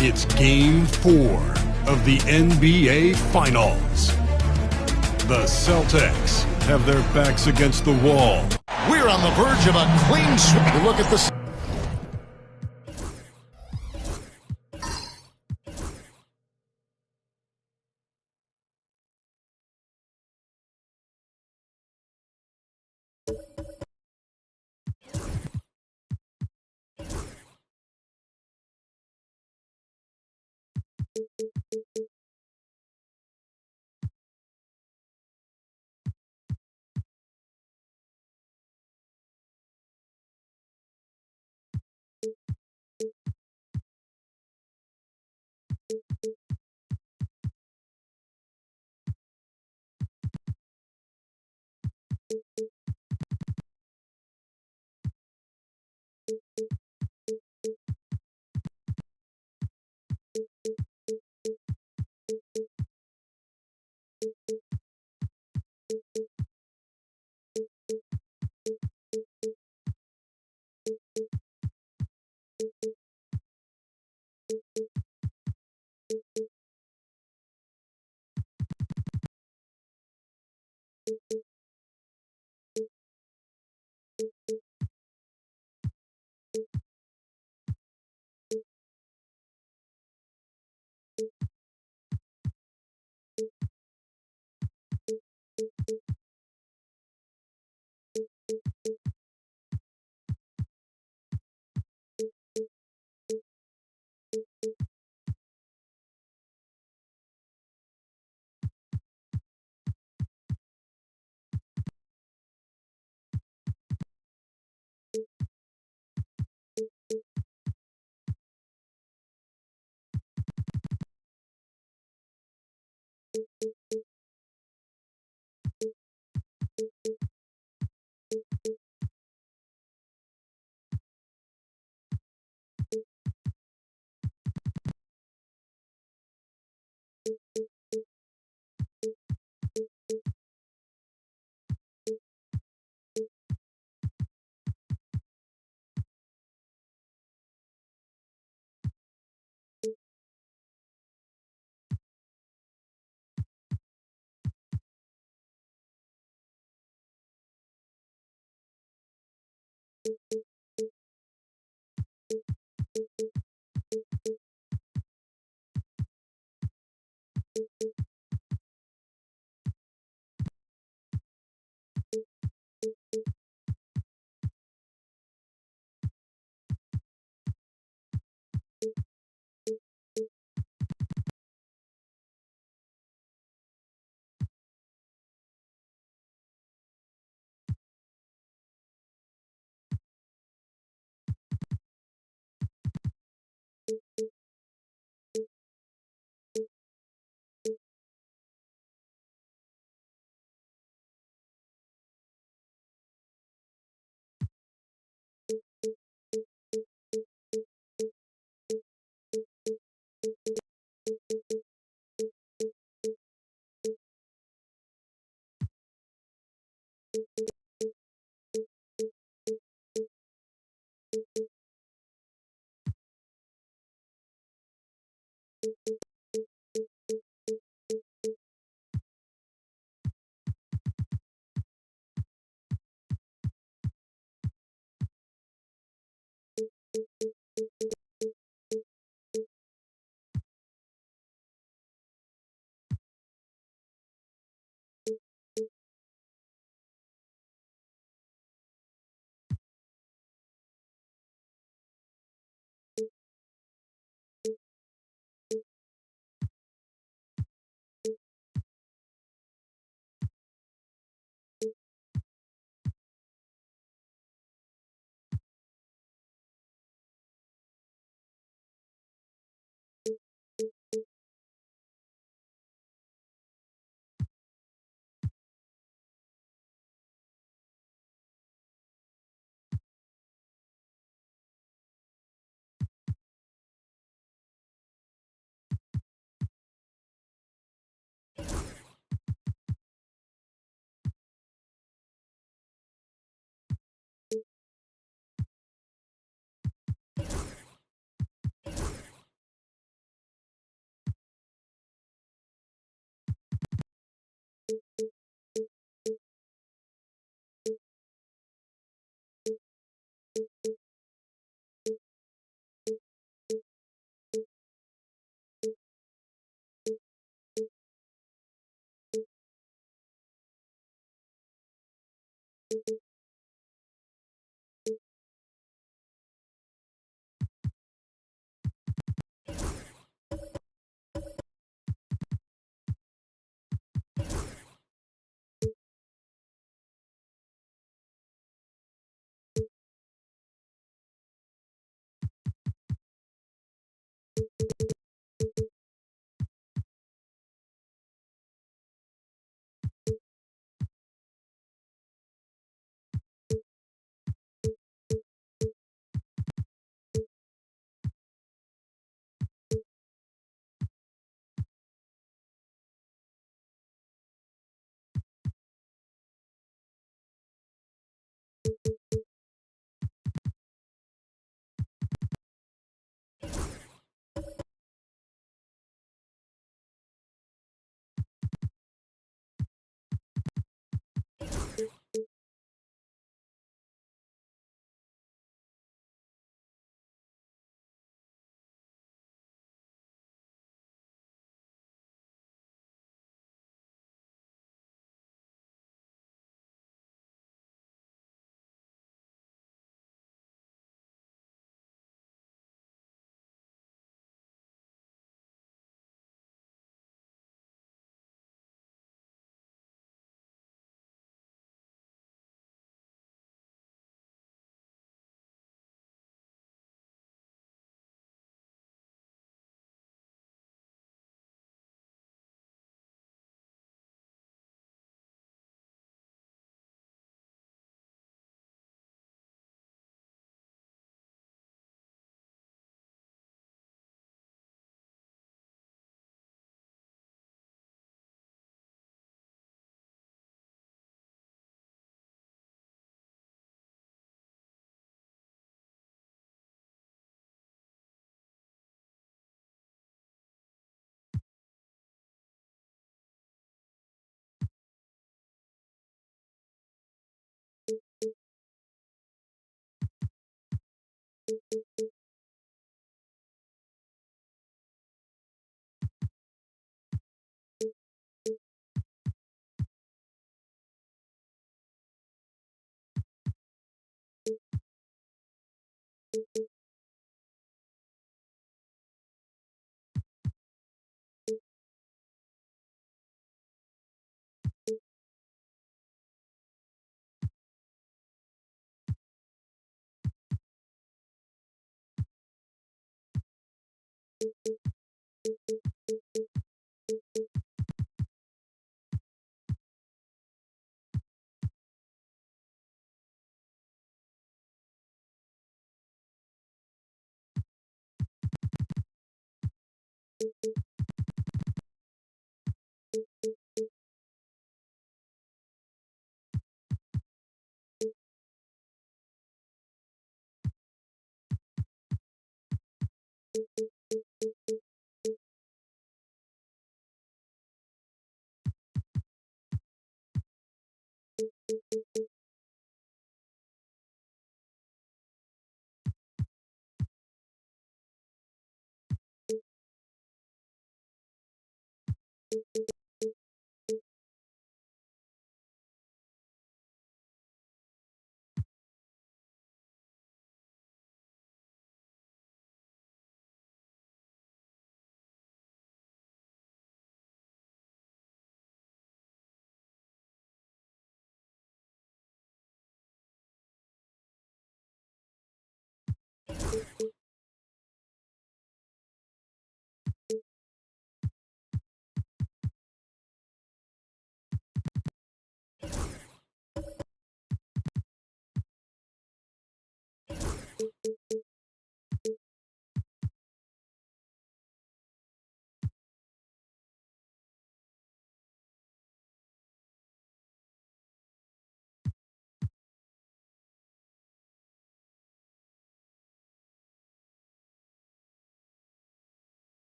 It's Game 4 of the NBA Finals. The Celtics have their backs against the wall. We're on the verge of a clean sweep. Look at the...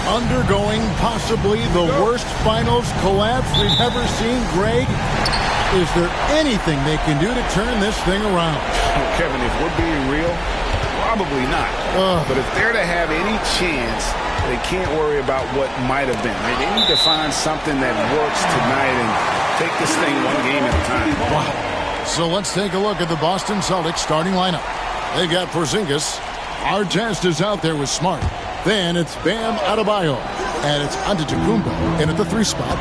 Undergoing possibly the worst finals collapse we've ever seen. Greg, is there anything they can do to turn this thing around? Well, Kevin, if we're being real, probably not. But if they're to have any chance, they can't worry about what might have been. They need to find something that works tonight and take this thing one game at a time. Wow. So let's take a look at the Boston Celtics starting lineup. They've got Porzingis. Artest is out there with Smart. Then it's Bam Adebayo. And it's Antetokounmpo in at the 3 spot.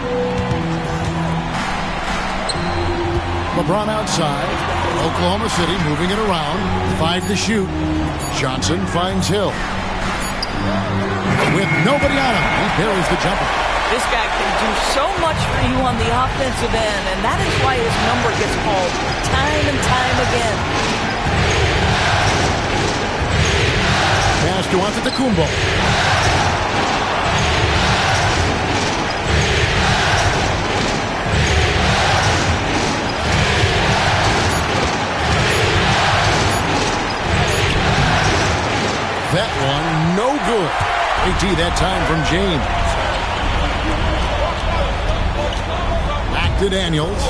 LeBron outside. Oklahoma City moving it around. 5 to shoot. Johnson finds Hill. With nobody on him, he buries the jumper. This guy can do so much for you on the offensive end, and that is why his number gets called time and time again. Pass to Antetokounmpo. That one, no good. AT that time from James. Back to Daniels.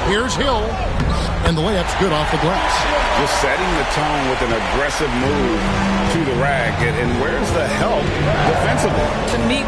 Here's Hill. And the layup's good off the glass. Just setting the tone with an aggressive move to the rack. And where's the help defensively? To me,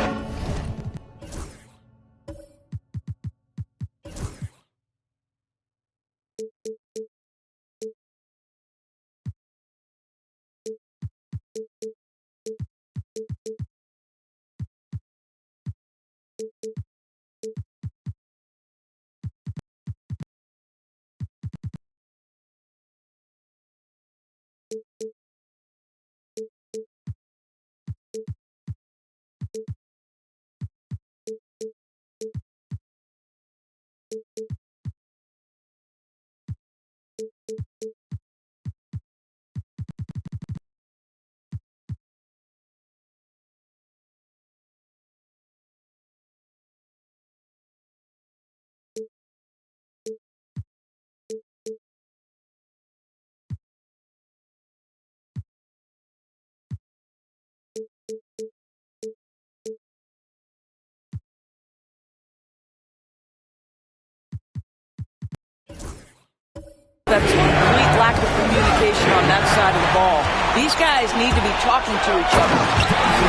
that's a complete lack of communication on that side of the ball. These guys need to be talking to each other.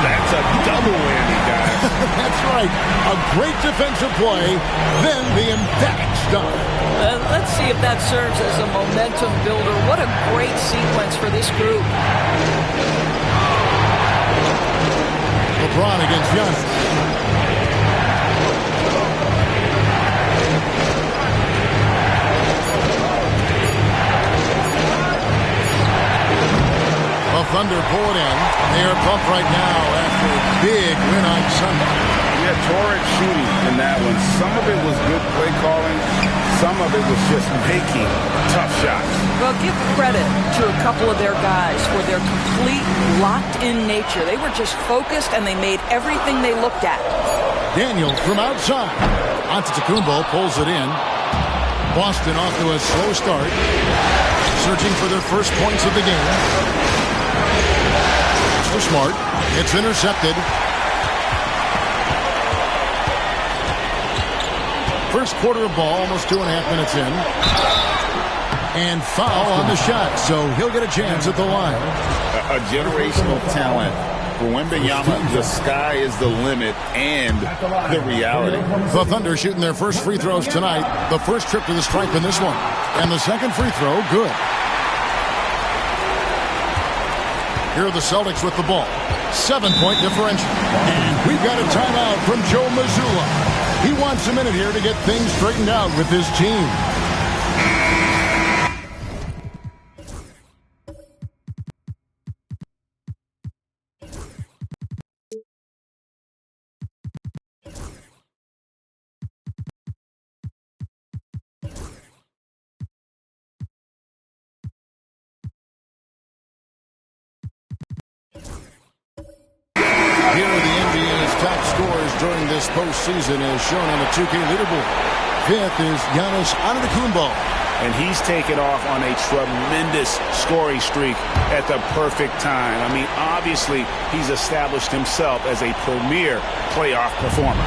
That's a double whammy, guys. That's right. A great defensive play, then the emphatic stuff. Let's see if that serves as a momentum builder. What a great sequence for this group. LeBron against Giannis. The Thunder pull it in. They are pumped right now after a big win on Sunday. Yeah, torrid shooting in that one. Some of it was good play calling. Some of it was just making tough shots. Well, give credit to a couple of their guys for their complete locked-in nature. They were just focused, and they made everything they looked at. Daniels from outside. Antetokounmpo pulls it in. Boston off to a slow start. Searching for their first points of the game. Smart. It's intercepted. First quarter of ball, almost 2.5 minutes in. And foul on the shot, so he'll get a chance at the line. A generational talent. For Wembanyama, the sky is the limit and the reality. The Thunder shooting their first free throws tonight. The first trip to the stripe in this one. And the second free throw, good. Here are the Celtics with the ball. 7-point differential. And we've got a timeout from Joe Mazzulla. He wants a minute here to get things straightened out with his team. during this postseason as shown on the 2K leaderboard. 5th is Giannis Antetokounmpo. And he's taken off on a tremendous scoring streak at the perfect time. I mean, obviously, he's established himself as a premier playoff performer.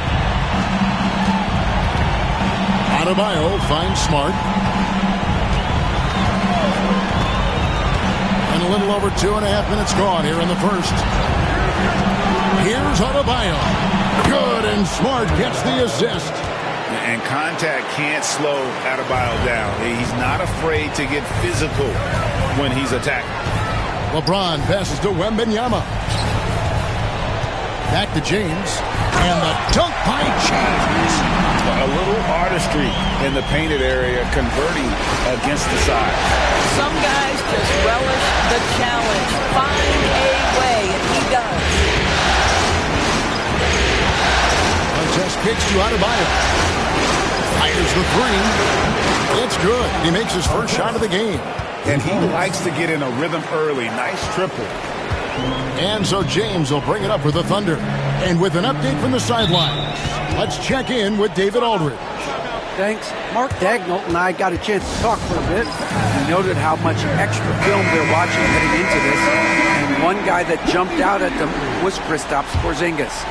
Adebayo finds Smart. And a little over 2.5 minutes gone here in the first. Here's Adebayo. Good, and Smart gets the assist. And contact can't slow Adebayo down. He's not afraid to get physical when he's attacking. LeBron passes to Wembanyama. Back to James. And the dunk by James. A little artistry in the painted area, converting against the side. Some guys just relish the challenge. Find a way, and he does. Just kicks to Adebayo. Fires the three. It's good. He makes his first shot of the game. And he likes to get in a rhythm early. Nice triple. And so James will bring it up for the Thunder. And with an update from the sidelines, let's check in with David Aldridge. Thanks. Mark Daigneault and I got a chance to talk for a bit. We noted how much extra film they're watching heading into this. And one guy that jumped out at them was Kristaps Porzingis.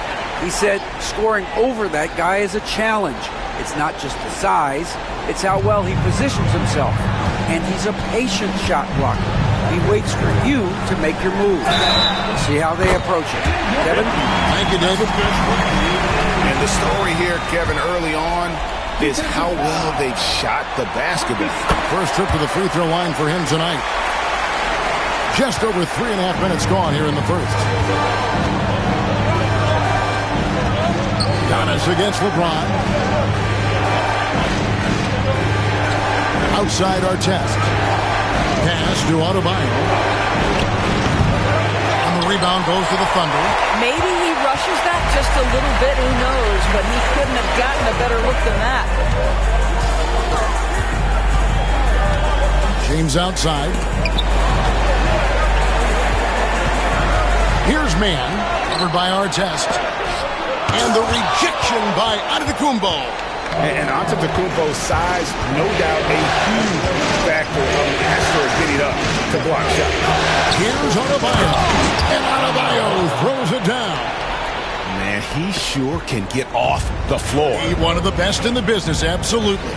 He said scoring over that guy is a challenge. It's not just the size, it's how well he positions himself. And he's a patient shot blocker. He waits for you to make your move. We'll see how they approach it. Kevin? Thank you, David. And the story here, Kevin, early on is how well they've shot the basketball. First trip to the free throw line for him tonight. Just over 3.5 minutes gone here in the first. Giannis against LeBron. Outside Artest. Pass to Adebayo. And the rebound goes to the Thunder. Maybe he rushes that just a little bit, who knows, but he couldn't have gotten a better look than that. James outside. Here's man, covered by Artest. And the rejection by Antetokounmpo. And Antetokounmpo's size, no doubt, a huge factor of Astros getting up to block shot. Here's Adebayo. And Adebayo throws it down. Man, he sure can get off the floor. He's one of the best in the business, absolutely.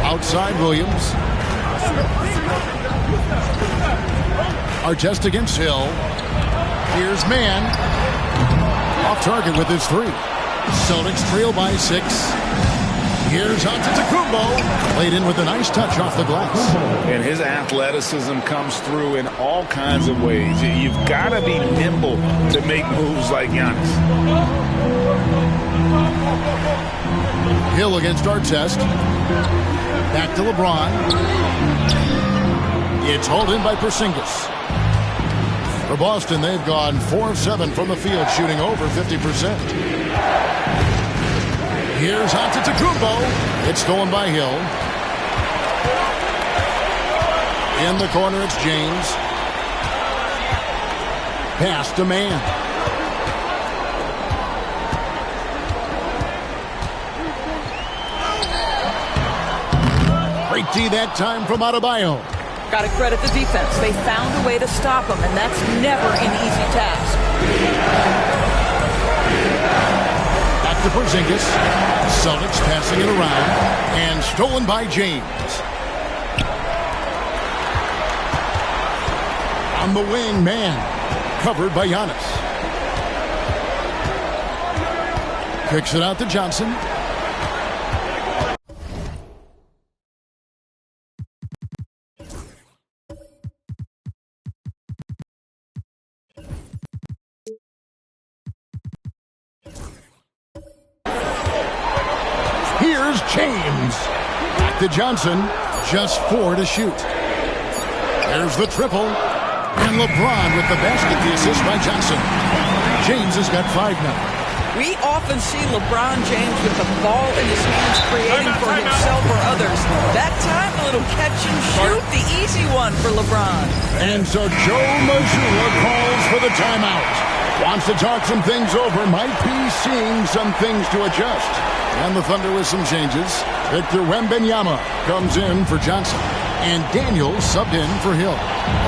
Outside Williams. Artest against Hill. Here's man. Off target with his three. Celtics trail by 6. Here's Antetokounmpo. Played in with a nice touch off the glass. And his athleticism comes through in all kinds of ways. You've got to be nimble to make moves like Giannis. Hill against Artest. Back to LeBron. It's hauled in by Porzingis. For Boston, they've gone 4 of 7 from the field, shooting over 50%. Here's Antetokounmpo. It's stolen by Hill. In the corner, it's James. Pass to man. Great D that time from Adebayo. Got to credit the defense. They found a way to stop him, and that's never an easy task. Back to Porzingis. Celtics passing it around. And stolen by James. On the wing, man. Covered by Giannis. Kicks it out to Johnson. Here's James. Back to Johnson. Just 4 to shoot. There's the triple. And LeBron with the basket. The assist by Johnson. James has got 5 now. We often see LeBron James with the ball in his hands creating for himself or others. That time, little catch and shoot, the easy one for LeBron. And so Joe Mazzulla calls for the timeout. Wants to talk some things over, might be seeing some things to adjust. And the Thunder with some changes. Victor Wembanyama comes in for Johnson. And Daniels subbed in for Hill.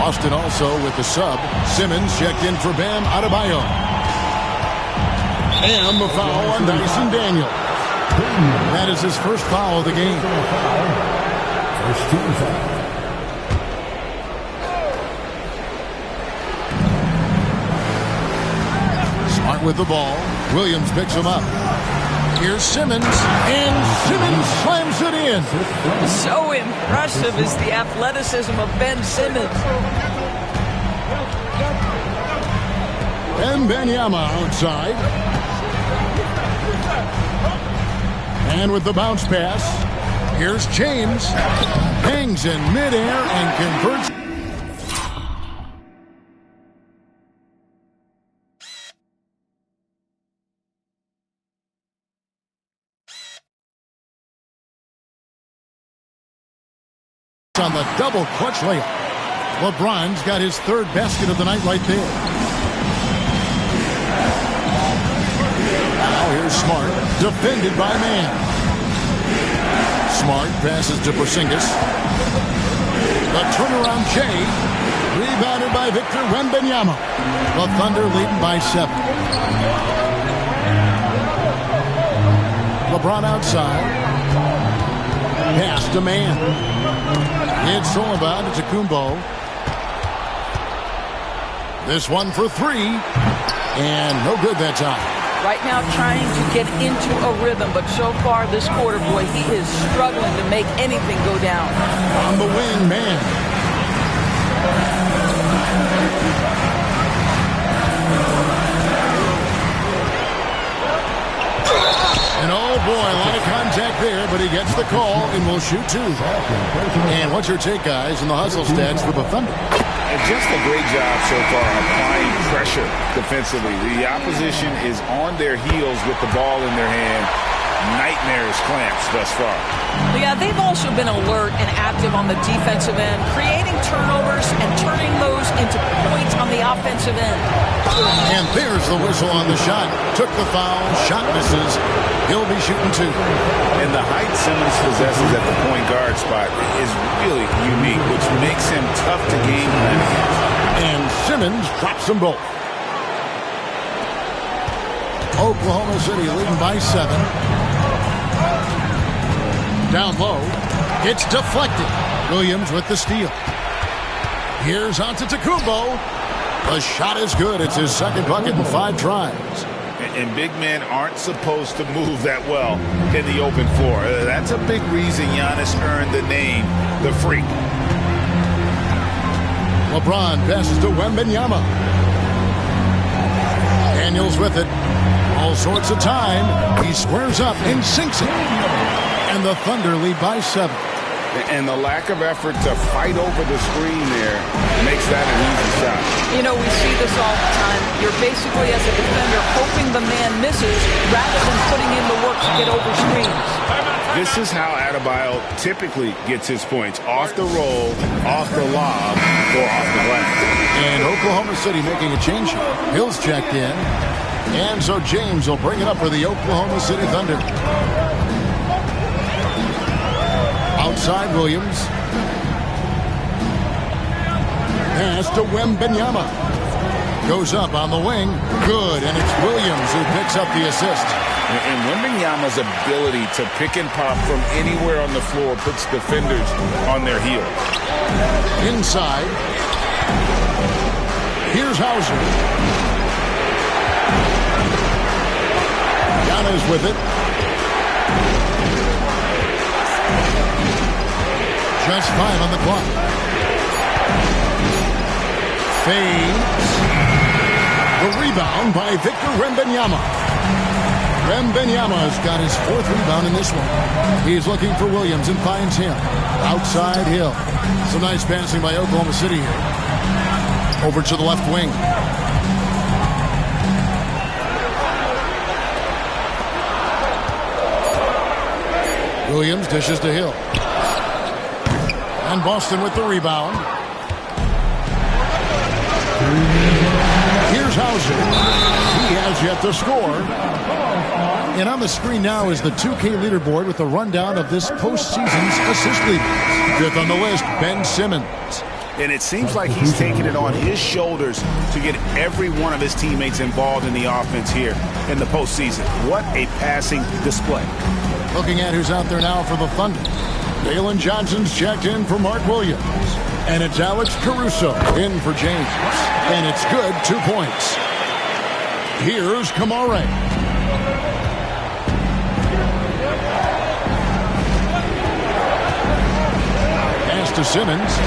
Austin also with the sub. Simmons checked in for Bam Adebayo. And the foul on Dyson Daniels. That is his first foul of the game. First team foul. Smart with the ball. Williams picks him up. Here's Simmons, and Simmons slams it in. So impressive is the athleticism of Ben Simmons. Wembanyama outside. And with the bounce pass, here's James. Hangs in midair and converts. On the double clutch layup. LeBron's got his third basket of the night right there. Now here's Smart, defended by Mann. Smart passes to Porzingis. The turnaround Jay, rebounded by Victor Wembanyama. The Thunder leading by 7. LeBron outside. Pass to Mann. It's all about Antetokounmpo. This one for 3. And no good that time. Right now trying to get into a rhythm, but so far this quarter, boy, he is struggling to make anything go down. On the wing, Mann. And oh boy, a lot of contact there, but he gets the call and will shoot 2. And what's your take, guys, in the hustle stats for the Thunder? Just a great job so far applying pressure defensively. The opposition is on their heels with the ball in their hand. Nightmares clamps thus far. Yeah, they've also been alert and active on the defensive end, creating turnovers and turning those into points on the offensive end. And there's the whistle on the shot. Took the foul, shot misses. He'll be shooting 2. And the height Simmons possesses at the point guard spot is really unique, which makes him tough to game plan against. And Simmons drops them both. Oklahoma City leading by 7. Down low. It's deflected. Williams with the steal. Here's Antetokounmpo. The shot is good. It's his second bucket in 5 tries. And big men aren't supposed to move that well in the open floor. That's a big reason Giannis earned the name, the Freak. LeBron passes to Wembanyama. Daniels with it. All sorts of time. He squares up and sinks it. And the Thunder lead by 7. And the lack of effort to fight over the screen there makes that an easy shot. You know, we see this all the time. You're basically, as a defender, hoping the man misses rather than putting in the work to get over screens. This is how Adebayo typically gets his points. Off the roll, off the lob, or off the glass. And Oklahoma City making a change here. Hill's checked in. And so James will bring it up for the Oklahoma City Thunder. Outside Williams. Pass to Wembanyama. Goes up on the wing. Good, and it's Williams who picks up the assist. And Wembanyama's ability to pick and pop from anywhere on the floor puts defenders on their heels. Inside. Here's Hauser. Giannis with it. Just 5 on the clock. Fades. The rebound by Victor Wembanyama. Wembanyama's got his 4th rebound in this one. He's looking for Williams and finds him. Outside Hill. Some nice passing by Oklahoma City here. Over to the left wing. Williams dishes to Hill. And Boston with the rebound. Here's Hauser. He has yet to score. And on the screen now is the 2K leaderboard with a rundown of this postseason's assist leaders. Fifth on the list, Ben Simmons. And it seems like he's taking it on his shoulders to get every one of his teammates involved in the offense here in the postseason. What a passing display. Looking at who's out there now for the Thunder. Dalen Johnson's checked in for Mark Williams. And it's Alex Caruso in for James. And it's good, 2 points. Here's Kamare. Pass to Simmons.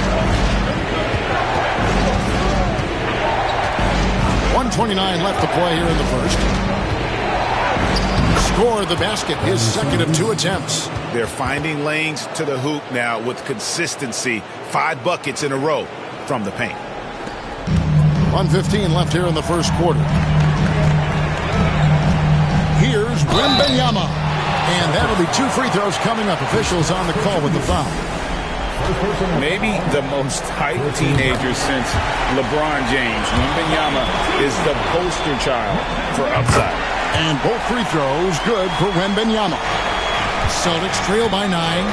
1:29 left to play here in the first. Score the basket, his second of 2 attempts. They're finding lanes to the hoop now with consistency. 5 buckets in a row from the paint. 1:15 left here in the first quarter. Here's Wembanyama. And that'll be 2 free throws coming up. Officials on the call with the foul. Maybe the most hyped teenager since LeBron James. Wembanyama is the poster child for upside. And both free throws good for Wembanyama. Celtics trail by 9.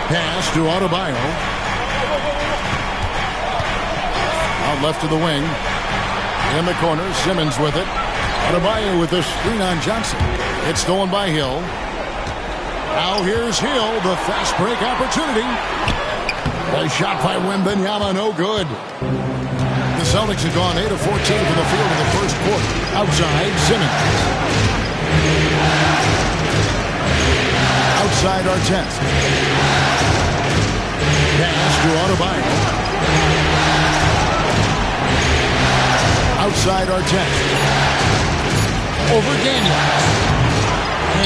Pass to Adebayo. Out left to the wing. In the corner, Simmons with it. Adebayo with the screen on Johnson. It's stolen by Hill. Now here's Hill, the fast break opportunity. A shot by Wembanyama, no good. The Celtics have gone 8 of 14 from the field in the first quarter. Outside, Simmons. Outside Artest. Pass to Adebayo. Outside Artest. Over Daniels.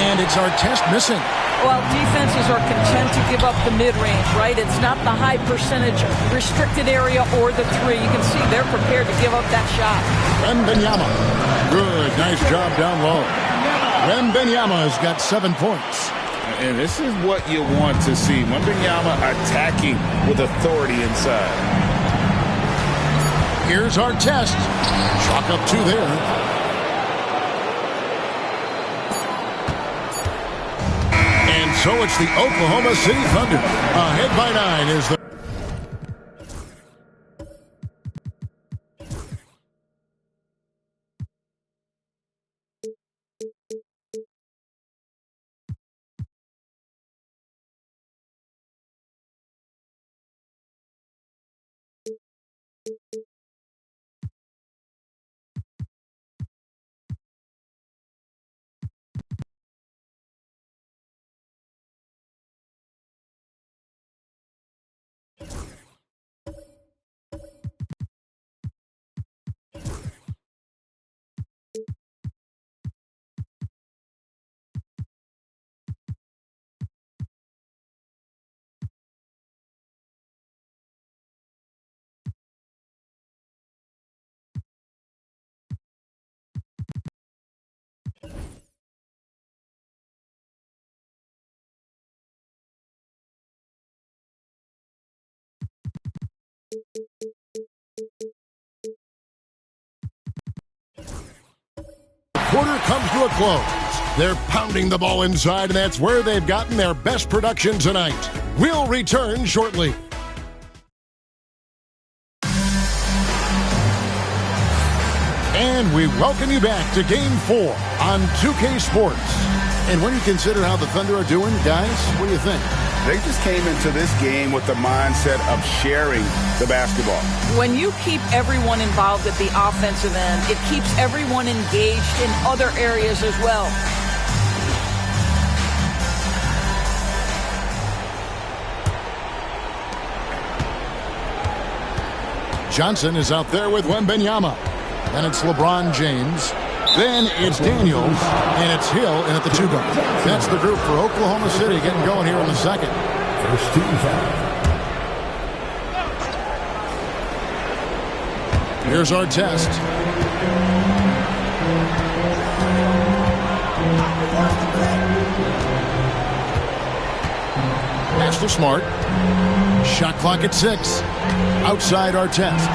And it's Artest missing. Well, defenses are content to give up the mid-range, right? It's not the high percentage restricted area or the 3. You can see they're prepared to give up that shot. Wembanyama. Good. Nice job down low. Wembanyama has got 7 points. And this is what you want to see. Wembanyama attacking with authority inside. Here's Artest. Chalk up 2 there. So it's the Oklahoma City Thunder. Ahead by 9 is the... Quarter comes to a close. They're pounding the ball inside, and that's where they've gotten their best production tonight. We'll return shortly. And we welcome you back to Game 4 on 2K Sports. And when you consider how the Thunder are doing, guys, what do you think? They just came into this game with the mindset of sharing the basketball. When you keep everyone involved at the offensive end, it keeps everyone engaged in other areas as well. Johnson is out there with Wembanyama. Then it's LeBron James. Then it's Daniels, and it's Hill in at the 2 guard. That's the group for Oklahoma City getting going here in the second. First team foul. Here's Artest. Pass to Smart. Shot clock at 6. Outside Artest.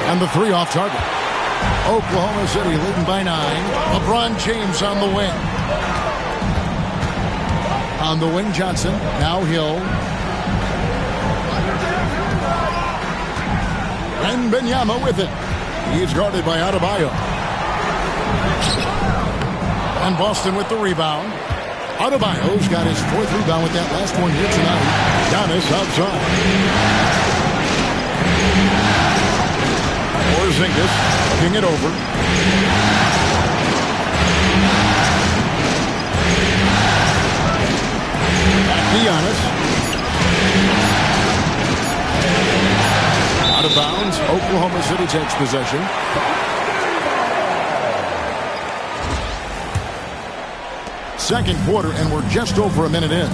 And the 3 off target. Oklahoma City leading by 9. LeBron James on the wing. On the wing, Johnson. Now Hill. Wembanyama with it. He's guarded by Adebayo. And Boston with the rebound. Adebayo's got his 4th rebound with that last one here tonight. Giannis outside. Porzingis looking it over. Back to Giannis. Out of bounds. Oklahoma City takes possession. Second quarter, and we're just over a minute in.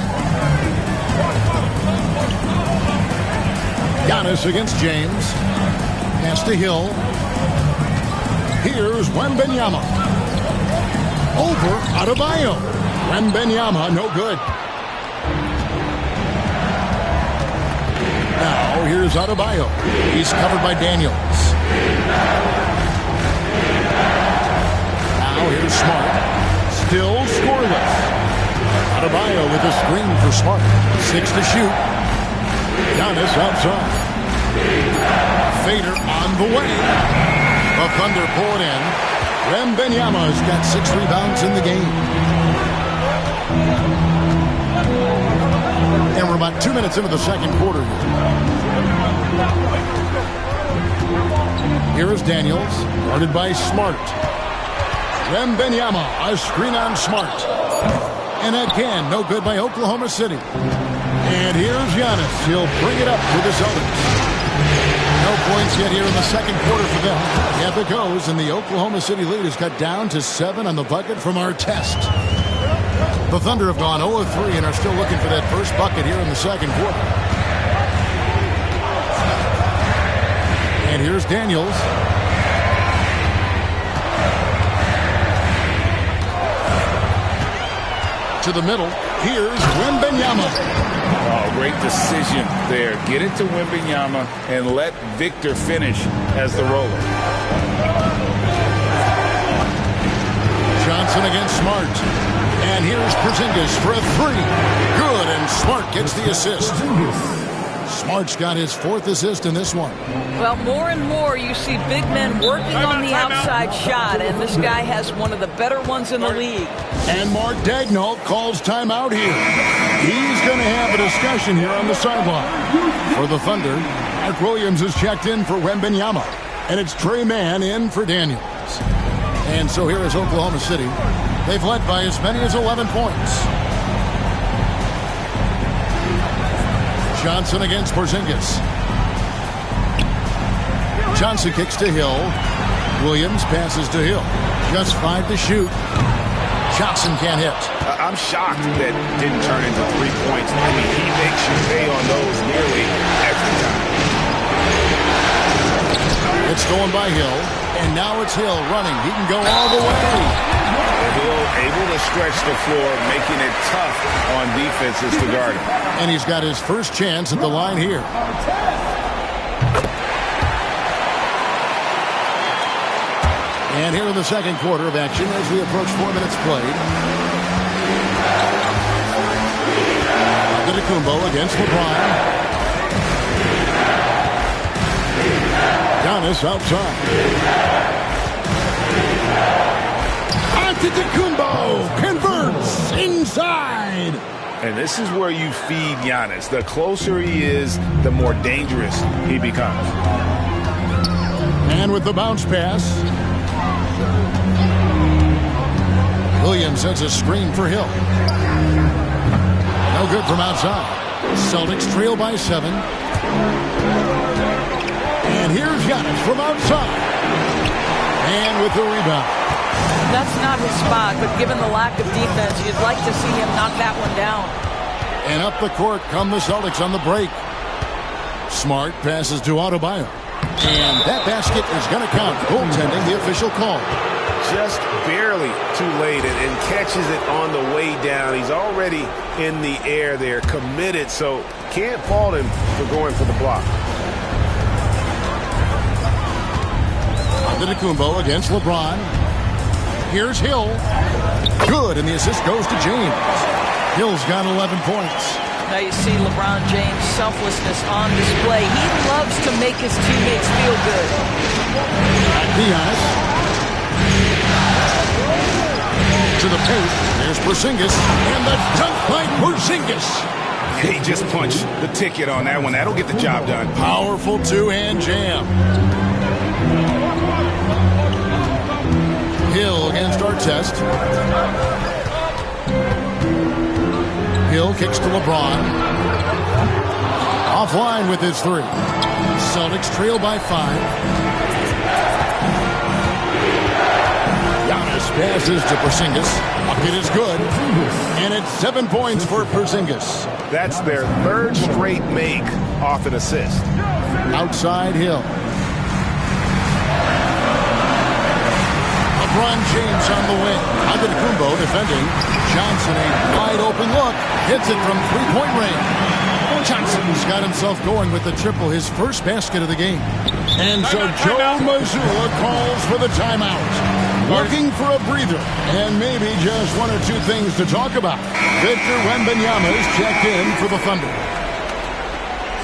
Giannis against James. Pass to Hill. Here's Wembanyama. Over Adebayo. Wembanyama, no good. Now, here's Adebayo. He's covered by Daniels. Now, here's Smart. Still scoreless. Adebayo with a screen for Smart. 6 to shoot. Giannis outside. Fader on the way. The Thunder pull it in. Wembanyama's got 6 rebounds in the game. And we're about 2 minutes into the second quarter here. Here is Daniels, guarded by Smart. Wembanyama, a screen on Smart. And again, no good by Oklahoma City. And here's Giannis. He'll bring it up for the Celtics. No points yet here in the second quarter for them. Yep, it goes, and the Oklahoma City lead is cut down to 7 on the bucket from Artest. The Thunder have gone 0 of 3 and are still looking for that first bucket here in the second quarter. And here's Daniels. To the middle. Here's Wembanyama. Oh, great decision there. Get it to Wembanyama and let Victor finish as the roller. Johnson against Smart. And here's Porzingis for a 3. Good, and Smart gets the assist. Smart's got his 4th assist in this one. Well, more and more you see big men working on the outside shot, and this guy has one of the better ones in the league. And Mark Daigneault calls timeout here. He's going to have a discussion here on the sideline. For the Thunder, Mark Williams is checked in for Wembanyama, and it's Trey Mann in for Daniels. And so here is Oklahoma City. They've led by as many as 11 points. Johnson against Porzingis. Johnson kicks to Hill. Williams passes to Hill. Just 5 to shoot. Johnson can't hit. I'm shocked that didn't turn into 3 points. I mean, he makes you pay on those nearly every time. It's going by Hill, and now it's Hill running. He can go all the way. Hill able to stretch the floor, making it tough on defenses to guard him. And he's got his first chance at the line here. And here in the second quarter of action as we approach 4 minutes played. Antetokounmpo against LeBron. Giannis outside. Antetokounmpo converts inside. And this is where you feed Giannis. The closer he is, the more dangerous he becomes. And with the bounce pass, Williams sends a screen for Hill. No good from outside. Celtics trail by 7. And here's Giannis from outside. And with the rebound. That's not his spot, but given the lack of defense, you'd like to see him knock that one down. And up the court come the Celtics on the break. Smart passes to Adebayo. And that basket is going to count. Goaltending, the official call. just barely too late and catches it on the way down. He's already in the air there, committed, so can't fault him for going for the block. Antetokounmpo against LeBron. Here's Hill. Good, and the assist goes to James. Hill's got 11 points. Now you see LeBron James' selflessness on display. He loves to make his teammates feel good. Giannis. To the paint. There's Porzingis. And the dunk by Porzingis. He just punched the ticket on that one. That'll get the job done. Powerful two-hand jam. Hill against Artest. Hill kicks to LeBron. Offline with his three. Celtics trail by 5. Giannis passes to Porzingis. Bucket is good. And it's 7 points for Porzingis. That's their third straight make off an assist. Outside Hill. LeBron James on the wing. Antetokounmpo defending. Johnson, a wide open look. Hits it from three-point range. Johnson's got himself going with the triple, his first basket of the game. And so Joe Mazzulla calls for the timeout. Looking for a breather. And maybe just one or two things to talk about. Victor Wembanyama is checked in for the Thunder.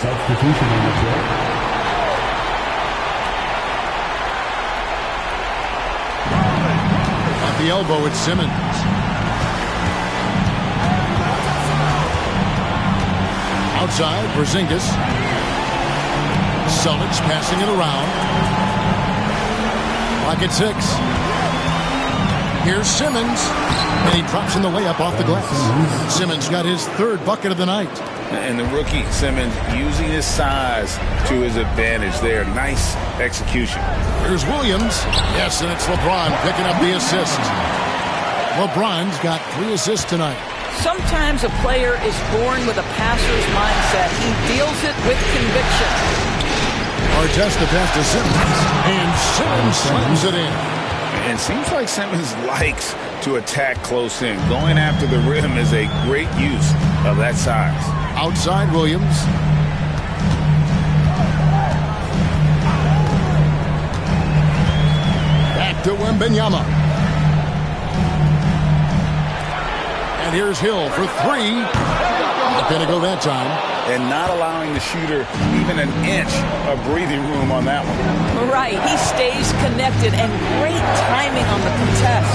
Substitution on the floor. At the elbow, it's Simmons. Outside, Porzingis. Celtics passing it around. Clock at 6. Here's Simmons. And he drops in the layup off the glass. Simmons got his third bucket of the night. And the rookie, Simmons, using his size to his advantage there. Nice execution. Here's Williams. Yes, and it's LeBron picking up the assist. LeBron's got 3 assists tonight. Sometimes a player is born with a passer's mindset. He deals it with conviction. Artest the pass to Simmons. And Simmons slams it in. And seems like Simmons likes to attack close in. Going after the rim is a great use of that size. Outside Williams. Back to Wembanyama. And here's Hill for 3. Not going to go that time. And not allowing the shooter even an inch of breathing room on that one. Right. He stays connected, and great timing on the contest.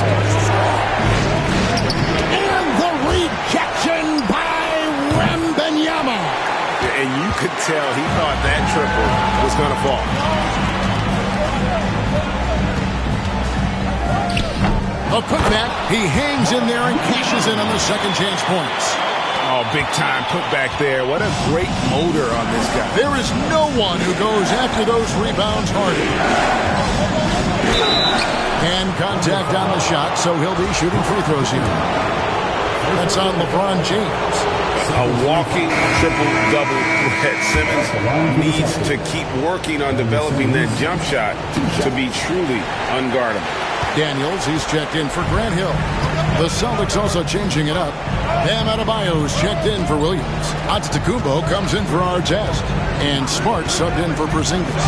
And the rejection by Wembanyama. And you could tell he thought that triple was going to fall. A putback. He hangs in there and cashes in on the second chance points. Oh, big time putback there. What a great motor on this guy. There is no one who goes after those rebounds harder. And contact on the shot, so he'll be shooting free throws here. That's on LeBron James. A walking triple-double threat. Simmons needs to keep working on developing that jump shot to be truly unguardable. Daniels, he's checked in for Grant Hill. The Celtics also changing it up. Bam Adebayo's checked in for Williams. Antetokounmpo comes in for Artest. And Smart subbed in for Porzingis.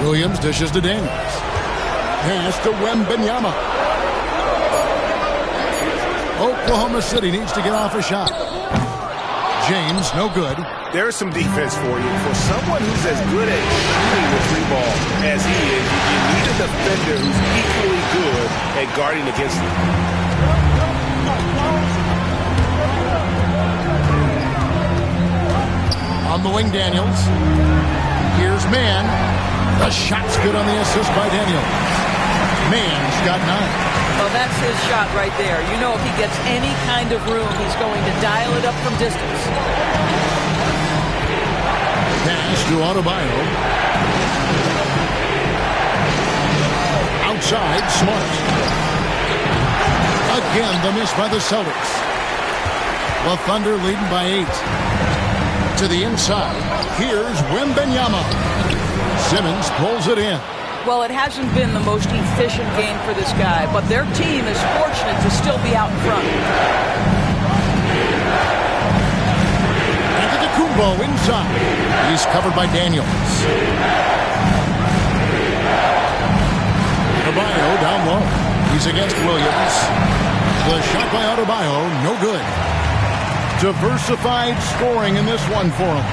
Williams dishes to Daniels. Pass to Wembanyama. Oklahoma City needs to get off a shot. James, no good. There's some defense for you. For someone who's as good at shooting the free ball as he is, you need a defender who's equally good at guarding against him. On the wing, Daniels. Here's Mann. The shot's good on the assist by Daniels. Mann's got 9. Well, that's his shot right there. You know, if he gets any kind of room, he's going to dial it up from distance. Pass to Adebayo. Outside, Smart. Again, the miss by the Celtics. The Thunder leading by 8. To the inside. Here's Wembanyama. Simmons pulls it in. Well, it hasn't been the most efficient game for this guy, but their team is fortunate to still be out in front. Antetokounmpo inside. He's covered by Daniels. Adebayo down low. He's against Williams. The shot by Adebayo, no good. Diversified scoring in this one for him.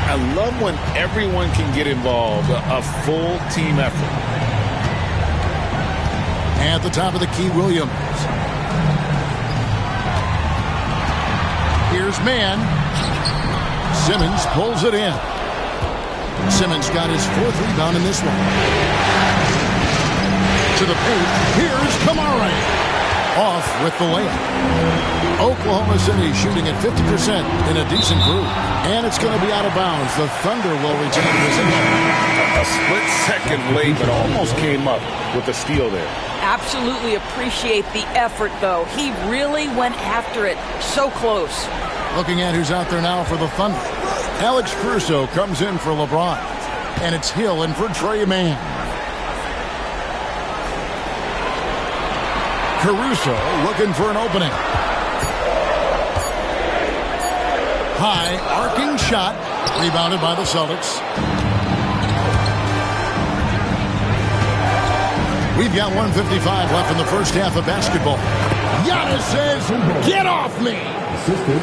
I love when everyone can get involved, a full team effort. At the top of the key, Williams. Here's man. Simmons pulls it in. Simmons got his 4th rebound in this one. To the paint. Here's Kamara. Off with the layup. Oklahoma City shooting at 50% in a decent group. And it's going to be out of bounds. The Thunder will retain possession. A split second late, but almost came up with the steal there. Absolutely appreciate the effort, though. He really went after it. So close. Looking at who's out there now for the Thunder. Alex Caruso comes in for LeBron. And it's Hill in for Trey Mann. Caruso looking for an opening. High arcing shot. Rebounded by the Celtics. We've got 1:55 left in the first half of basketball. Giannis says, "Get off me."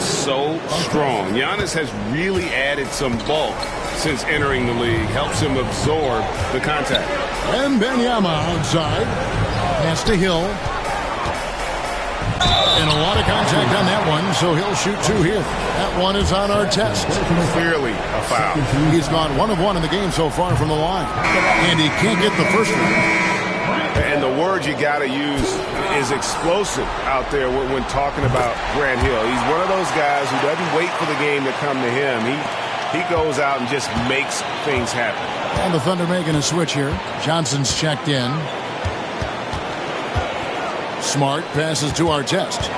So strong. Giannis has really added some bulk since entering the league. Helps him absorb the contact. And Wembanyama outside. Pass to Hill. And a lot of contact on that one, so he'll shoot 2 here. That one is on our test. Clearly a foul. He's gone 1 of 1 in the game so far from the line. And he can't get the first one. And the word you got to use is explosive out there when talking about Grant Hill. He's one of those guys who doesn't wait for the game to come to him. He goes out and just makes things happen. And the Thunder making a switch here. Johnson's checked in. Smart passes to Artest.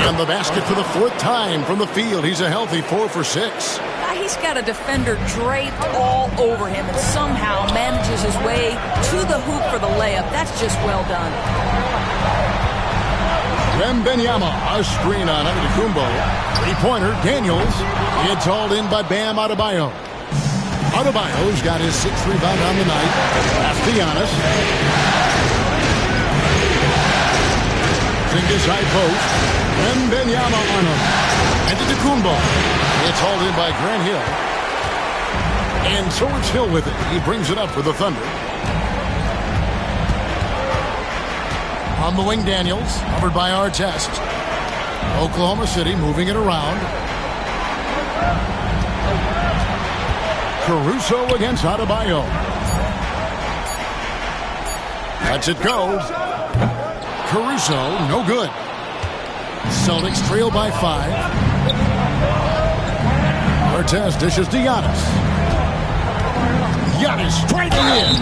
And the basket for the 4th time from the field. He's a healthy 4 for 6. He's got a defender draped all over him and somehow manages his way to the hoop for the layup. That's just well done. Wembanyama, a screen on Antetokounmpo. 3-pointer, Daniels. It's hauled in by Bam Adebayo. Adebayo's got his 6th rebound on the night. That's to Giannis. Fingers high post. Wembanyama on him. Antetokounmpo. It's hauled in by Grant Hill. And so it's Hill with it. He brings it up for the Thunder. On the wing, Daniels. Covered by Artest. Oklahoma City moving it around. Caruso against Adebayo. Lets it go. Caruso, no good. Celtics trail by 5. Artest dishes to Giannis. Giannis striking in.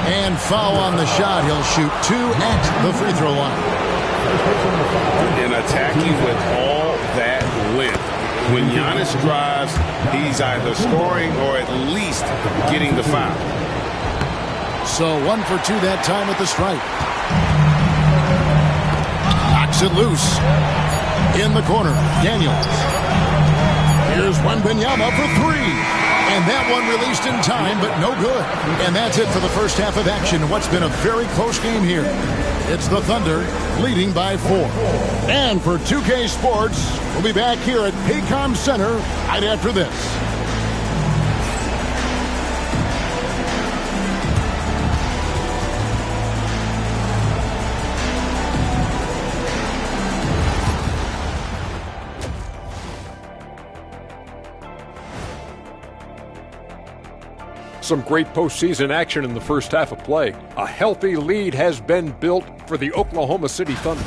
And foul on the shot. He'll shoot 2 at the free throw line. And attacking with all that length. When Giannis drives, he's either scoring or at least getting the foul. So 1 for 2 that time at the stripe. Knocks it loose. In the corner, Daniels. Here's Wembanyama for 3. And that one released in time, but no good. And that's it for the first half of action. What's been a very close game here. It's the Thunder leading by 4. And for 2K Sports, we'll be back here at Paycom Center right after this. Some great postseason action in the first half of play. A healthy lead has been built for the Oklahoma City Thunder.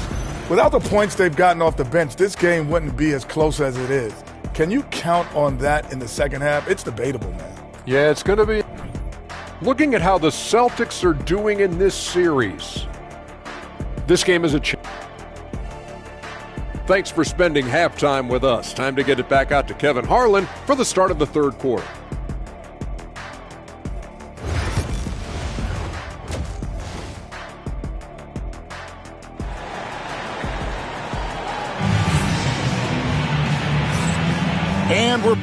Without the points they've gotten off the bench, this game wouldn't be as close as it is. Can you count on that in the second half? It's debatable, man. Yeah, it's going to be. Looking at how the Celtics are doing in this series, this game is a chance. Thanks for spending halftime with us. Time to get it back out to Kevin Harlan for the start of the third quarter. And we're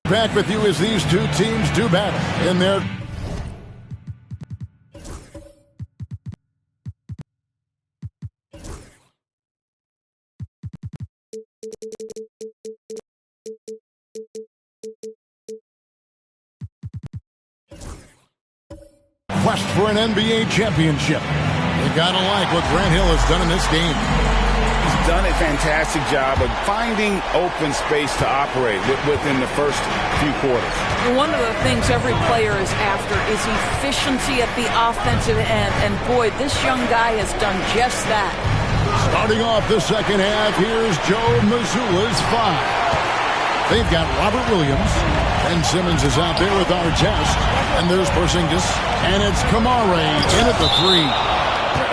back with you as these two teams do battle in their quest for an NBA championship. You gotta like what Grant Hill has done in this game. He's done a fantastic job of finding open space to operate within the first few quarters. One of the things every player is after is efficiency at the offensive end. And boy, this young guy has done just that. Starting off the second half, here's Joe Mazzulla's 5. They've got Robert Williams. Ben Simmons is out there with Artest. And there's Porzingis. And it's Kamare in at the 3.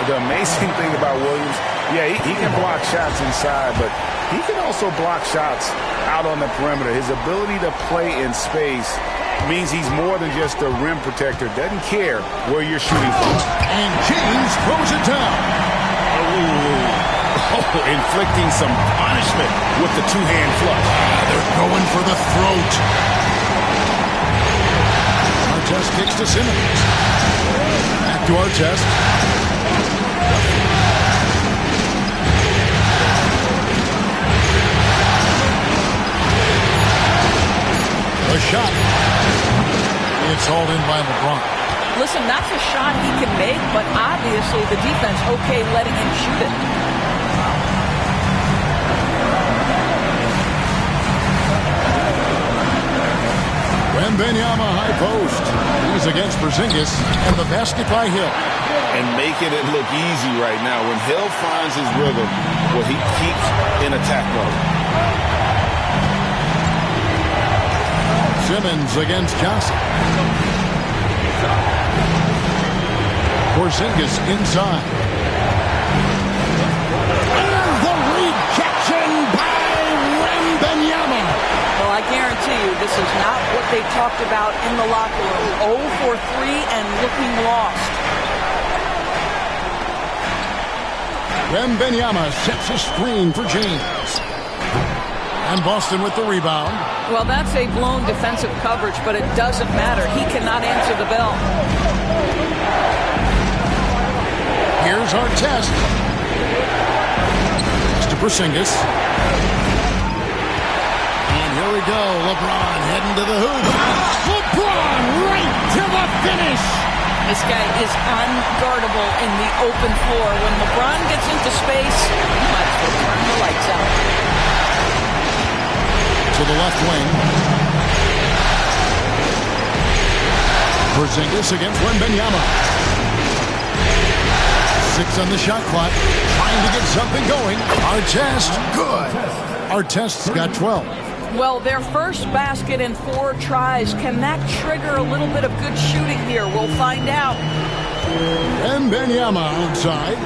The amazing thing about Williams, yeah, he can block shots inside, but he can also block shots out on the perimeter. His ability to play in space means he's more than just a rim protector. Doesn't care where you're shooting from. And James throws it down. Inflicting some punishment with the two-hand flush. They're going for the throat. Artest kicks to Simmons. Back to Artest. A shot. It's hauled in by LeBron. Listen, that's a shot he can make, but obviously the defense okay letting him shoot it. Wembanyama high post. He's against Porzingis, and the basket by Hill. And making it look easy right now. When Hill finds his rhythm, well, he keeps in attack mode. Simmons against Johnson. Porzingis inside. And the rejection by Wembanyama. Well, I guarantee you this is not what they talked about in the locker room. 0 for 3 and looking lost. Wembanyama sets a screen for James. And Boston with the rebound. Well, that's a blown defensive coverage, but it doesn't matter. He cannot answer the bell. Here's Artest. To Porzingis. And here we go. LeBron heading to the hoop. LeBron right to the finish. This guy is unguardable in the open floor. When LeBron gets into space, he might as well turn the lights out. To the left wing. Porzingis against Wembanyama. 6 on the shot clock. Trying to get something going. Artest, good. Artest's got 12. Well, their first basket in 4 tries. Can that trigger a little bit of good shooting here? We'll find out. Wembanyama outside.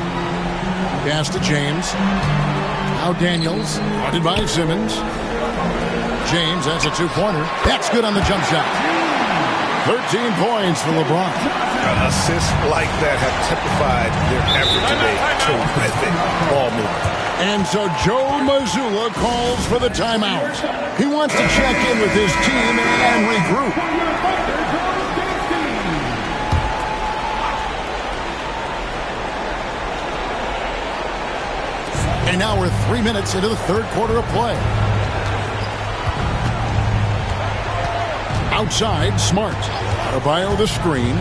Pass to James. Now Daniels. Guarded by Simmons. James, that's a 2-pointer. That's good on the jump shot. 13 points for LeBron. Assists like that have typified their effort to make terrific ball movement. And so Joe Mazzulla calls for the timeout. He wants to check in with his team and regroup. And now we're 3 minutes into the third quarter of play. Outside, Smart. Adebayo the screen.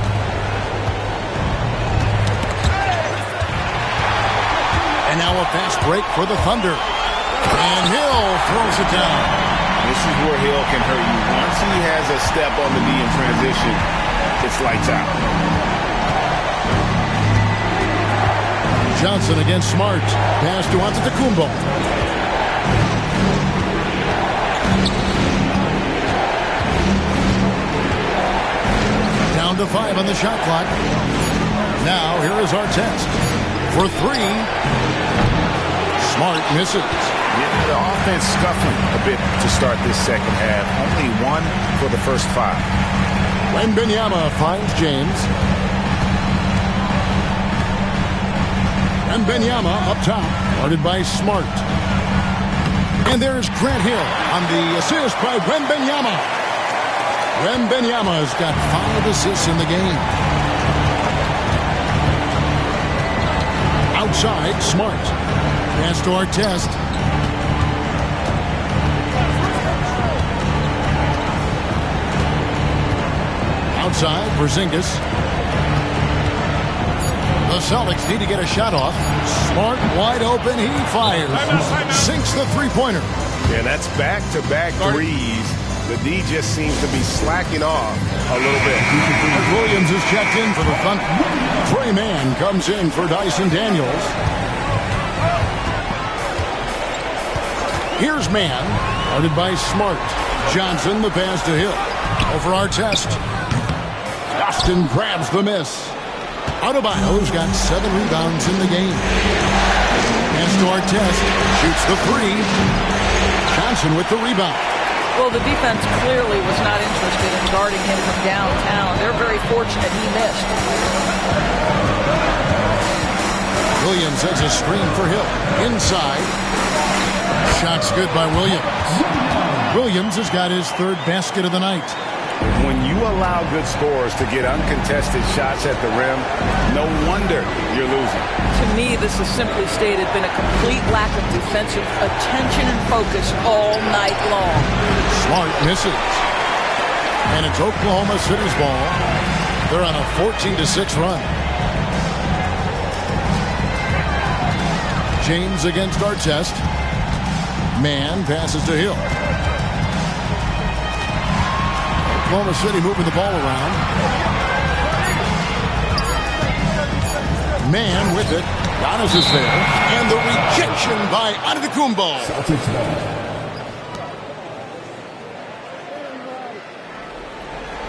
And now a fast break for the Thunder. And Hill throws it down. This is where Hill can hurt you. Once he has a step on the knee in transition, it's lights out. Johnson against Smart. Pass to Antetokounmpo. Down to 5 on the shot clock. Now here is Artest for 3. Smart misses. Yeah, the offense scuffling a bit to start this second half. Only 1 for the first 5. Wembanyama finds James. Wembanyama up top, guarded by Smart. And there's Grant Hill on the assist by Wembanyama. Wembanyama's got 5 assists in the game. Outside, Smart. Pass to Artest. Outside, Porzingis. The Celtics need to get a shot off. Smart wide open. He fires. Sinks the three-pointer. Yeah, that's back-to-back threes. The D just seems to be slacking off a little bit. Williams is checked in for the Thunder. Trey Mann comes in for Dyson Daniels. Here's Mann, guarded by Smart. Johnson, the pass to Hill. Over Artest. Austin grabs the miss. Adebayo's got 7 rebounds in the game. Pass to Artest. Shoots the 3. Johnson with the rebound. Well, the defense clearly was not interested in guarding him from downtown. They're very fortunate he missed. Williams has a screen for Hill. Inside. Shot's good by Williams. Williams has got his 3rd basket of the night. When you allow good scorers to get uncontested shots at the rim, no wonder you're losing. To me, this has simply stated been a complete lack of defensive attention and focus all night long. Smart misses. And it's Oklahoma City's ball. They're on a 14-6 run. James against Artest. Mann passes to Hill. Oklahoma City moving the ball around. Mann with it. Giannis is there. And the rejection by Antetokounmpo.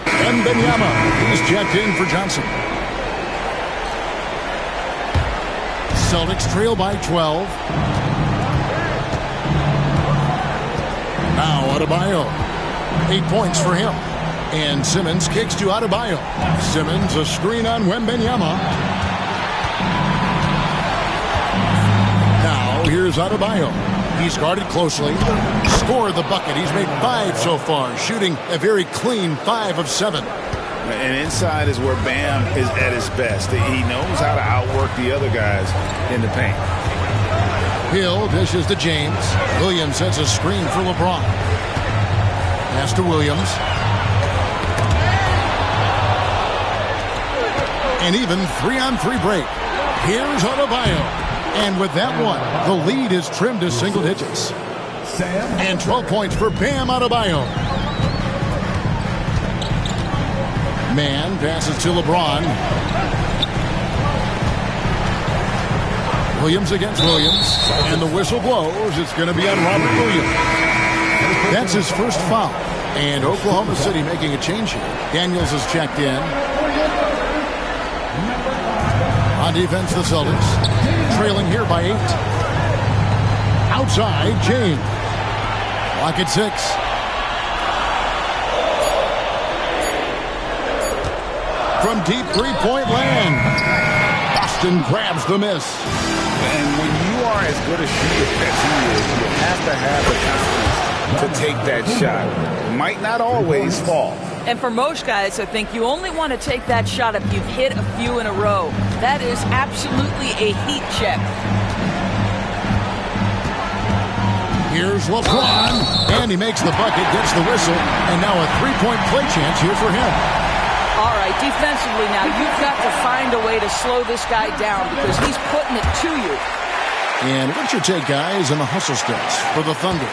Wembanyama. He's checked in for Johnson. Celtics trail by 12. Now Adebayo. 8 points for him. And Simmons kicks to Adebayo. Simmons a screen on Wembanyama. Now here's Adebayo. He's guarded closely. Scored the bucket. He's made 5 so far, shooting a very clean 5 of 7. And inside is where Bam is at his best. He knows how to outwork the other guys in the paint. Hill dishes to James. Williams sets a screen for LeBron. Pass to Williams. And even 3-on-3 break. Here's Adebayo. And with that one, the lead is trimmed to single digits. And 12 points for Bam Adebayo. Mann passes to LeBron. Williams against Williams. And the whistle blows. It's going to be on Robert Williams. That's his first foul. And Oklahoma City making a change here. Daniels is checked in. On defense, the Celtics trailing here by 8. Outside, James. Clock at 6. From deep three-point land. Boston grabs the miss. And when you are as good a shooter as he is, you have to have the confidence to take that shot. It might not always fall. And for most guys, I think you only want to take that shot if you've hit a few in a row. That is absolutely a heat check. Here's LeBron, and he makes the bucket, gets the whistle, and now a three-point play chance here for him. All right, defensively now, you've got to find a way to slow this guy down because he's putting it to you. And what's your take, guys, in the hustle steps for the Thunder?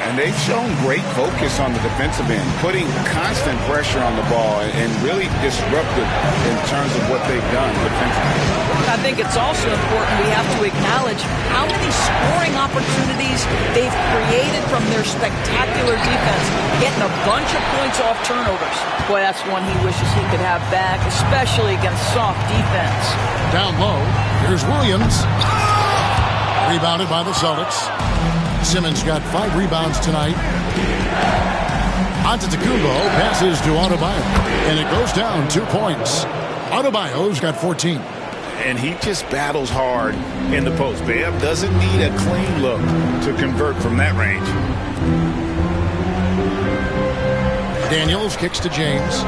And they've shown great focus on the defensive end, putting constant pressure on the ball and really disruptive in terms of what they've done defensively. I think it's also important we have to acknowledge how many scoring opportunities they've created from their spectacular defense, getting a bunch of points off turnovers. Boy, that's one he wishes he could have back, especially against soft defense. Down low, here's Williams. Rebounded by the Celtics. Simmons got 5 rebounds tonight. Antetokounmpo passes to Adebayo, and it goes down 2 points. Adebayo's got 14. And he just battles hard in the post. Bam doesn't need a clean look to convert from that range. Daniels kicks to James.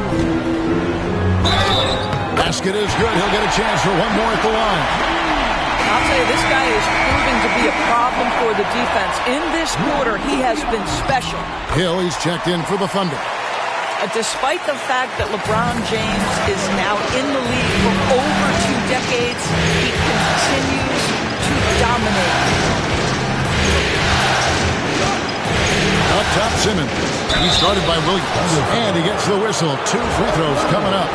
Basket is good. He'll get a chance for one more at the line. I'll tell you, this guy is proving to be a problem for the defense. In this quarter, he has been special. Hill, he's checked in for the Thunder. Despite the fact that LeBron James is now in the league for over 2 decades, he continues to dominate. Up top, Simmons. He started by Williams, and he gets the whistle. 2 free throws coming up.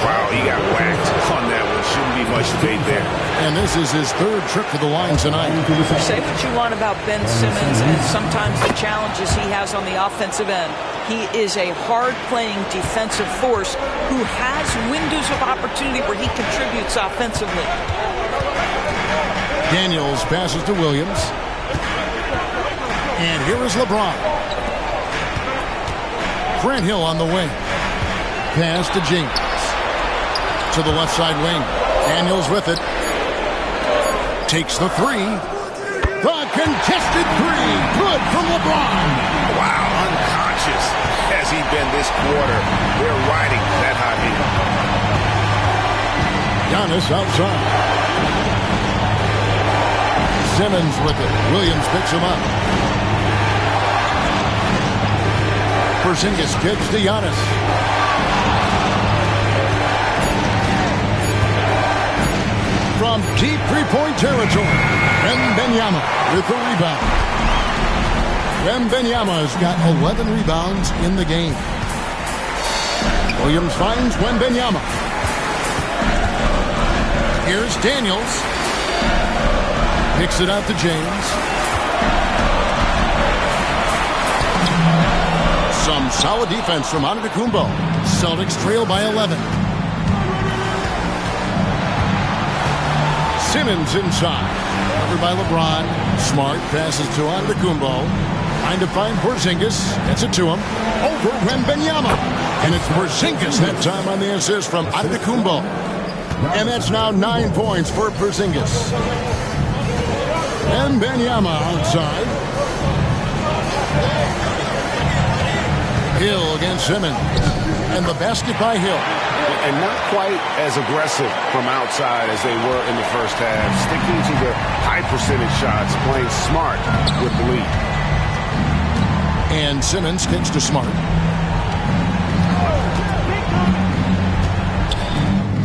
Wow, he got whacked on that one. Shouldn't be much debate there. And this is his 3rd trip to the line tonight. Say what you want about Ben Simmons and sometimes the challenges he has on the offensive end. He is a hard-playing defensive force who has windows of opportunity where he contributes offensively. Daniels passes to Williams. And here is LeBron. Grant Hill on the wing. Pass to James. To the left side wing. Daniels with it. Takes the 3. The contested 3. Good from LeBron. Wow, unconscious has he been this quarter. They're riding that hot heat. Giannis outside. Simmons with it. Williams picks him up. Porzingis kicks to Giannis. From deep 3-point territory, Wembanyama with the rebound. Wembanyama's got 11 rebounds in the game. Williams finds Wembanyama. Here's Daniels. Picks it out to James. Some solid defense from Antetokounmpo. Celtics trail by 11. Simmons inside. Covered by LeBron. Smart passes to Antetokounmpo. Trying to find Porzingis. Gets it to him. Over Wembanyama. And it's Porzingis that time on the assist from Antetokounmpo. And that's now 9 points for Porzingis. Wembanyama outside. Hill against Simmons. And the basket by Hill. And not quite as aggressive from outside as they were in the first half. Sticking to the high percentage shots, playing smart with the lead. And Simmons kicks to Smart.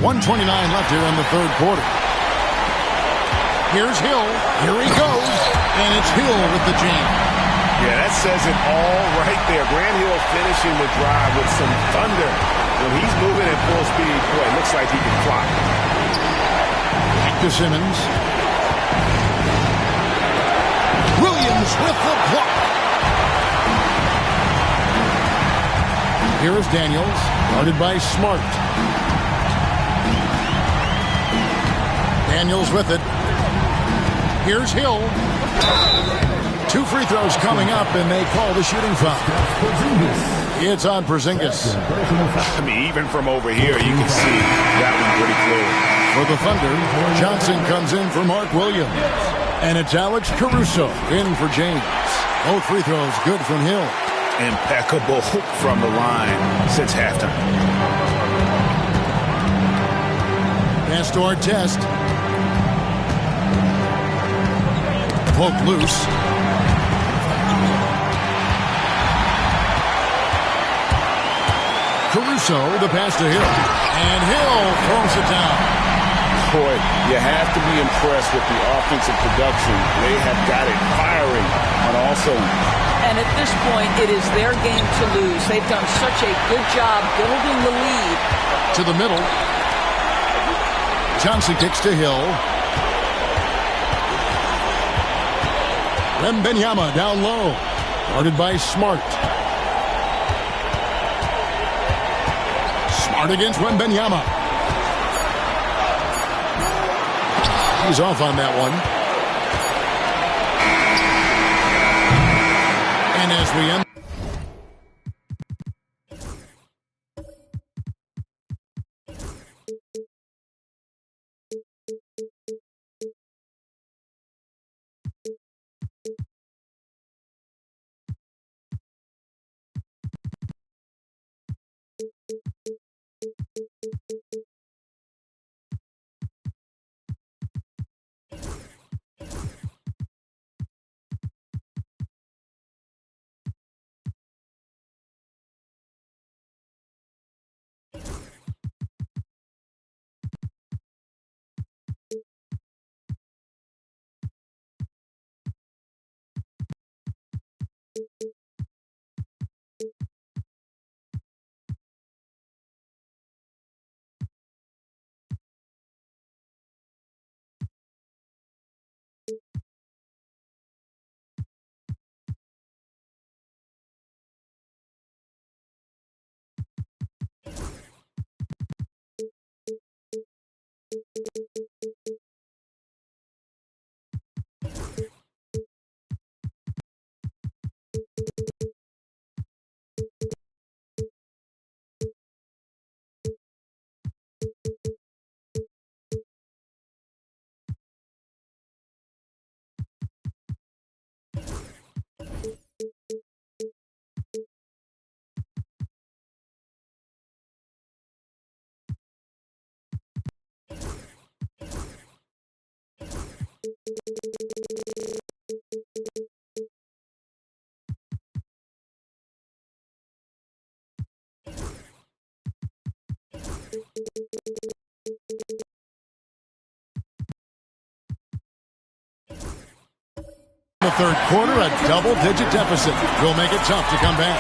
1:29 left here in the 3rd quarter. Here's Hill. Here he goes. And it's Hill with the jam. Yeah, that says it all right there. Grant Hill finishing the drive with some thunder. When he's moving at full speed, boy, it looks like he can clock. Back to Simmons. Williams with the block. Here is Daniels, guarded by Smart. Daniels with it. Here's Hill. 2 free throws coming up, and they call the shooting foul. It's on Porzingis. I mean, even from over here, you can see that one pretty clear. For the Thunder, Johnson comes in for Mark Williams. And it's Alex Caruso in for James. Both free throws good from Hill. Impeccable from the line since halftime. Pass to Artest. Poke loose. Caruso, the pass to Hill. And Hill throws it down. Boy, you have to be impressed with the offensive production. They have got it firing on all cylinders. And at this point, it is their game to lose. They've done such a good job building the lead. To the middle. Johnson kicks to Hill. Wembanyama down low. Guarded by Smart. Smart against Wembanyama. He's off on that one. And as we end. The third quarter, a double-digit deficit will make it tough to come back.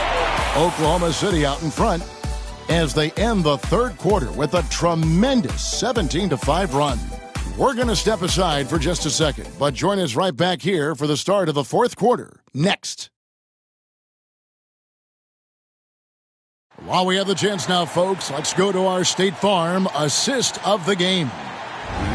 Oklahoma City out in front as they end the third quarter with a tremendous 17-5 run. We're going to step aside for just a second, but join us right back here for the start of the fourth quarter next. While we have the chance now, folks, let's go to our State Farm assist of the game.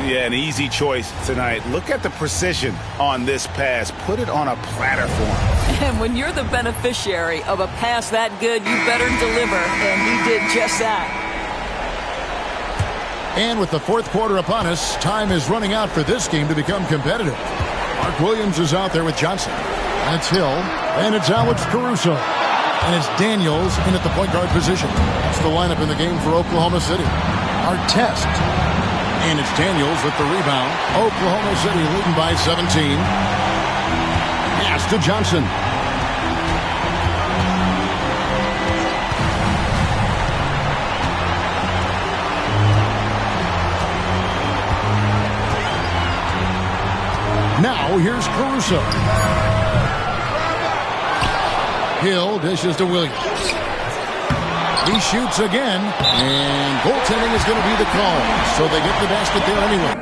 Yeah, an easy choice tonight. Look at the precision on this pass. Put it on a platter for him. And when you're the beneficiary of a pass that good, you better deliver. And he did just that. And with the fourth quarter upon us, time is running out for this game to become competitive. Mark Williams is out there with Johnson. That's Hill. And it's Alex Caruso. And it's Daniels in at the point guard position. That's the lineup in the game for Oklahoma City. Artest. And it's Daniels with the rebound. Oklahoma City leading by 17. Pass to Johnson. Now here's Caruso. Hill dishes to Williams. He shoots again, and goaltending is going to be the call. So they get the basket there anyway.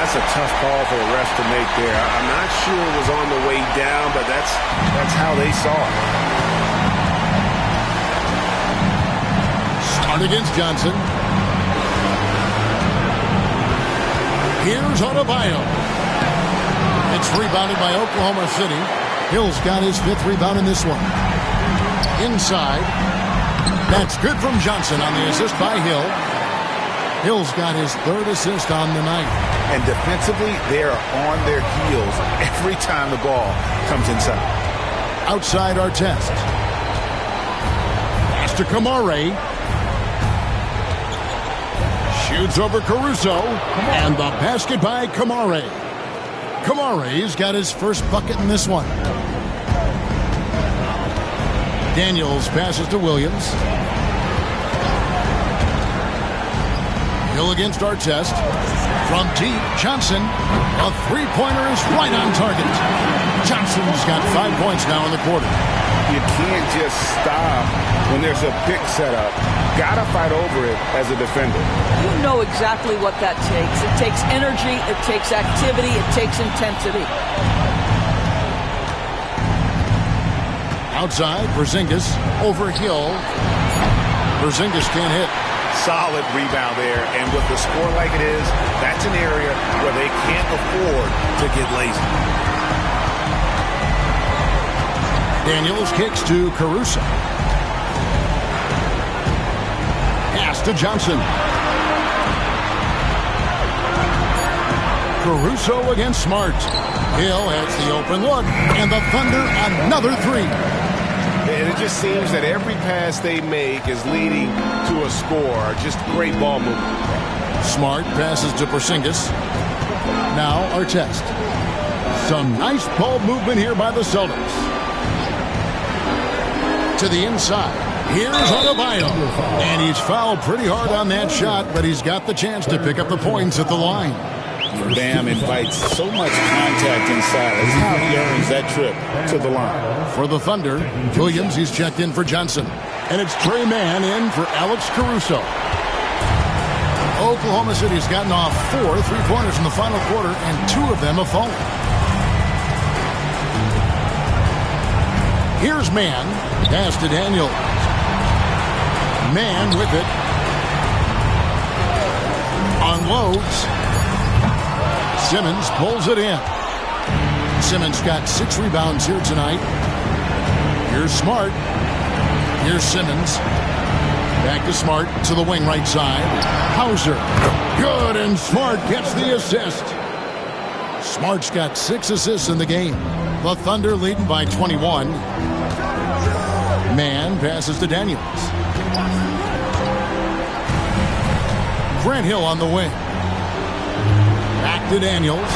That's a tough call for the refs to make there. I'm not sure it was on the way down, but that's how they saw it. Start against Johnson. Here's Adebayo. It's rebounded by Oklahoma City. Hill's got his fifth rebound in this one. Inside. That's good from Johnson on the assist by Hill. Hill's got his third assist on the night. And defensively, they are on their heels every time the ball comes inside. Outside Artest. Pass to Kamare. Shoots over Caruso. And the basket by Kamare. Kamare's got his first bucket in this one. Daniels passes to Williams. Hill against Artest. From deep, Johnson. A three-pointer is right on target. Johnson's got 5 points now in the quarter. You can't just stop when there's a pick set up. Gotta fight over it as a defender. You know exactly what that takes. It takes energy, it takes activity, it takes intensity. Outside, Porzingis over Hill. Porzingis can't hit. Solid rebound there, and with the score like it is, that's an area where they can't afford to get lazy. Daniels kicks to Caruso. Pass to Johnson. Caruso against Smart. Hill has the open look, and the Thunder another three. And it just seems that every pass they make is leading to a score. Just great ball movement. Smart passes to Porzingis. Now Artest. Some nice ball movement here by the Celtics. To the inside. Here's Adebayo. And he's fouled pretty hard on that shot, but he's got the chance to pick up the points at the line. Bam invites so much contact inside. That's how he earns that trip to the line. For the Thunder, Williams, he's checked in for Johnson. And it's Trey Mann in for Alex Caruso. Oklahoma City's gotten off 4 3-pointers in the final quarter, and 2 of them have fallen. Here's Mann. Pass to Daniel. Mann with it. Unloads. Simmons pulls it in. Simmons got 6 rebounds here tonight. Here's Smart. Here's Simmons. Back to Smart to the wing right side. Hauser. Good, and Smart gets the assist. Smart's got 6 assists in the game. The Thunder leading by 21. Mann passes to Daniels. Grant Hill on the wing. Back to Daniels.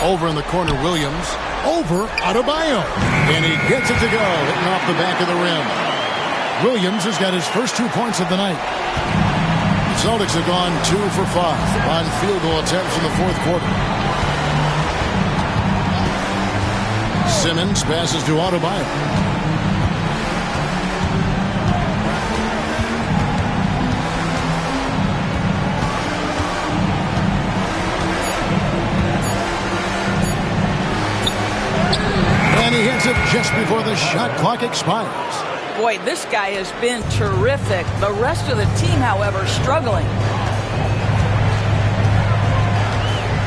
Over in the corner, Williams. Over Adebayo. And he gets it to go, hitting off the back of the rim. Williams has got his first 2 points of the night. The Celtics have gone 2 for 5 on field goal attempts in the fourth quarter. Simmons passes to Adebayo. And he hits it just before the shot clock expires. Boy, this guy has been terrific. The rest of the team, however, struggling.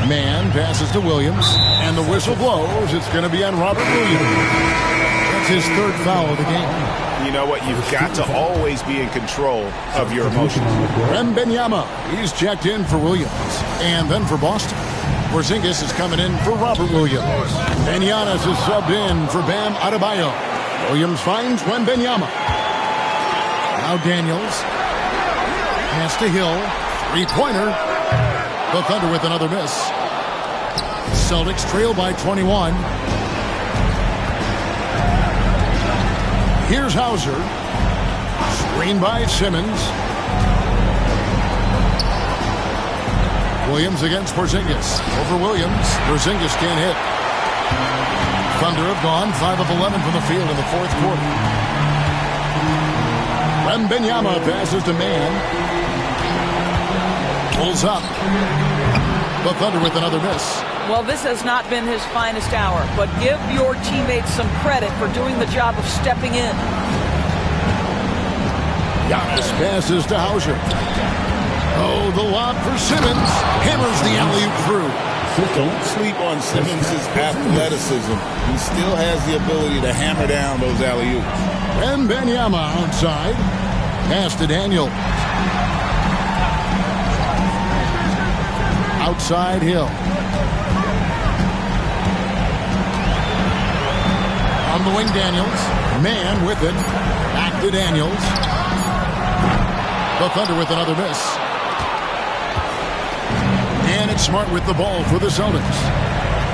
Mann passes to Williams, and the whistle blows. It's going to be on Robert Williams. That's his 3rd foul of the game. You know what? You've got to always be in control of your emotions. Wembanyama, he's checked in for Williams. And then for Boston, Porzingis is coming in for Robert Williams. And Giannis is subbed in for Bam Adebayo. Williams finds Wembanyama. Now Daniels. Pass to Hill. 3-pointer. The Thunder with another miss. Celtics trail by 21. Here's Hauser. Screen by Simmons. Williams against Porzingis. Over Williams. Porzingis can't hit. Thunder have gone 5 of 11 from the field in the fourth quarter. Wembanyama passes to Mann. Pulls up. The Thunder with another miss. Well, this has not been his finest hour, but give your teammates some credit for doing the job of stepping in. Giannis passes to Hauser. Oh, the lob for Simmons. Hammers the alley-oop through. Don't sleep on Simmons' athleticism. He still has the ability to hammer down those alley-oops. Wembanyama outside. Pass to Daniel. Outside Hill. On the wing, Daniels. Man with it. Back to Daniels. The Thunder with another miss. And it's Smart with the ball for the Celtics.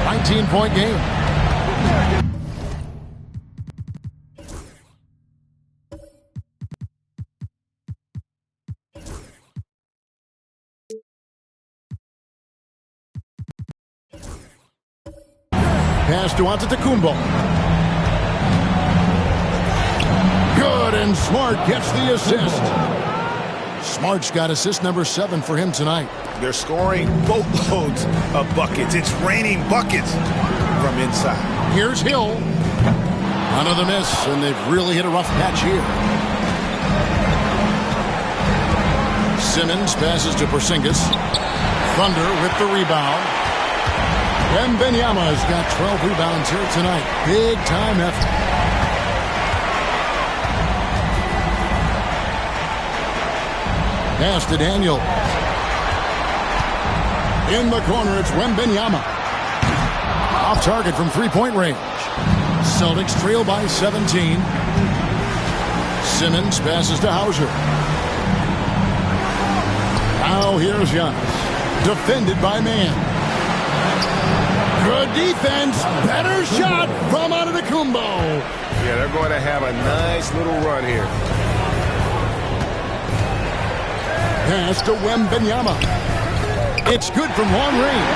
19-point game. Pass to Antetokounmpo. Good, and Smart gets the assist. Smart's got assist number 7 for him tonight. They're scoring boatloads of buckets. It's raining buckets from inside. Here's Hill. Another miss, and they've really hit a rough patch here. Simmons passes to Porzingis. Thunder with the rebound. Wembanyama's got 12 rebounds here tonight. Big time effort. Pass to Daniel. In the corner, it's Wembanyama. Off target from three-point range. Celtics trail by 17. Simmons passes to Hauser. Now here's Giannis. Defended by Man. Good defense. Better shot from Antetokounmpo. Yeah, they're going to have a nice little run here. Pass to Wembanyama. It's good from long range.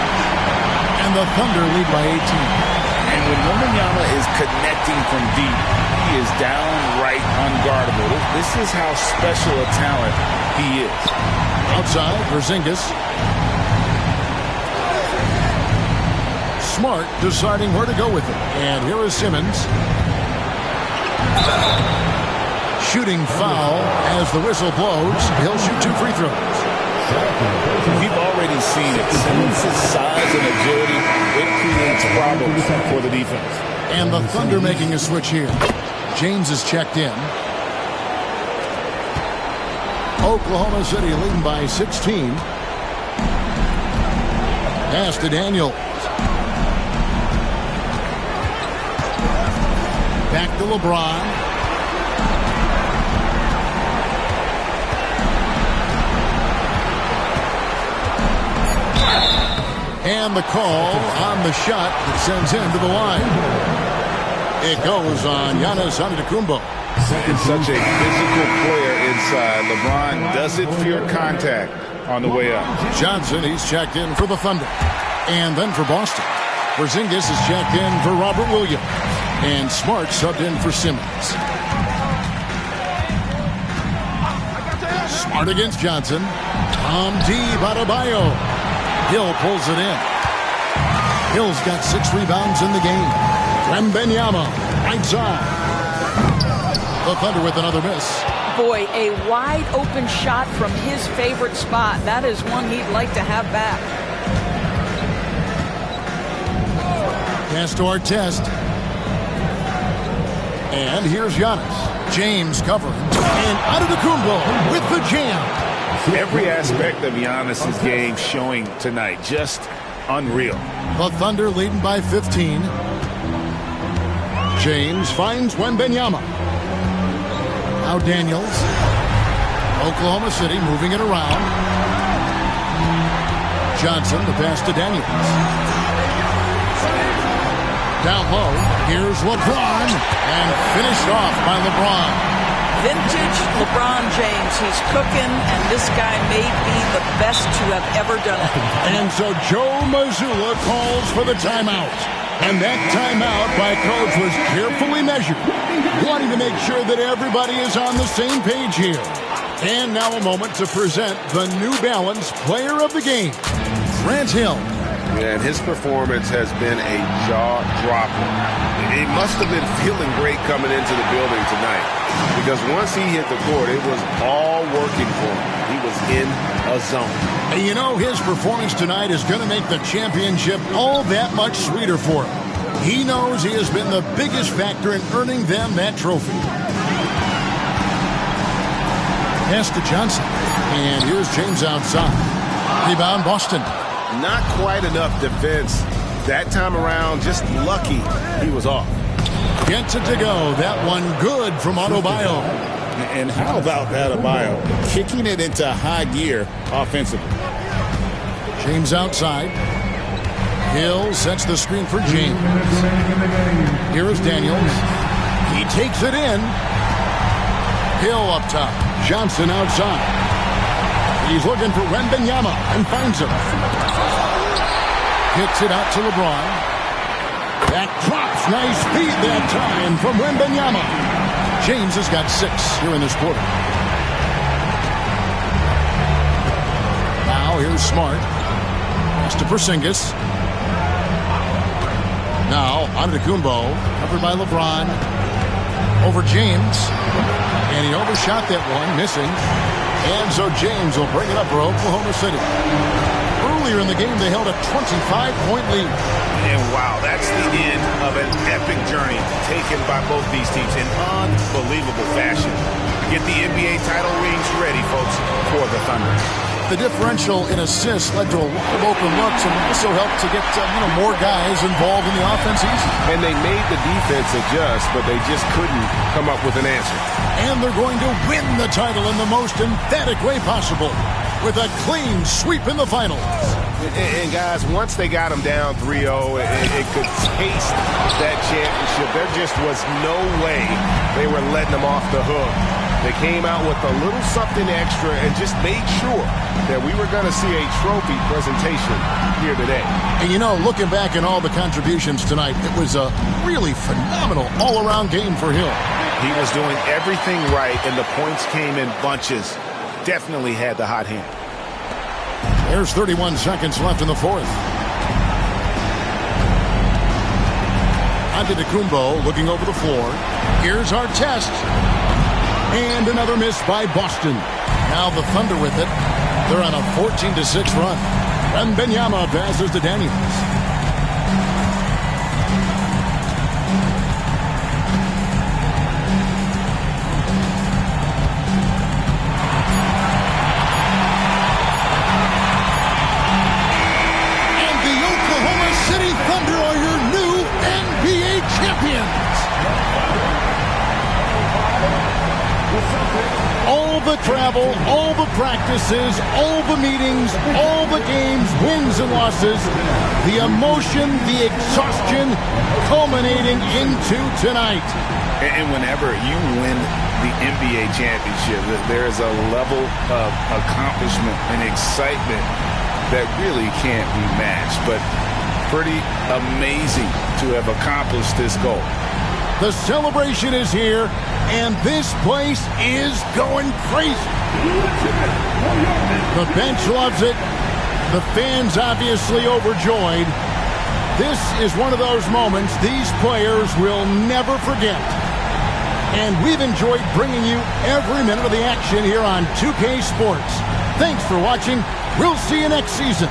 And the Thunder lead by 18. And when Wembanyama is connecting from deep, he is downright unguardable. This is how special a talent he is. Outside, Porzingis. Smart deciding where to go with it. And here is Simmons. Shooting foul as the whistle blows. He'll shoot 2 free throws. We've already seen it. Simmons' size and agility, it creates problems for the defense. And the Thunder making a switch here. James is checked in. Oklahoma City leading by 16. Pass to Daniel. Back to LeBron. And the call on the shot that sends him to the line. It goes on Giannis Antetokounmpo. It's such a physical player inside. LeBron doesn't fear contact on the way up. Johnson, he's checked in for the Thunder. And then for Boston. Porzingis is checked in for Robert Williams. And Smart subbed in for Simmons. Smart against Johnson. Tom D. Adebayo. Hill pulls it in. Hill's got 6 rebounds in the game. Wembanyama, right side. The Thunder with another miss. Boy, a wide open shot from his favorite spot. That is one he'd like to have back. Pass to Artest. And here's Giannis. James covering. And Antetokounmpo with the jam. Every aspect of Giannis' game showing tonight. Just unreal. The Thunder leading by 15. James finds Wembanyama. Now Daniels. Oklahoma City moving it around. Johnson, the pass to Daniels. Down low, here's LeBron, and finished off by LeBron. Vintage LeBron James. He's cooking, and this guy may be the best to have ever done it. And so Joe Mazzulla calls for the timeout. And that timeout by Coach was carefully measured, wanting to make sure that everybody is on the same page here. And now a moment to present the New Balance Player of the Game, Grant Hill. And his performance has been a jaw-dropper. He must have been feeling great coming into the building tonight, because once he hit the court, it was all working for him. He was in a zone. And you know, his performance tonight is going to make the championship all that much sweeter for him. He knows he has been the biggest factor in earning them that trophy. Pass to Johnson. And here's James outside. Rebound, Boston. Not quite enough defense that time around. Just lucky he was off. Gets it to go. That one good from Adebayo. And how about Adebayo kicking it into high gear offensively? James outside. Hill sets the screen for James. Here is Daniels. He takes it in. Hill up top. Johnson outside. He's looking for Wembanyama and finds him. Hits it out to LeBron. That drops. Nice feed that time from Wembanyama. James has got 6 here in this quarter. Now here's Smart. Pass to Porzingis. Now Antetokounmpo, covered by LeBron. Over James. And he overshot that one, missing. And so James will bring it up for Oklahoma City. Earlier in the game, they held a 25-point lead. And wow, that's the end of an epic journey taken by both these teams in unbelievable fashion. Get the NBA title rings ready, folks, for the Thunder. The differential in assists led to a lot of open looks and also helped to get more guys involved in the offense easy. And they made the defense adjust, but they just couldn't come up with an answer. And they're going to win the title in the most emphatic way possible with a clean sweep in the finals. And guys, once they got them down 3-0, it could taste that championship. There just was no way they were letting them off the hook. They came out with a little something extra and just made sure that we were going to see a trophy presentation here today. And looking back at all the contributions tonight, it was a really phenomenal all-around game for Hill. He was doing everything right, and the points came in bunches. Definitely had the hot hand. There's 31 seconds left in the fourth. Antetokounmpo looking over the floor. Here's Artest. And another miss by Boston. Now the Thunder with it. They're on a 14-6 run. Wembanyama passes to Daniels. And the Oklahoma City Thunder are your new NBA champions. All the travel, all the practices, all the meetings, all the games, wins and losses, the emotion, the exhaustion culminating into tonight. And whenever you win the NBA championship, there is a level of accomplishment and excitement that really can't be matched. But pretty amazing to have accomplished this goal. The celebration is here, and this place is going crazy. The bench loves it. The fans obviously overjoyed. This is one of those moments these players will never forget. And we've enjoyed bringing you every minute of the action here on 2K Sports. Thanks for watching. We'll see you next season.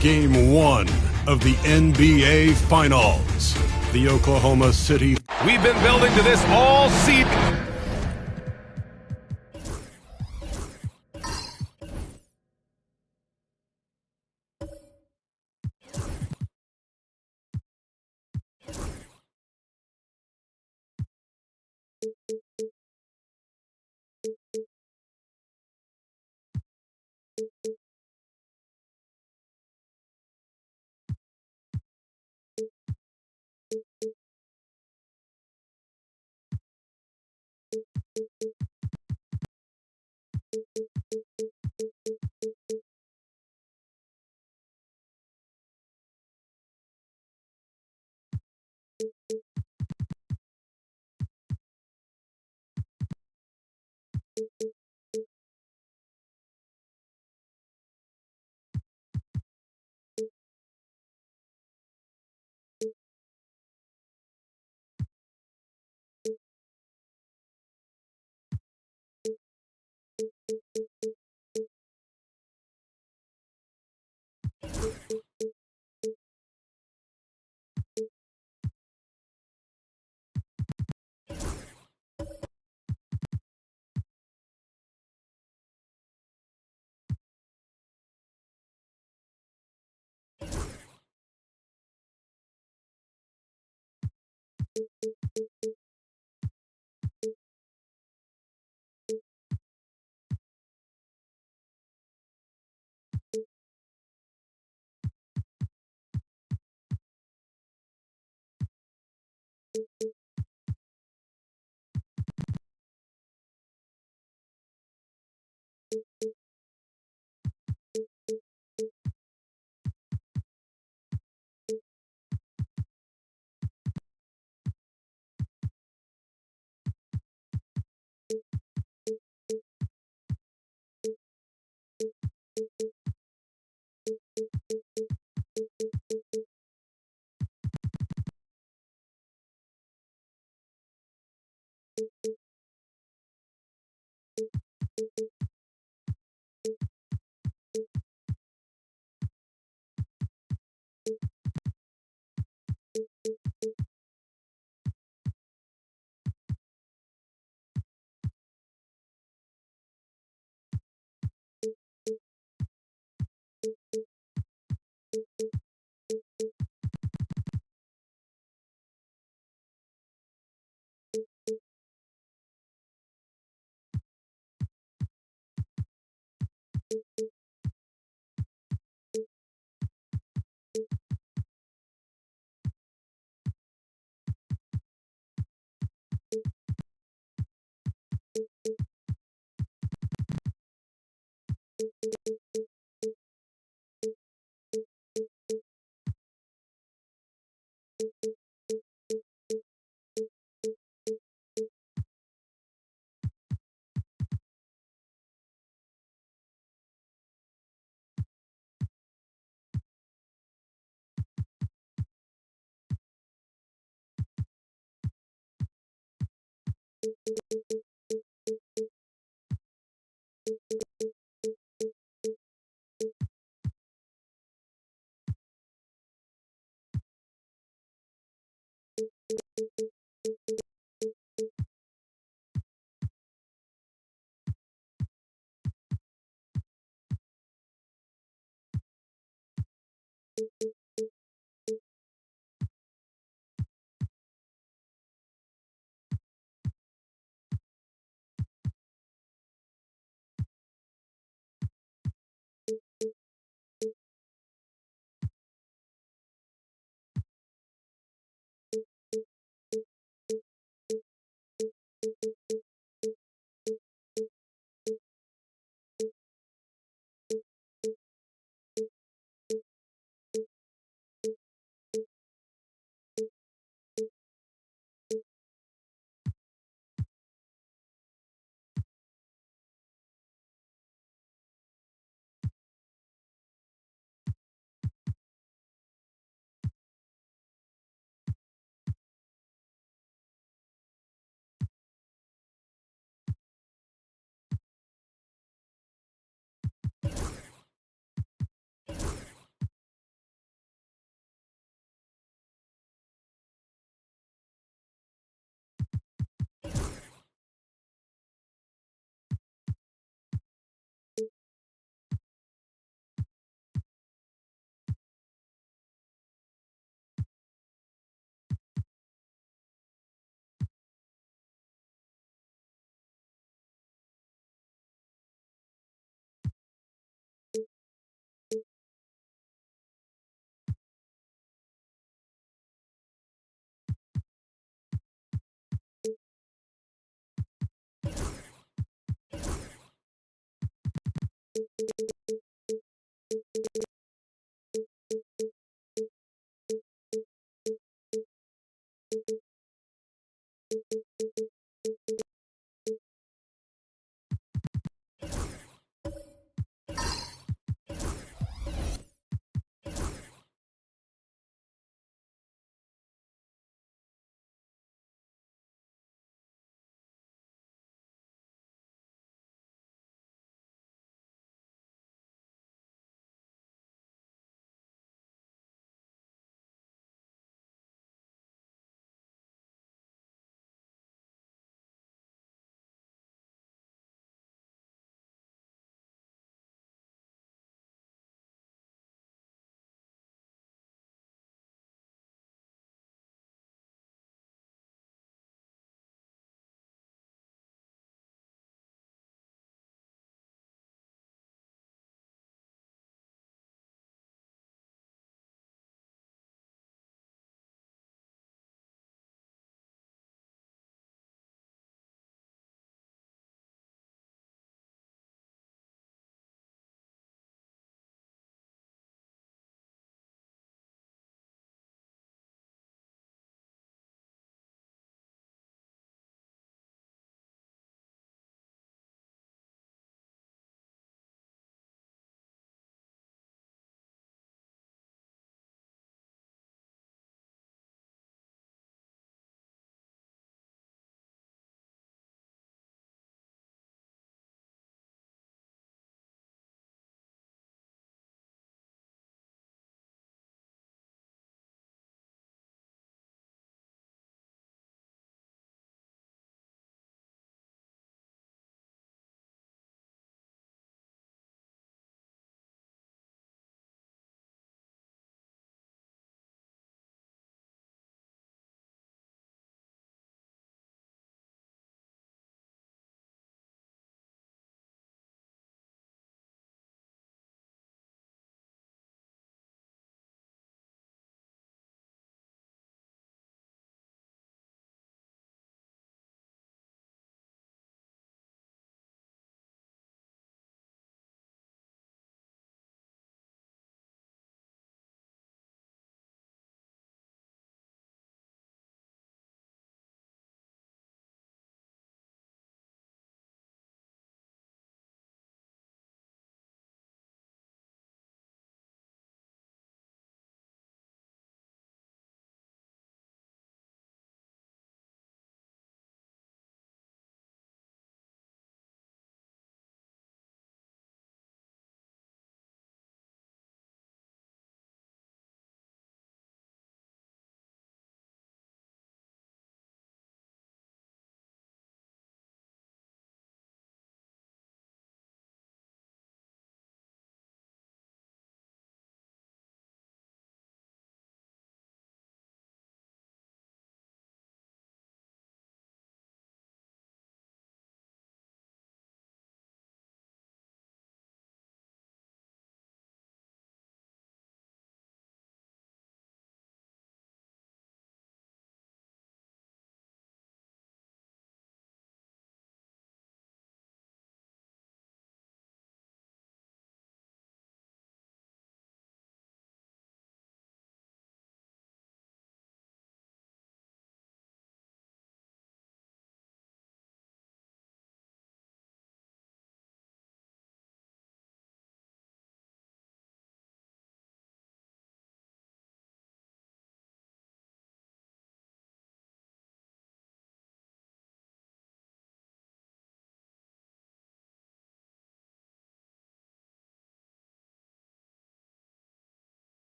Game 1 of the NBA Finals. The Oklahoma City. We've been building to this all season.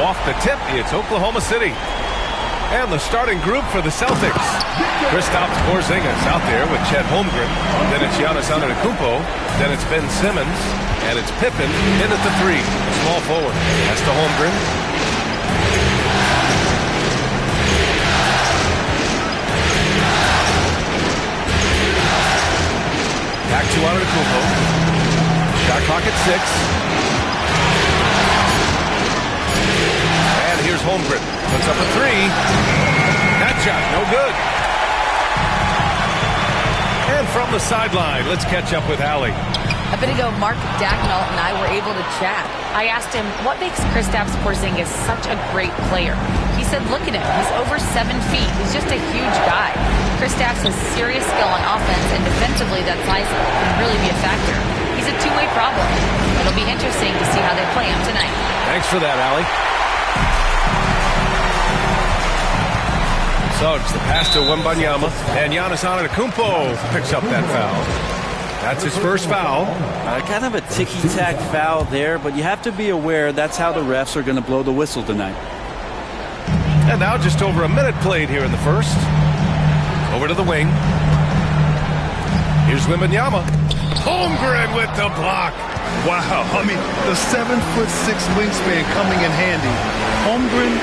off the tip, it's Oklahoma City. And the starting group for the Celtics. Kristaps Porzingis out there with Chet Holmgren. Then it's Giannis Antetokounmpo. Then it's Ben Simmons. And it's Pippen in at the 3. Small forward. That's to Holmgren. Back to Antetokounmpo. Shot clock at 6. And here's Holmgren. Puts up a 3. That shot, no good. And from the sideline, let's catch up with Allie. A bit ago, Mark Dagnall and I were able to chat. I asked him, what makes Kristaps Porzingis such a great player? He said, look at him. He's over 7 feet. He's just a huge guy. Kristaps has serious skill on offense, and defensively, that size can really be a factor. He's a two-way problem. It'll be interesting to see how they play him tonight. Thanks for that, Allie. Suggs, the pass to Wembanyama, and Giannis Antetokounmpo picks up that foul. That's his first foul. Kind of a ticky-tack foul there, but you have to be aware that's how the refs are going to blow the whistle tonight. And now just over a minute played here in the first. Over to the wing. Here's Wembanyama. Holmgren with the block. Wow, I mean, the 7'6" wingspan coming in handy. Holmgren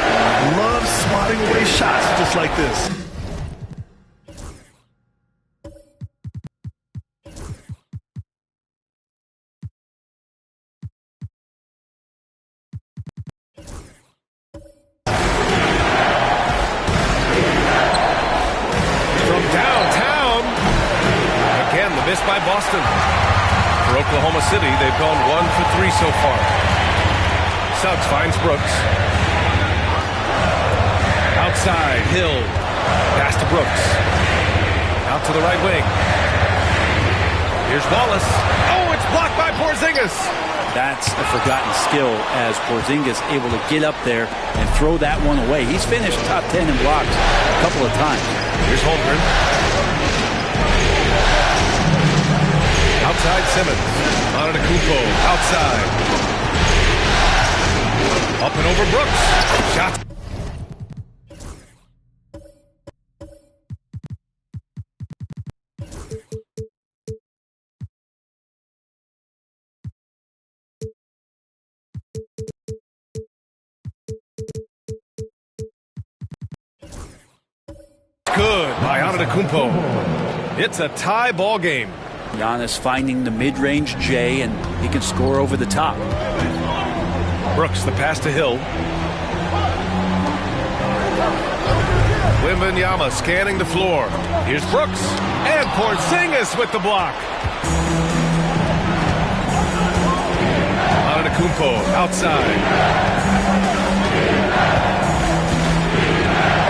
loves swatting away shots just like this. From downtown. Again, the miss by Boston. For Oklahoma City, they've gone 1 for 3 so far. Suggs finds Brooks. Outside, Hill. Pass to Brooks. Out to the right wing. Here's Wallace. Oh, it's blocked by Porzingis. That's a forgotten skill as Porzingis able to get up there and throw that one away. He's finished top 10 in blocks a couple of times. Here's Holmgren. Outside Simmons. Antetokounmpo outside. Up and over Brooks. Shot. Good by Antetokounmpo. It's a tie ball game. Giannis finding the mid-range J, and he can score over the top. Brooks, the pass to Hill. Wembanyama scanning the floor. Here's Brooks. And Porzingis with the block. Antetokounmpo outside.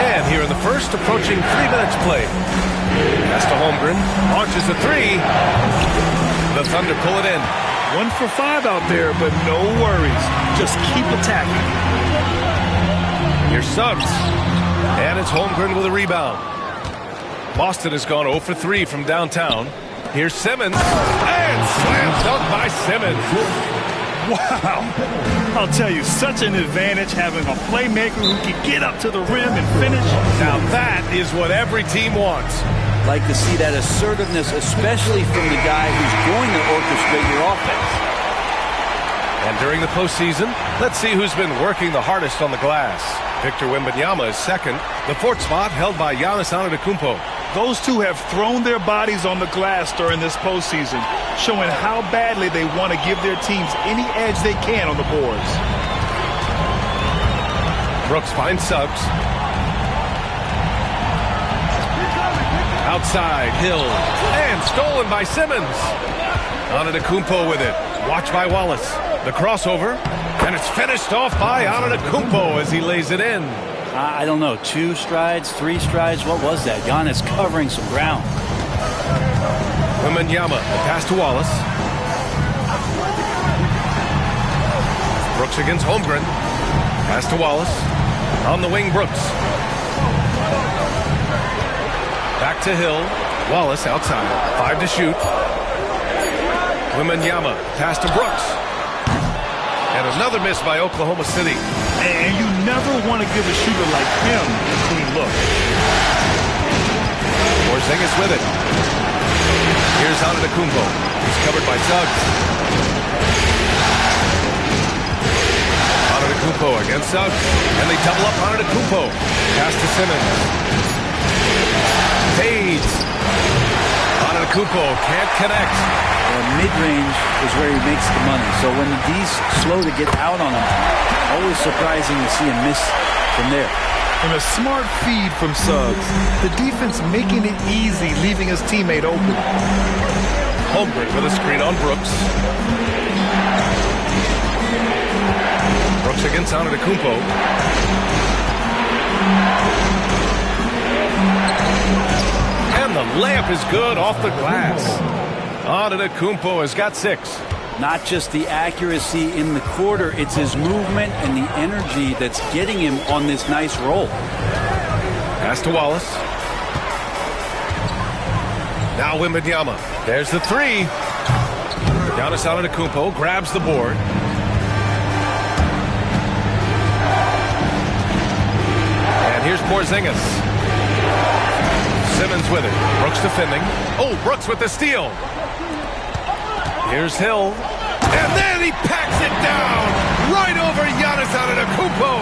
And here in the first, approaching 3 minutes played. Pass to Holmgren. Launches a 3. The Thunder pull it in. 1 for 5 out there, but no worries. Just keep attacking. Here's Suggs. And it's Holmgren with a rebound. Boston has gone 0 for 3 from downtown. Here's Simmons. And slam dunk by Simmons. Wow. I'll tell you, such an advantage having a playmaker who can get up to the rim and finish. Now that is what every team wants. Like to see that assertiveness, especially from the guy who's going to orchestrate your offense. And during the postseason, let's see who's been working the hardest on the glass. Victor Wembanyama is second. The 4th spot held by Giannis Antetokounmpo. Those two have thrown their bodies on the glass during this postseason, showing how badly they want to give their teams any edge they can on the boards. Brooks finds Suggs. Outside, Hill. And stolen by Simmons. Antetokounmpo with it. Watched by Wallace. The crossover. And it's finished off by Antetokounmpo as he lays it in. I don't know, 2 strides, 3 strides, what was that? Giannis covering some ground. Wembanyama, the pass to Wallace. Brooks against Holmgren. Pass to Wallace. On the wing, Brooks. Back to Hill. Wallace outside. 5 to shoot. Wembanyama, pass to Brooks. And a another miss by Oklahoma City. And you never want to give a shooter like him a clean look. Porzingis with it. Here's Antetokounmpo. He's covered by Suggs. Antetokounmpo against Suggs. And they double up Antetokounmpo. Pass to Simmons. Fades. Antetokounmpo can't connect. Mid-range is where he makes the money. So when the D's slow to get out on him, always surprising to see him miss from there. And a smart feed from Suggs. The defense making it easy, leaving his teammate open. Holmgren with a screen on Brooks. Brooks against Antetokounmpo. And the layup is good off the glass. Antetokounmpo has got 6. Not just the accuracy in the quarter, it's his movement and the energy that's getting him on this nice roll. Pass to Wallace. Now Wembanyama. There's the 3. Giannis Antetokounmpo grabs the board. And here's Porzingis. Simmons with it. Brooks defending. Oh, Brooks with the steal. Here's Hill. And then he packs it down right over Giannis Antetokounmpo.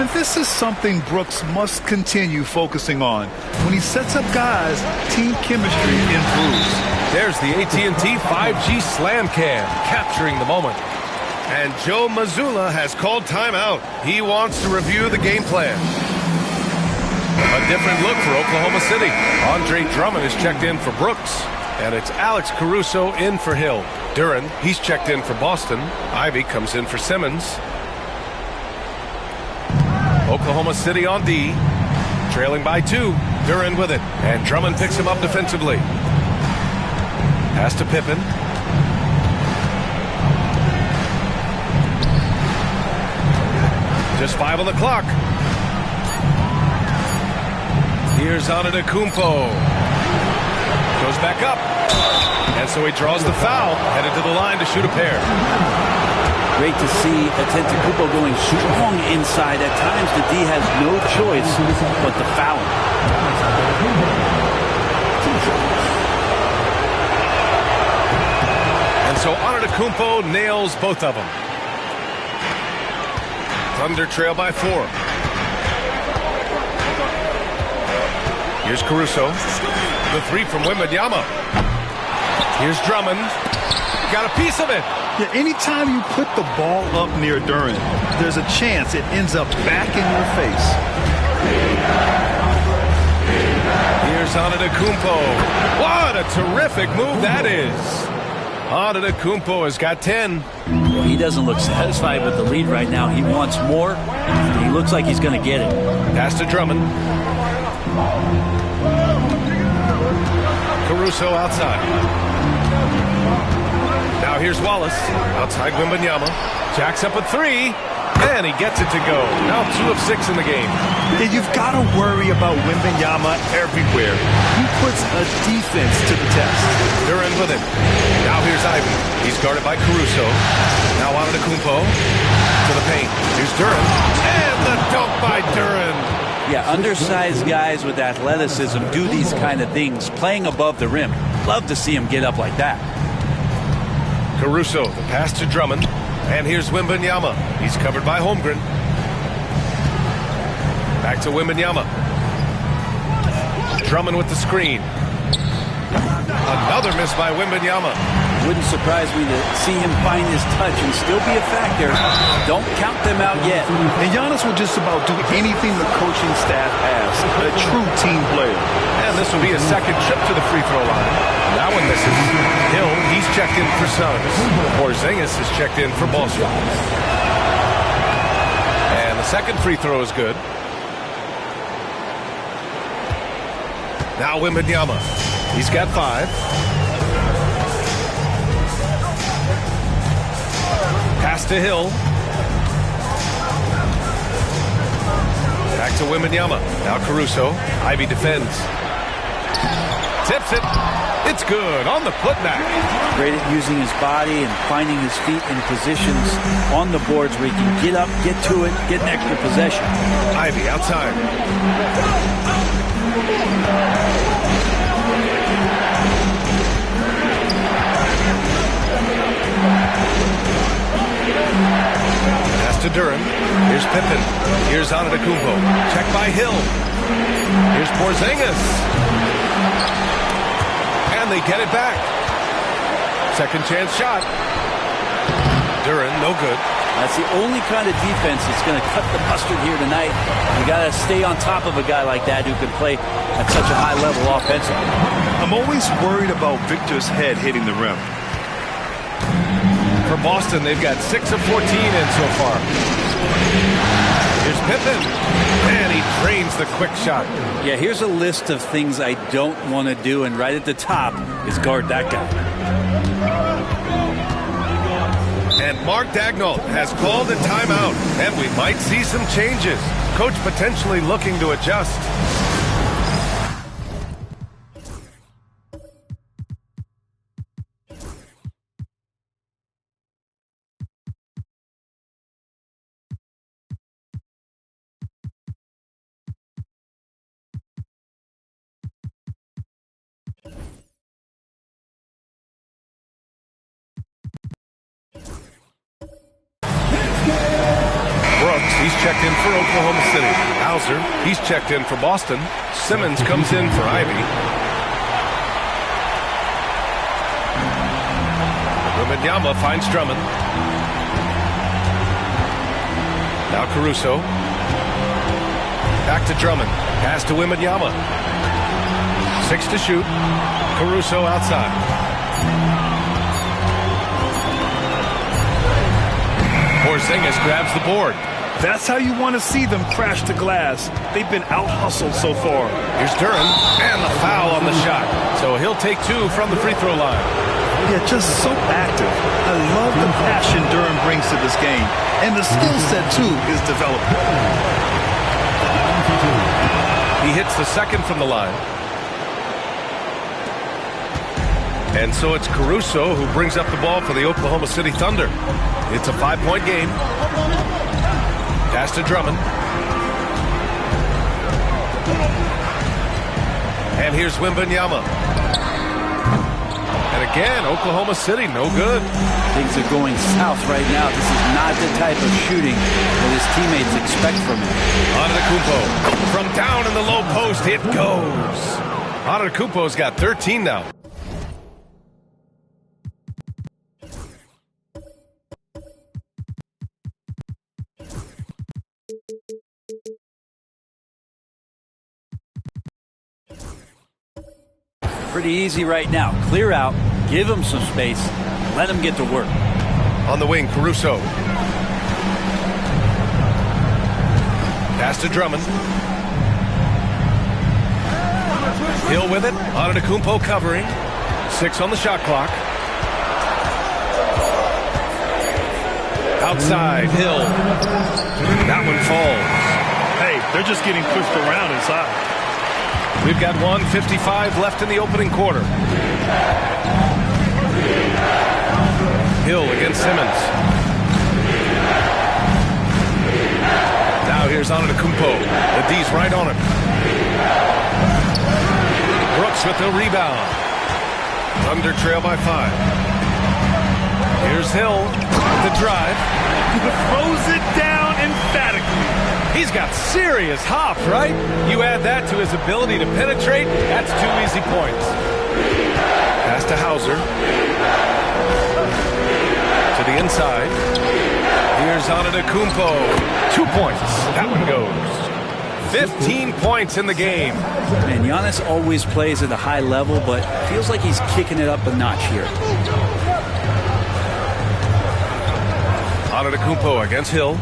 And this is something Brooks must continue focusing on. When he sets up guys, team chemistry improves. There's the AT&T 5G Slam Cam, capturing the moment. And Joe Mazzulla has called timeout. He wants to review the game plan. A different look for Oklahoma City. Andre Drummond is checked in for Brooks. And it's Alex Caruso in for Hill. Duren, he's checked in for Boston. Ivy comes in for Simmons. Oklahoma City on D. Trailing by 2. Duren with it. And Drummond picks him up defensively. Pass to Pippen. Just 5 on the clock. Here's Antetokounmpo. Goes back up. And so he draws the foul. Headed to the line to shoot a pair. Great to see Antetokounmpo going strong inside. At times the D has no choice but to foul him. And so Antetokounmpo nails both of them. Thunder trail by 4. Here's Caruso. The 3 from Wembanyama. Here's Drummond. Got a piece of it. Yeah, anytime you put the ball up near Duren, there's a chance it ends up back in your face. Here's Antetokounmpo. What a terrific move that is. Antetokounmpo has got 10. Well, he doesn't look satisfied with the lead right now. He wants more. He looks like he's going to get it. Pass to Drummond. Caruso outside. Now here's Wallace. Outside Wembanyama. Jacks up a 3. And he gets it to go. Now 2 of 6 in the game. Yeah, you've got to worry about Wembanyama everywhere. He puts a defense to the test. Duren with it. Now here's Ivy. He's guarded by Caruso. Now Antetokounmpo to the paint. Here's Duren. And the dunk by Duren. Yeah, undersized guys with athleticism do these kind of things, playing above the rim. Love to see him get up like that. Caruso, the pass to Drummond. And here's Wembanyama. He's covered by Holmgren. Back to Wembanyama. Drummond with the screen. Another miss by Wembanyama. Wouldn't surprise me to see him find his touch and still be a factor. Don't count them out yet. And Giannis will just about do anything the coaching staff asks. A true team player. And this will be a second trip to the free throw line. That one misses. Hill, he's checked in for Suggs. Porzingis is checked in for Boston. And the second free throw is good. Now Wembanyama. He's got 5. Pass to Hill. Back to Wembanyama. Now Caruso. Ivy defends. Tips it. It's good on the putback. Great at using his body and finding his feet in positions on the boards where he can get up, get to it, get an extra possession. Ivey outside. Pass to Duren. Here's Pippen. Here's Antetokounmpo. Check by Hill. Here's Porzingis. And they get it back. Second chance shot. Duren, no good. That's the only kind of defense that's going to cut the mustard here tonight. You got to stay on top of a guy like that who can play at such a high level offensively. I'm always worried about Victor's head hitting the rim. For Boston, they've got 6 of 14 in so far. Here's Pippen. And he drains the quick shot. Yeah, here's a list of things I don't want to do, and right at the top is guard that guy. And Mark Daigneault has called a timeout, and we might see some changes. Coach potentially looking to adjust. He's checked in for Oklahoma City. Hauser, he's checked in for Boston. Simmons comes in for Ivey. Wembanyama finds Drummond. Now Caruso. Back to Drummond. Pass to Wembanyama. 6 to shoot. Caruso outside. Porzingis grabs the board. That's how you want to see them crash the glass. They've been out-hustled so far. Here's Duren, and the foul on the shot. So he'll take 2 from the free throw line. Yeah, just so active. I love the passion Duren brings to this game. And the skill set, too, is developing. He hits the second from the line. And so it's Caruso who brings up the ball for the Oklahoma City Thunder. It's a 5-point game. Pass to Drummond. And here's Wembanyama. And again, Oklahoma City, no good. Things are going south right now. This is not the type of shooting that his teammates expect from him. Antetokounmpo. From down in the low post, it goes. Antetokounmpo's got 13 now. Pretty easy right now. Clear out, give him some space, let him get to work. On the wing, Caruso. Pass to Drummond. Hill with it. Antetokounmpo covering. 6 on the shot clock. Outside, Hill. That one falls. Hey, they're just getting pushed around inside. We've got 1:55 left in the opening quarter. Hill against Simmons. Now here's Antetokounmpo. The D's right on him. Brooks with the rebound. Thunder trail by 5. Here's Hill with the drive. Throws it down emphatically. He's got serious hop, right? You add that to his ability to penetrate, that's 2 easy points. Pass to Hauser. To the inside. Here's Antetokounmpo. 2 points. That one goes. 15 points in the game. And Giannis always plays at a high level, but feels like he's kicking it up a notch here. Antetokounmpo against Hill.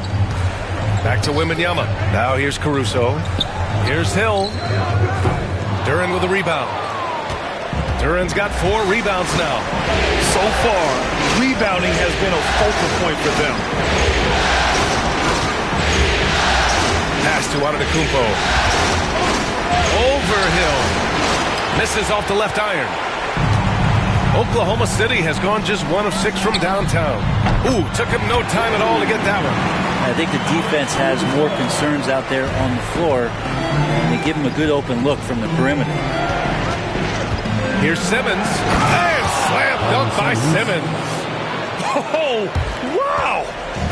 Back to Wembanyama. Now here's Caruso. Here's Hill. Duren with the rebound. Duren's got 4 rebounds now. So far, rebounding has been a focal point for them. Pass to Antetokounmpo. Over Hill. Misses off the left iron. Oklahoma City has gone just 1 of 6 from downtown. Ooh, took him no time at all to get that one. I think the defense has more concerns out there on the floor, and they give him a good open look from the perimeter. Here's Simmons. And slam dunk by Simmons. Oh, wow!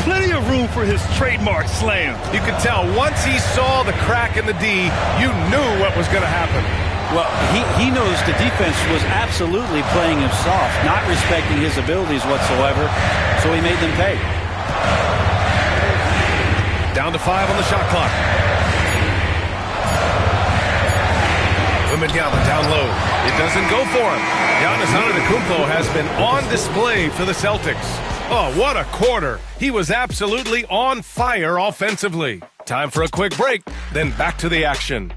Plenty of room for his trademark slam. You could tell once he saw the crack in the D, you knew what was going to happen. Well, he knows the defense was absolutely playing him soft, not respecting his abilities whatsoever, so he made them pay. Down to 5 on the shot clock. Wembanyama down low. It doesn't go for him. Giannis Antetokounmpo has been on display for the Celtics. Oh, what a quarter. He was absolutely on fire offensively. Time for a quick break, then back to the action.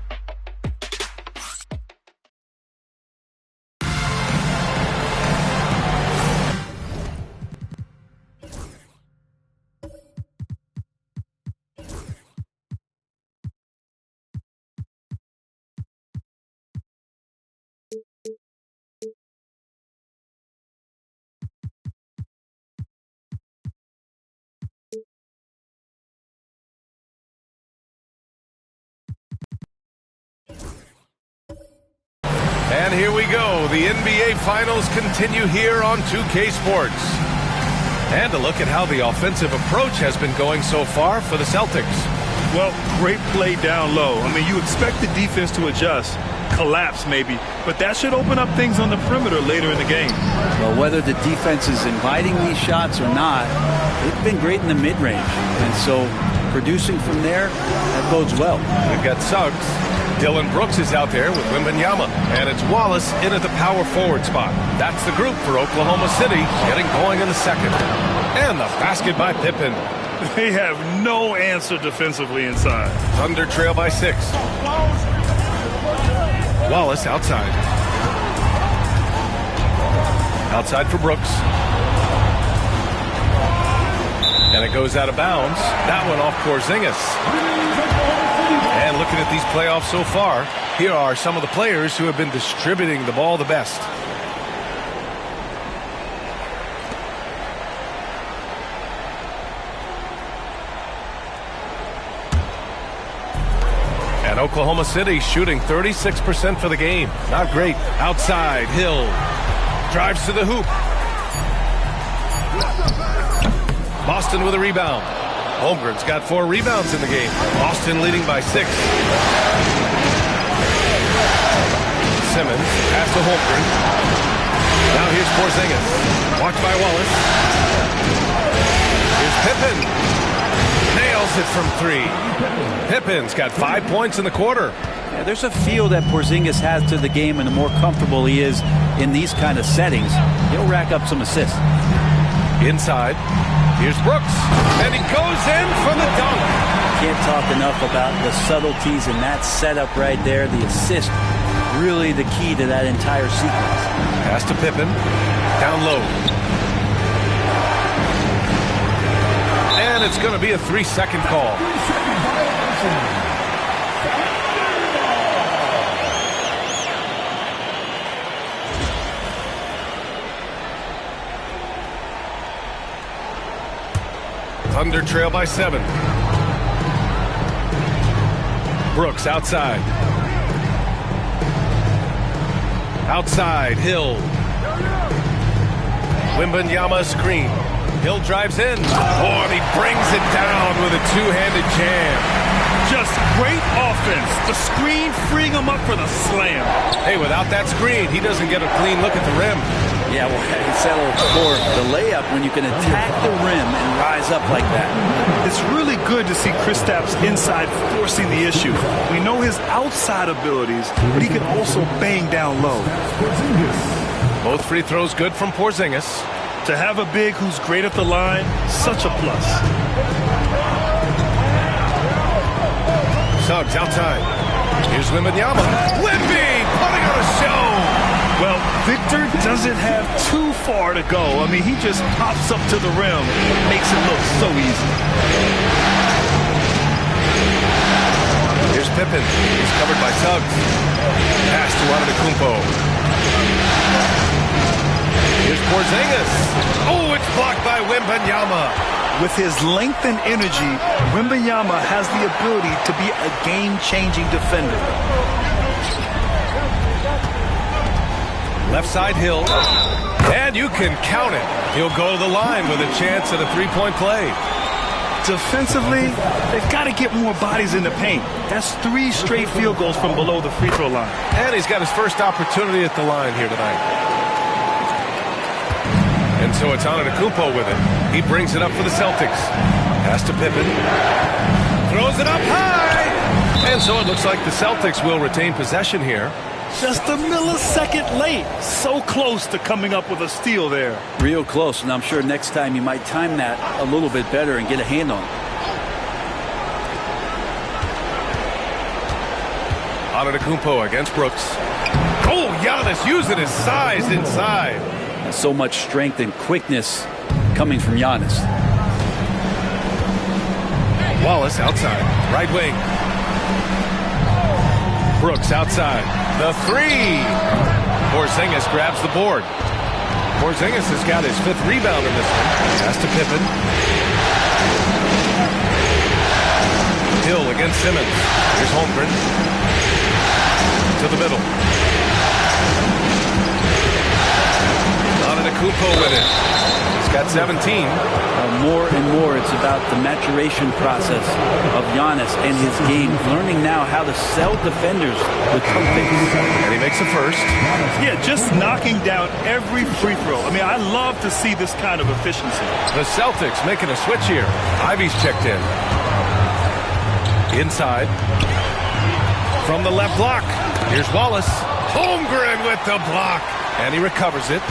And here we go. The NBA Finals continue here on 2K Sports. And a look at how the offensive approach has been going so far for the Celtics. Well, great play down low. I mean, you expect the defense to adjust, collapse maybe, but that should open up things on the perimeter later in the game. Well, whether the defense is inviting these shots or not, they've been great in the mid-range. And so producing from there, that bodes well. We've got Suggs. Dylan Brooks is out there with Wembanyama. And it's Wallace in at the power forward spot. That's the group for Oklahoma City, getting going in the second. And the basket by Pippen. They have no answer defensively inside. Thunder trail by 6. Wallace outside. Outside for Brooks. And it goes out of bounds. That one off Porzingis. And looking at these playoffs so far, here are some of the players who have been distributing the ball the best. And Oklahoma City shooting 36% for the game. Not great. Outside, Hill drives to the hoop. Boston with a rebound. Holmgren's got 4 rebounds in the game. Boston leading by 6. Simmons, pass to Holmgren. Now here's Porzingis. Watched by Wallace. Here's Pippen. Nails it from 3. Pippen's got 5 points in the quarter. Yeah, there's a feel that Porzingis has to the game, and the more comfortable he is in these kind of settings, he'll rack up some assists. Inside. Here's Brooks, and he goes in for the dunk. Can't talk enough about the subtleties in that setup right there. The assist, really the key to that entire sequence. Pass to Pippen, down low. And it's going to be a 3-second call. Thunder trail by 7. Brooks outside. Outside, Hill. Wembanyama screen. Hill drives in. Oh, and he brings it down with a two-handed jam. Just great offense. The screen freeing him up for the slam. Hey, without that screen, he doesn't get a clean look at the rim. Yeah, well, he settled for the layup when you can attack the rim and rise up like that. It's really good to see Kristaps inside forcing the issue. We know his outside abilities, but he can also bang down low. Both free throws good from Porzingis. To have a big who's great at the line, such a plus. Suggs outside. Here's Wembanyama. Wemby putting on a show. Well, Victor doesn't have too far to go. I mean, he just pops up to the rim, makes it look so easy. Here's Pippen. He's covered by Suggs. Pass to Antetokounmpo. Here's Porzingis. Oh, it's blocked by Wembanyama. With his length and energy, Wembanyama has the ability to be a game-changing defender. Left side Hill. And you can count it. He'll go to the line with a chance at a three-point play. Defensively, they've got to get more bodies in the paint. That's 3 straight field goals from below the free throw line. And he's got his first opportunity at the line here tonight. And so it's Antetokounmpo with it. He brings it up for the Celtics. Pass to Pippen. Throws it up high. And so it looks like the Celtics will retain possession here. Just a millisecond late. So close to coming up with a steal there. Real close, and I'm sure next time you might time that a little bit better and get a hand on it. Antetokounmpo against Brooks. Oh, Giannis using his size inside. So much strength and quickness coming from Giannis. Wallace outside. Right wing. Brooks outside. The three. Porzingis grabs the board. Porzingis has got his 5th rebound in this one. Pass to Pippen. Hill against Simmons. Here's Holmgren. To the middle. Antetokounmpo with it. He's got 17. More and more, it's about the maturation process of Giannis and his game. Learning now how to sell defenders with tough things. And he makes a first. Yeah, just knocking down every free throw. I mean, I love to see this kind of efficiency. The Celtics making a switch here. Ivy's checked in. Inside. From the left block. Here's Wallace. Holmgren with the block. And he recovers it.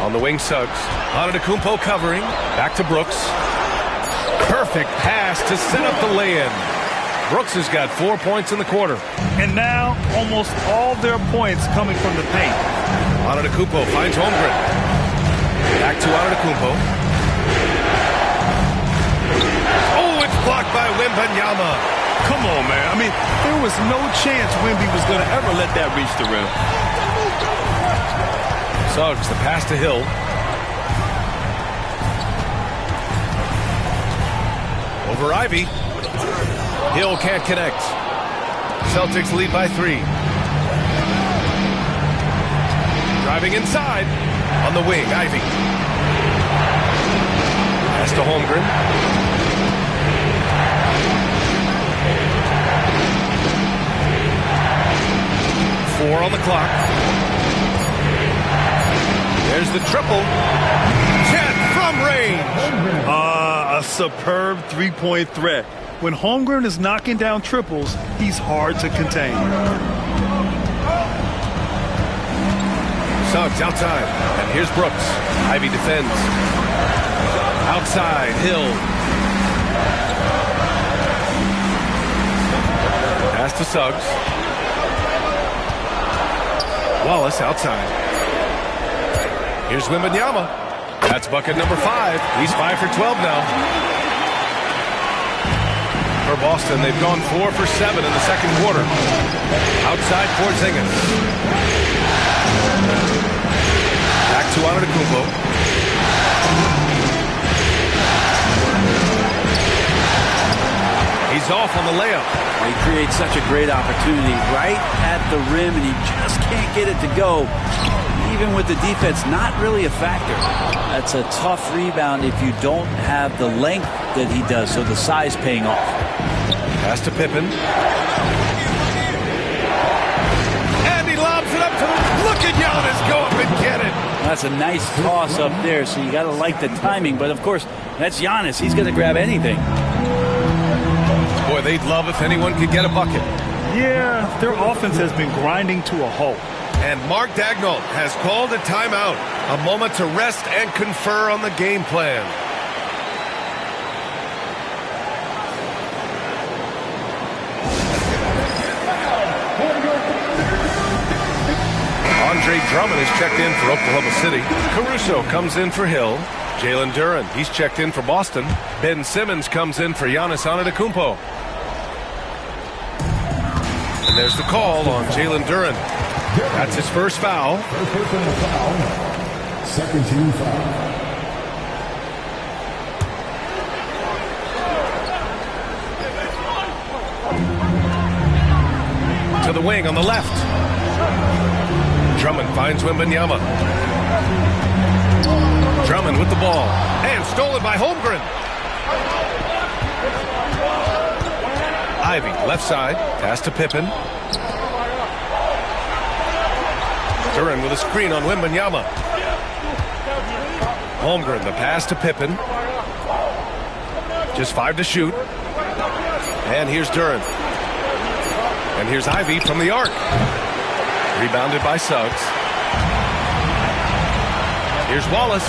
On the wing, Suggs. Antetokounmpo covering. Back to Brooks. Perfect pass to set up the lay-in. Brooks has got 4 points in the quarter. And now, almost all their points coming from the paint. Antetokounmpo finds Holmgren. Back to Antetokounmpo. Oh, it's blocked by Wembanyama. Come on, man. I mean, there was no chance Wemby was going to ever let that reach the rim. Suggs, the pass to Hill. Over Ivy. Hill can't connect. Celtics lead by 3. Driving inside. On the wing, Ivy. Pass to Holmgren. Four on the clock. There's the triple. Chet from range. A superb three-point threat. When Holmgren is knocking down triples, he's hard to contain. Suggs outside. And here's Brooks. Ivy defends. Outside, Hill. Pass to Suggs. Wallace outside. Here's Wembanyama. That's bucket number 5. He's 5 for 12 now. For Boston, they've gone 4 for 7 in the second quarter. Outside Porzingis. Back to Antetokounmpo. He's off on the layup. He creates such a great opportunity right at the rim, and he just can't get it to go. Even with the defense not really a factor. That's a tough rebound if you don't have the length that he does, so the size paying off. Pass to Pippen. And he lobs it up to the... Look at Giannis go up and get it. That's a nice toss up there, so you got to like the timing. But, of course, that's Giannis. He's going to grab anything. Boy, they'd love if anyone could get a bucket. Yeah, their offense has been grinding to a halt. And Mark Daigneault has called a timeout. A moment to rest and confer on the game plan. Andre Drummond is checked in for Oklahoma City. Caruso comes in for Hill. Jalen Duren, he's checked in for Boston. Ben Simmons comes in for Giannis Antetokounmpo. And there's the call on Jalen Duren. That's his first foul. Second team foul. To the wing on the left. Drummond finds Wembanyama. Drummond with the ball. And stolen by Holmgren. Ivy, left side. Pass to Pippen. Duren with a screen on Wembanyama. Holmgren, the pass to Pippen. Just 5 to shoot. And here's Duren. And here's Ivy from the arc. Rebounded by Suggs. Here's Wallace.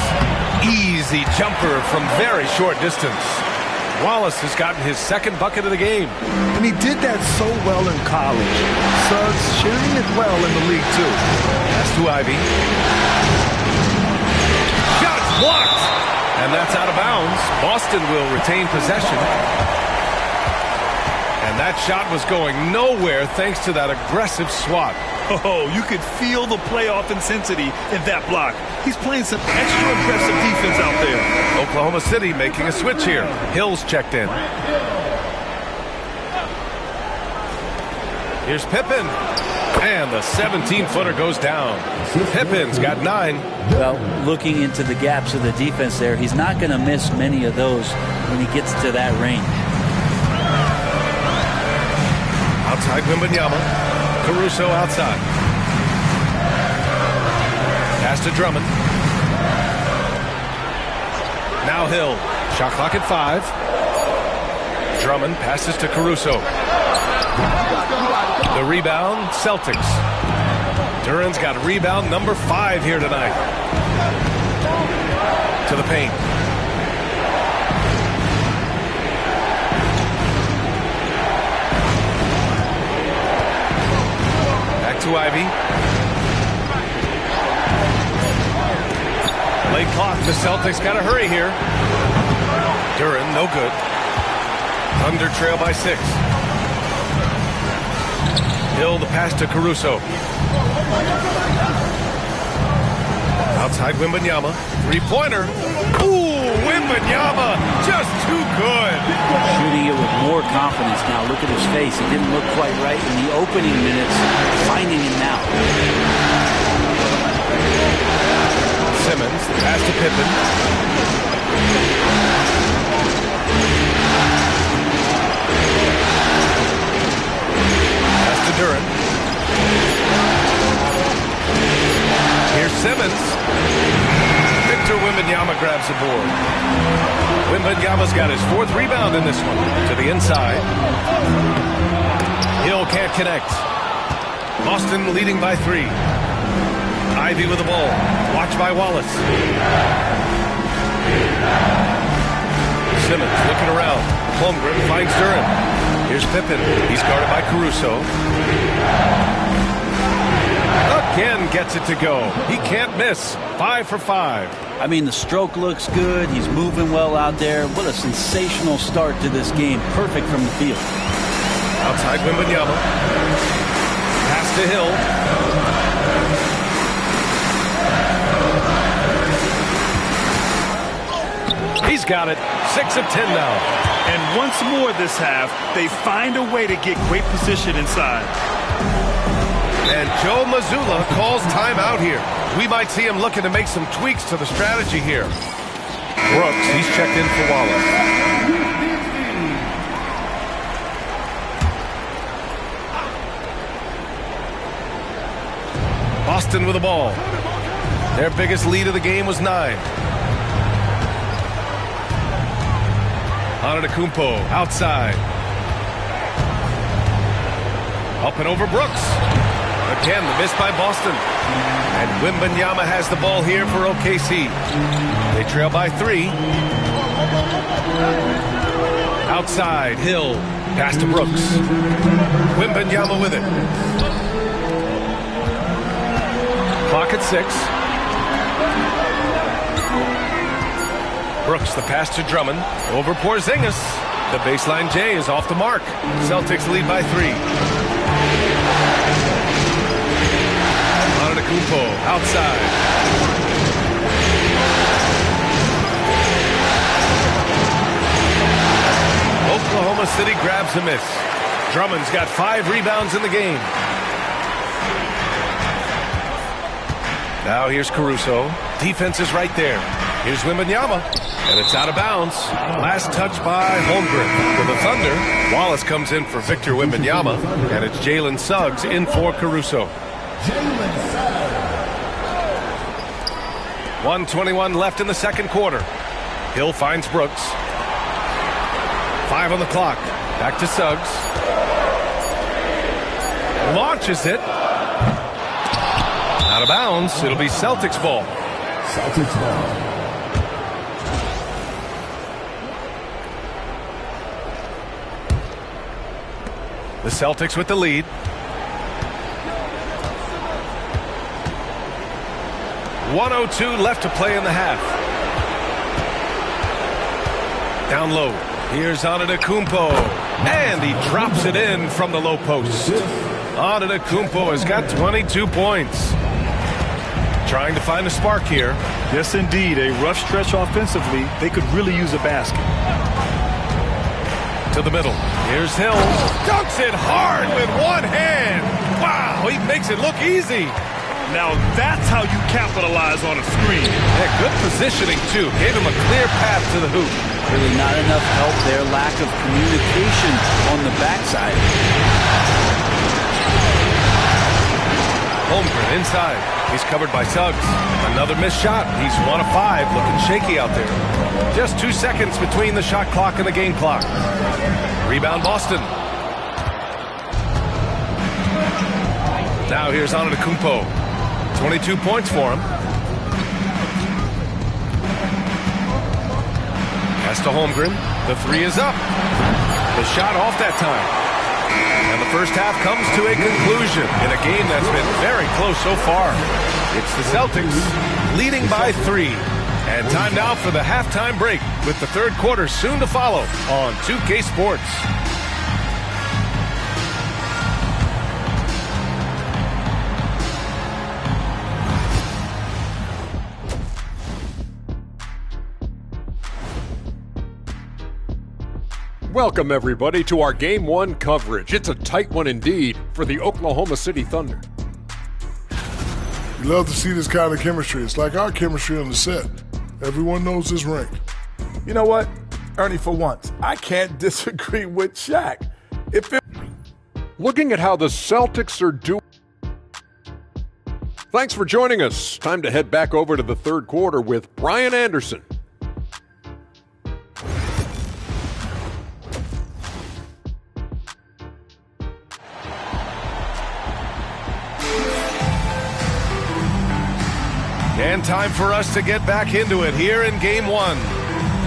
Easy jumper from very short distance. Wallace has gotten his second bucket of the game. And he did that so well in college. Suggs shooting it well in the league, too. Pass to Ivy. Shot blocked. And that's out of bounds. Boston will retain possession. And that shot was going nowhere thanks to that aggressive swat. Oh, you could feel the playoff intensity in that block. He's playing some extra impressive defense out there. Oklahoma City making a switch here. Hill's checked in. Here's Pippen. And the 17-footer goes down. Pippen's got 9. Well, looking into the gaps of the defense there, he's not going to miss many of those when he gets to that range. Outside Wembanyama. Caruso outside. Pass to Drummond. Now Hill. Shot clock at 5. Drummond passes to Caruso. The rebound, Celtics. Duren's got rebound number 5 here tonight. To the paint. Back to Ivy. Late clock. The Celtics got to hurry here. Duren, no good. Thunder trail by 6. Hill, the pass to Caruso. Outside Wembanyama. 3-pointer. Ooh, Wembanyama. Just too good. Shooting it with more confidence now. Look at his face. It didn't look quite right in the opening minutes. Finding him now. Simmons, the pass to Pippen. Pass to Duren. Here's Simmons. Victor Wembanyama grabs the board. Wembanyama's got his 4th rebound in this one. To the inside. Hill can't connect. Boston leading by 3. Ivy with the ball. Watched by Wallace. Simmons looking around. Holmgren finds Duren. Here's Pippen. He's guarded by Caruso. Again gets it to go. He can't miss. 5 for 5. I mean, the stroke looks good. He's moving well out there. What a sensational start to this game. Perfect from the field. Outside Wembanyama. Pass to Hill. He's got it. 6 of 10 now. And once more this half, they find a way to get great position inside. And Joe Mazzulla calls timeout here. We might see him looking to make some tweaks to the strategy here. Brooks, he's checked in for Wallace. Boston with the ball. Their biggest lead of the game was 9. Antetokounmpo outside. Up and over Brooks. Again, the miss by Boston. And Wembanyama has the ball here for OKC. They trail by 3. Outside, Hill. Pass to Brooks. Wembanyama with it. Clock at 6. Brooks, the pass to Drummond. Over Porzingis. The baseline J is off the mark. Celtics lead by 3. Antetokounmpo outside. Oklahoma City grabs a miss. Drummond's got 5 rebounds in the game. Now here's Caruso. Defense is right there. Here's Wembanyama. And it's out of bounds. Last touch by Holmgren. For the Thunder, Wallace comes in for Victor Wembanyama. And it's Jalen Suggs in for Caruso. 1:21 left in the second quarter. Hill finds Brooks. 5 on the clock. Back to Suggs. Launches it. Out of bounds. It'll be Celtics ball. Celtics ball. The Celtics with the lead. .102 left to play in the half. Down low. Here's Antetokounmpo. And he drops it in from the low post. Antetokounmpo has got 22 points. Trying to find a spark here. Yes, indeed. A rough stretch offensively. They could really use a basket. To the middle. Here's Hill. Dunks it hard with one hand. Wow, he makes it look easy. Now that's how you capitalize on a screen. Yeah, good positioning, too. Gave him a clear path to the hoop. Really not enough help there. Lack of communication on the backside. Holmgren inside. He's covered by Suggs. Another missed shot. He's 1 of 5. Looking shaky out there. Just 2 seconds between the shot clock and the game clock. Rebound Boston. Now here's Antetokounmpo. 22 points for him. Pass to Holmgren. The 3 is up. The shot off that time. And the first half comes to a conclusion in a game that's been very close so far. It's the Celtics leading by 3. And time now for the halftime break with the third quarter soon to follow on 2K Sports. Welcome, everybody, to our Game 1 coverage. It's a tight one indeed for the Oklahoma City Thunder. You love to see this kind of chemistry. It's like our chemistry on the set. Everyone knows this ring. You know what, Ernie, for once, I can't disagree with Shaq. Looking at how the Celtics are doing. Thanks for joining us. Time to head back over to the third quarter with Brian Anderson. And time for us to get back into it here in Game 1.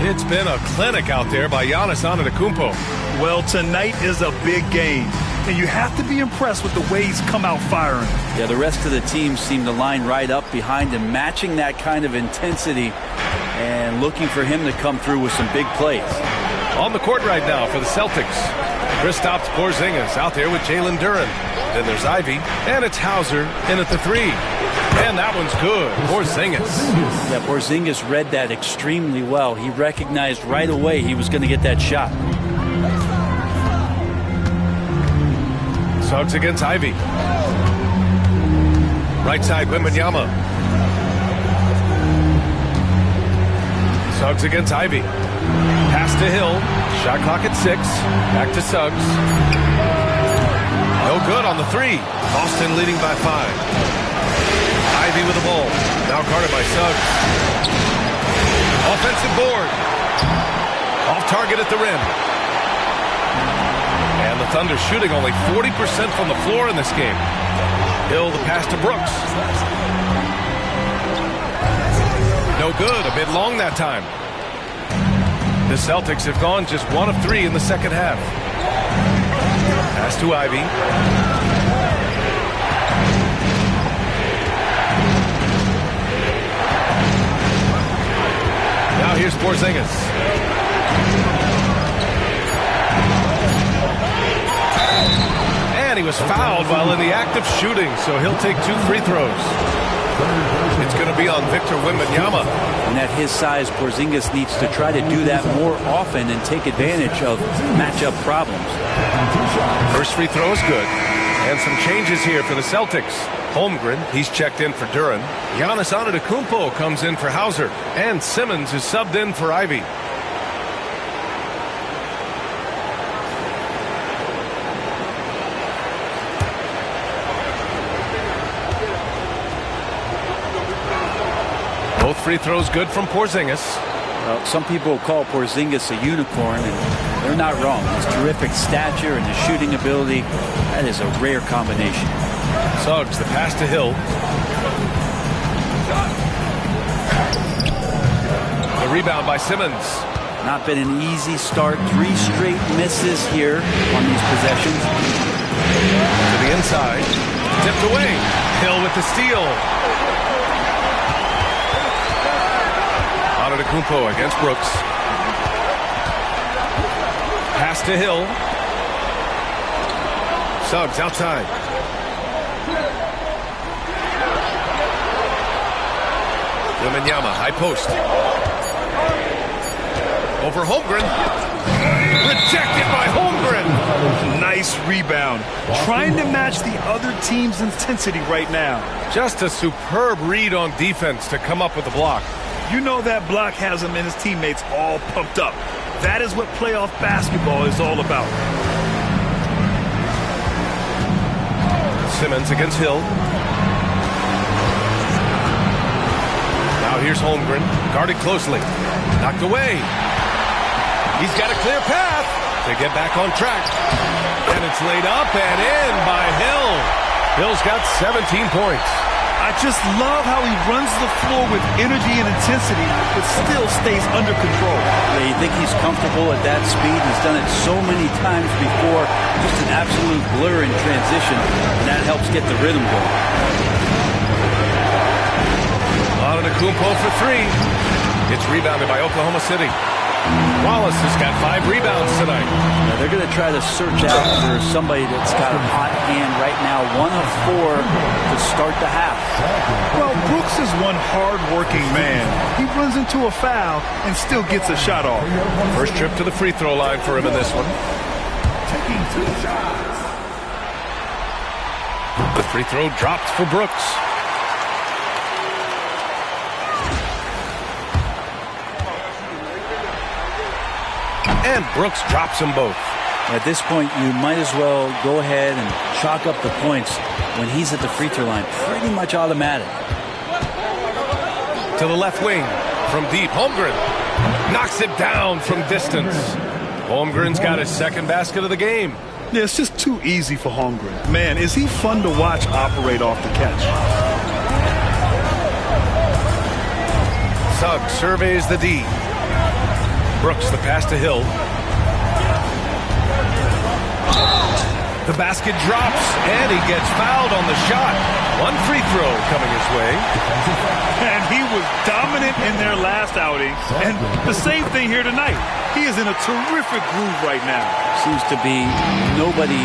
It's been a clinic out there by Giannis Antetokounmpo. Well, tonight is a big game, and you have to be impressed with the way he's come out firing. Yeah, the rest of the team seem to line right up behind him, matching that kind of intensity and looking for him to come through with some big plays. On the court right now for the Celtics, Kristaps Porzingis out there with Jalen Duren. Then there's Ivy, and it's Hauser in at the 3. And that one's good. Porzingis. Yeah, Porzingis read that extremely well. He recognized right away he was going to get that shot. Suggs against Ivy. Right side, Wembanyama. Suggs against Ivy. Pass to Hill. Shot clock at 6. Back to Suggs. No good on the 3. Boston leading by 5. Ivy with the ball. Now guarded by Suggs. Offensive board. Off target at the rim. And the Thunder shooting only 40% from the floor in this game. Hill the pass to Brooks. No good. A bit long that time. The Celtics have gone just 1 of 3 in the second half. Pass to Ivy. Here's Porzingis. And he was fouled while in the act of shooting, so he'll take 2 free throws. It's going to be on Victor Wembanyama. And at his size, Porzingis needs to try to do that more often and take advantage of matchup problems. First free throw is good. And some changes here for the Celtics. Holmgren, he's checked in for Duren. Giannis Antetokounmpo comes in for Hauser. And Simmons is subbed in for Ivy. Both free throws good from Porzingis. Well, some people call Porzingis a unicorn, and they're not wrong. His terrific stature and his shooting ability, that is a rare combination. Suggs, the pass to Hill. The rebound by Simmons. Not been an easy start. 3 straight misses here on these possessions. To the inside. Tipped away. Hill with the steal. Antetokounmpo against Brooks. Pass to Hill. Suggs outside. Wembanyama, high post. Over Holmgren. Rejected by Holmgren. Nice rebound. Trying to match the other team's intensity right now. Just a superb read on defense to come up with the block. You know that block has him and his teammates all pumped up. That is what playoff basketball is all about. Simmons against Hill. Now here's Holmgren, guarded closely. Knocked away. He's got a clear path to get back on track. And it's laid up and in by Hill. Hill's got 17 points. I just love how he runs the floor with energy and intensity, but still stays under control. Yeah, you think he's comfortable at that speed. He's done it so many times before. Just an absolute blur in transition, and that helps get the rhythm going. Antetokounmpo for 3. It's rebounded by Oklahoma City. Wallace has got 5 rebounds tonight. Now they're going to try to search out for somebody that's got a hot hand right now. 1 of 4 to start the half. Well, Brooks is one hard-working man. He runs into a foul and still gets a shot off. First trip to the free throw line for him in this one. Taking 2 shots. The free throw dropped for Brooks. And Brooks drops them both. At this point, you might as well go ahead and chalk up the points when he's at the free throw line. Pretty much automatic. To the left wing. From deep, Holmgren knocks it down from distance. Holmgren's got his 2nd basket of the game. Yeah, it's just too easy for Holmgren. Man, is he fun to watch operate off the catch. Suggs surveys the D. Brooks, the pass to Hill. The basket drops, and he gets fouled on the shot. 1 free throw coming his way. And he was dominant in their last outing. And the same thing here tonight. He is in a terrific groove right now. Seems to be nobody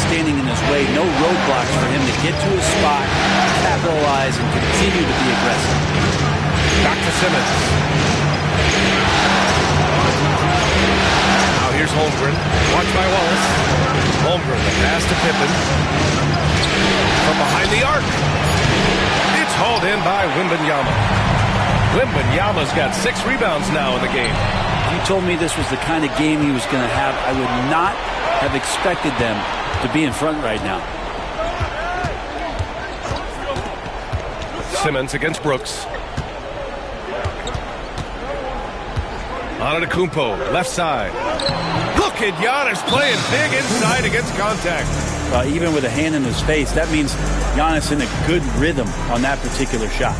standing in his way. No roadblocks for him to get to his spot, capitalize, and continue to be aggressive. Back to Simmons. Here's Holmgren. Watched by Wallace. Holmgren, the pass to Pippen. From behind the arc. It's hauled in by Wembanyama. Wembanyama's got 6 rebounds now in the game. If you told me this was the kind of game he was going to have, I would not have expected them to be in front right now. Simmons against Brooks. Antetokounmpo, left side. Look at Giannis playing big inside against contact. Even with a hand in his face, that means Giannis in a good rhythm on that particular shot.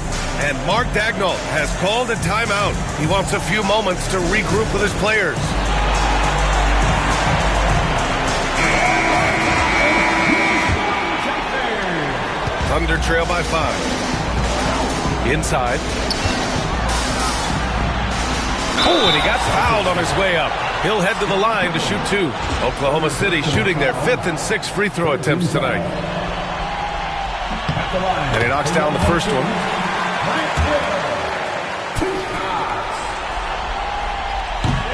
And Mark Daigneault has called a timeout. He wants a few moments to regroup with his players. Thunder trail by 5. Inside. Oh, and he got fouled on his way up. He'll head to the line to shoot 2. Oklahoma City shooting their 5th and 6th free throw attempts tonight. And he knocks down the first one.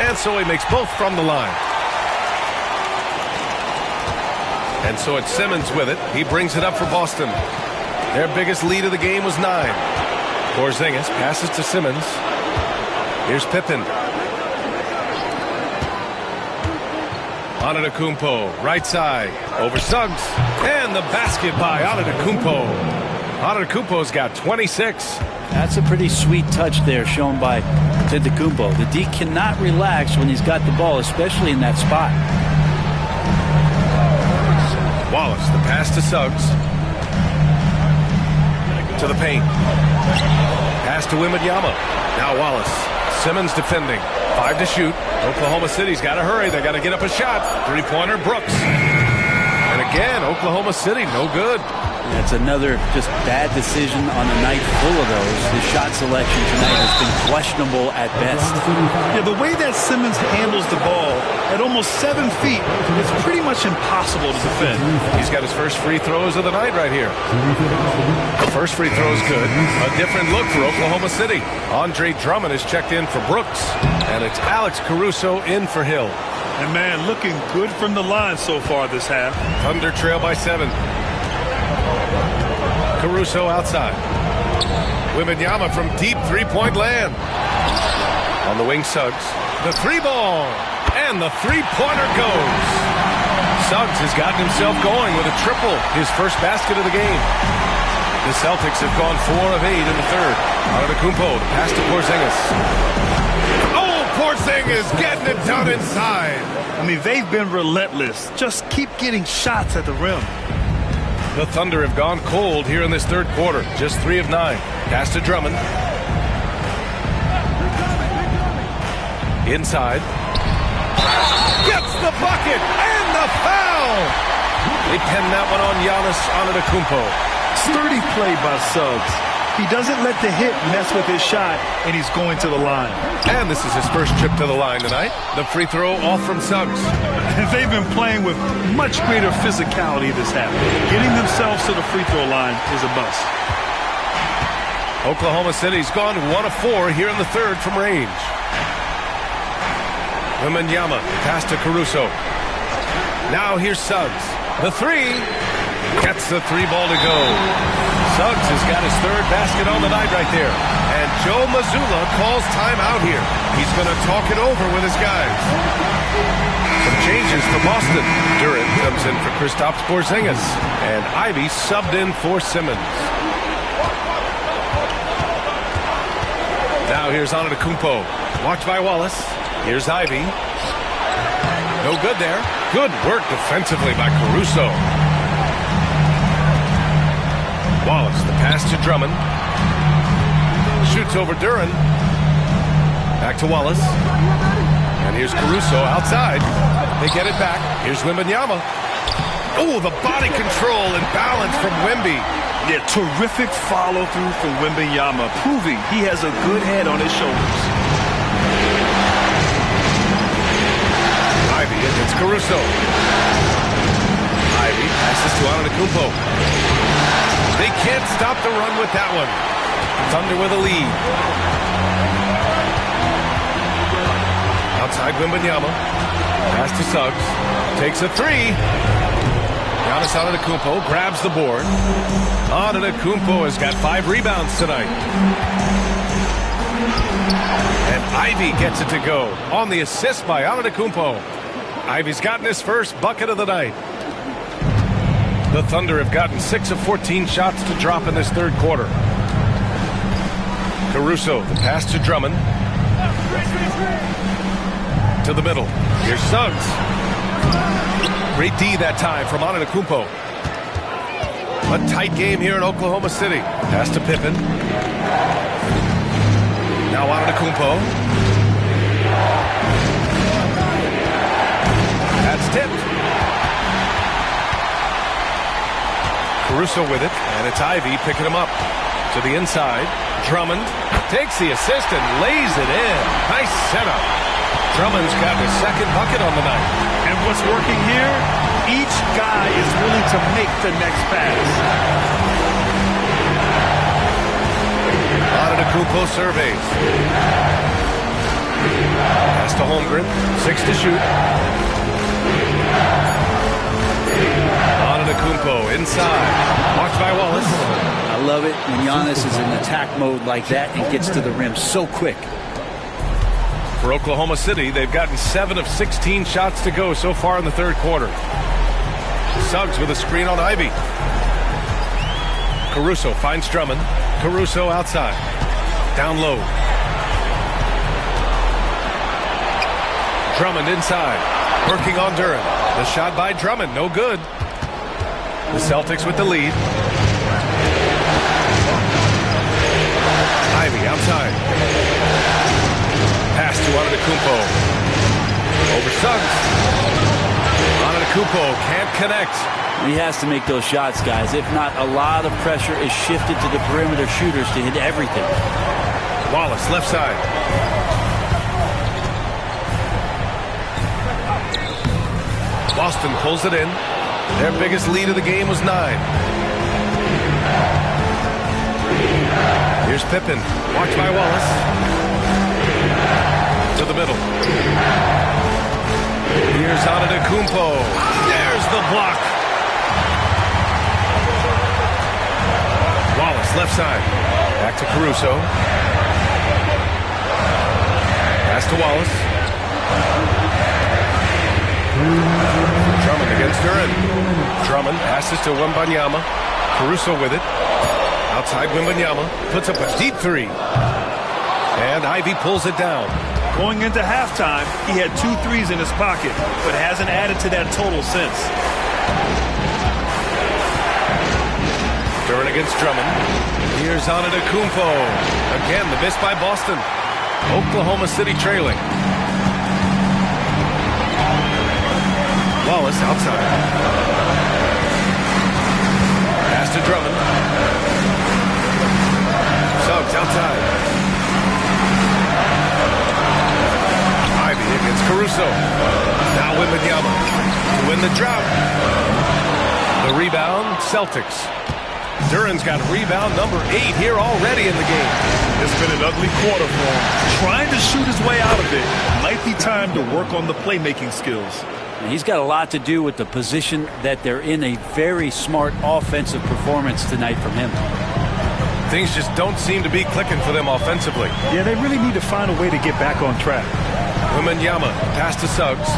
And so he makes both from the line. And so it's Simmons with it. He brings it up for Boston. Their biggest lead of the game was 9. Porzingis passes to Simmons. Here's Pippen. Antetokounmpo, right side, over Suggs. And the basket by Antetokounmpo. Antetokounmpo's got 26. That's a pretty sweet touch there shown by Antetokounmpo. The D cannot relax when he's got the ball, especially in that spot. Wallace, the pass to Suggs. To the paint. Pass to Wembanyama. Now Wallace. Simmons defending. 5 to shoot. Oklahoma City's got to hurry. They got to get up a shot. 3-pointer, Brooks. And again, Oklahoma City, no good. That's another just bad decision on a night full of those. His shot selection tonight has been questionable at best. Yeah, the way that Simmons handles the ball at almost 7 feet, it's pretty much impossible to defend. He's got his first free throws of the night right here. The first free throw is good. A different look for Oklahoma City. Andre Drummond is checked in for Brooks. And it's Alex Caruso in for Hill. And man, looking good from the line so far this half. Thunder trail by 7. Caruso outside. Wembanyama from deep 3-point land. On the wing, Suggs. The 3-ball. And the 3-pointer goes. Suggs has gotten himself going with a triple. His first basket of the game. The Celtics have gone 4 of 8 in the third. Antetokounmpo, the pass to Porzingis. Oh, Porzingis getting it done inside. I mean, they've been relentless. Just keep getting shots at the rim. The Thunder have gone cold here in this third quarter. Just 3 of 9. Pass to Drummond. Inside. Gets the bucket and the foul. They pen that one on Giannis Antetokounmpo. Sturdy play by Suggs. He doesn't let the hit mess with his shot, and he's going to the line. And this is his first trip to the line tonight. The free throw off from Suggs. They've been playing with much greater physicality this half. Getting themselves to the free throw line is a bust. Oklahoma City's gone 1 of 4 here in the third from range. Wembanyama, pass to Caruso. Now here's Suggs. The 3. Gets the 3-ball to go. Suggs has got his third basket on the night right there. And Joe Mazzulla calls timeout here. He's going to talk it over with his guys. Some changes for Boston. Durant comes in for Kristaps Porzingis. And Ivy subbed in for Simmons. Now here's Antetokounmpo. Watched by Wallace. Here's Ivy. No good there. Good work defensively by Caruso. Wallace, the pass to Drummond. Shoots over Duran. Back to Wallace. And here's Caruso outside. They get it back. Here's Wembanyama. Oh, the body control and balance from Wemby. Yeah, terrific follow-through from Wembanyama, proving he has a good head on his shoulders. Ivy against Caruso. Ivy passes to Antetokounmpo. They can't stop the run with that one. Thunder with a lead. Outside Wembanyama. Pass to Suggs. Takes a 3. Giannis Antetokounmpo grabs the board. Antetokounmpo has got 5 rebounds tonight. And Ivy gets it to go on the assist by Antetokounmpo. Ivy's gotten his first bucket of the night. The Thunder have gotten 6 of 14 shots to drop in this third quarter. Caruso, the pass to Drummond. To the middle. Here's Suggs. Great D that time from Antetokounmpo. A tight game here in Oklahoma City. Pass to Pippen. Now Antetokounmpo. That's tipped. Caruso with it, and it's Ivy picking him up. To the inside, Drummond. Takes the assist and lays it in. Nice setup. Drummond's got his second bucket on the night. And what's working here? Each guy is willing to make the next pass. Antetokounmpo surveys. Pass to Holmgren. 6 to shoot. Antetokounmpo inside. Blocked by Wallace. I love it when Giannis is in attack mode like that and gets to the rim so quick. For Oklahoma City, they've gotten 7 of 16 shots to go so far in the third quarter. Suggs with a screen on Ivy. Caruso finds Drummond. Caruso outside. Down low. Drummond inside. Working on Duren. The shot by Drummond, no good. The Celtics with the lead. Ivy outside. Pass to Antetokounmpo. Over Suggs. Antetokounmpo can't connect. He has to make those shots, guys. If not, a lot of pressure is shifted to the perimeter shooters to hit everything. Wallace left side. Boston pulls it in. Their biggest lead of the game was 9. Here's Pippen. Watched by Wallace. To the middle. Here's Antetokounmpo. There's the block. Wallace left side. Back to Caruso. Pass to Wallace. Drummond against Duren. Drummond passes to Wembanyama. Caruso with it. Outside Wembanyama. Puts up a deep 3. And Ivy pulls it down. Going into halftime, he had 2 threes in his pocket, but hasn't added to that total since. Duren against Drummond. Here's Antetokounmpo. Again, the miss by Boston. Oklahoma City trailing. Wallace outside. Pass to Drummond. Suggs outside. Ivy against Caruso. Now Wembanyama to win the drought. The rebound, Celtics. Duren's got rebound number 8 here already in the game. It's been an ugly quarter for him. Trying to shoot his way out of it. Might be time to work on the playmaking skills. He's got a lot to do with the position that they're in. A very smart offensive performance tonight from him. Things just don't seem to be clicking for them offensively. Yeah, they really need to find a way to get back on track. Wembanyama, pass to Suggs.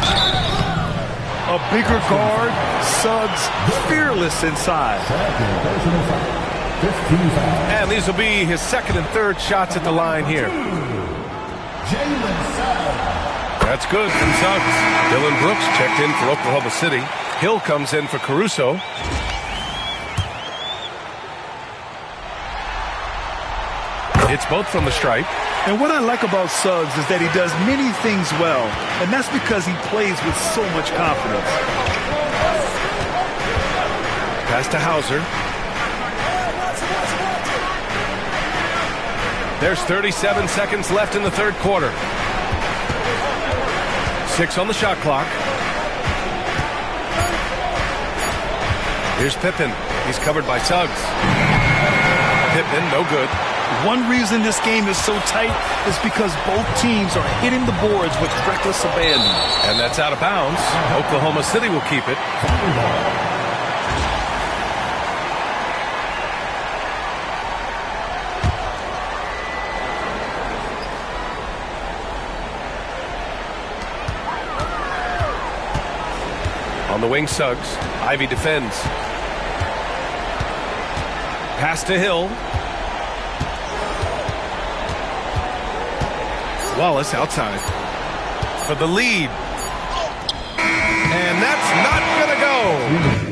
A bigger guard, Suggs, fearless inside. And these will be his second and third shots at the line here. That's good from Suggs. Dylan Brooks checked in for Oklahoma City. Hill comes in for Caruso. It's both from the stripe. And what I like about Suggs is that he does many things well, and that's because he plays with so much confidence. Pass to Hauser. There's 37 seconds left in the third quarter. 6 on the shot clock. Here's Pippen. He's covered by Suggs. Pippen, no good. One reason this game is so tight is because both teams are hitting the boards with reckless abandon. And that's out of bounds. Oklahoma City will keep it. On the wing, Suggs. Ivy defends. Pass to Hill. Wallace outside for the lead. And that's not going to go.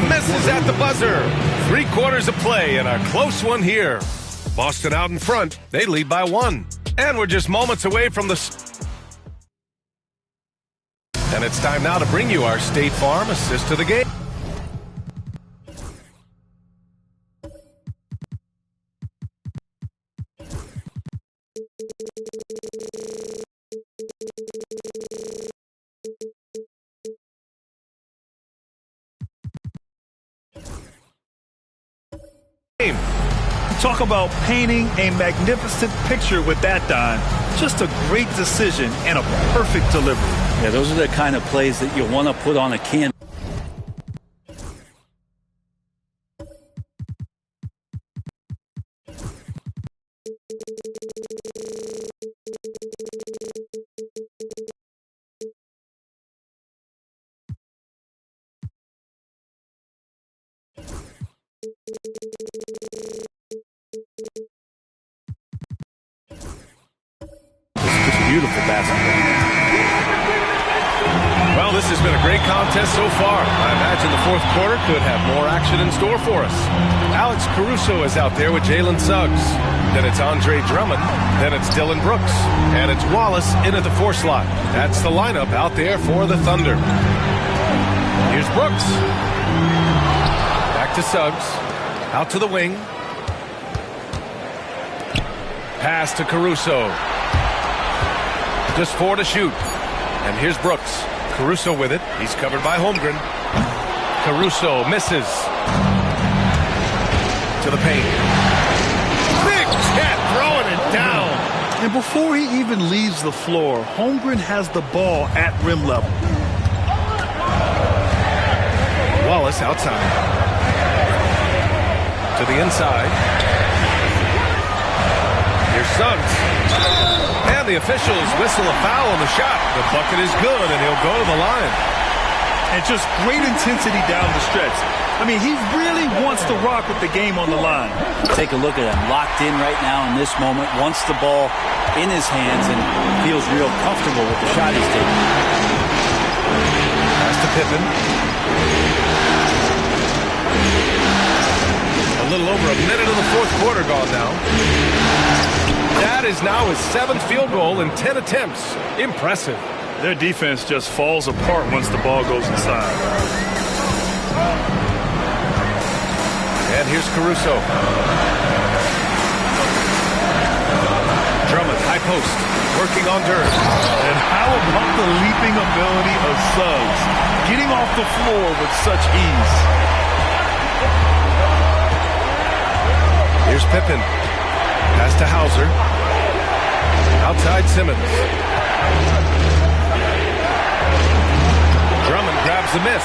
Misses at the buzzer. 3/4 of play and a close one here. Boston out in front. They lead by 1. And we're just moments away from the... And it's time now to bring you our State Farm assist to the game. Talk about painting a magnificent picture with that, Don. Just a great decision and a perfect delivery. Yeah, those are the kind of plays that you want to put on a can. Beautiful basketball. Well, this has been a great contest so far. I imagine the fourth quarter could have more action in store for us. Alex Caruso is out there with Jalen Suggs. Then it's Andre Drummond. Then it's Dylan Brooks. And it's Wallace in at the 4 slot. That's the lineup out there for the Thunder. Here's Brooks. Back to Suggs. Out to the wing. Pass to Caruso. Just 4 to shoot. And here's Brooks. Caruso with it. He's covered by Holmgren. Caruso misses. To the paint. Big Chet throwing it down. And before he even leaves the floor, Holmgren has the ball at rim level. Wallace outside. To the inside. Here's Suggs. And the officials whistle a foul on the shot. The bucket is good, and he'll go to the line. And just great intensity down the stretch. I mean, he really wants to rock with the game on the line. Take a look at him, locked in right now in this moment, wants the ball in his hands and feels real comfortable with the shot he's taking. Pass to Pippen. A little over a minute of the fourth quarter gone now. That is now his 7th field goal in 10 attempts. Impressive. Their defense just falls apart once the ball goes inside. And here's Caruso. Drummond, high post, working on Durant. And how about the leaping ability of Suggs, getting off the floor with such ease. Here's Pippen. Pass to Hauser. Outside Simmons. Drummond grabs the miss.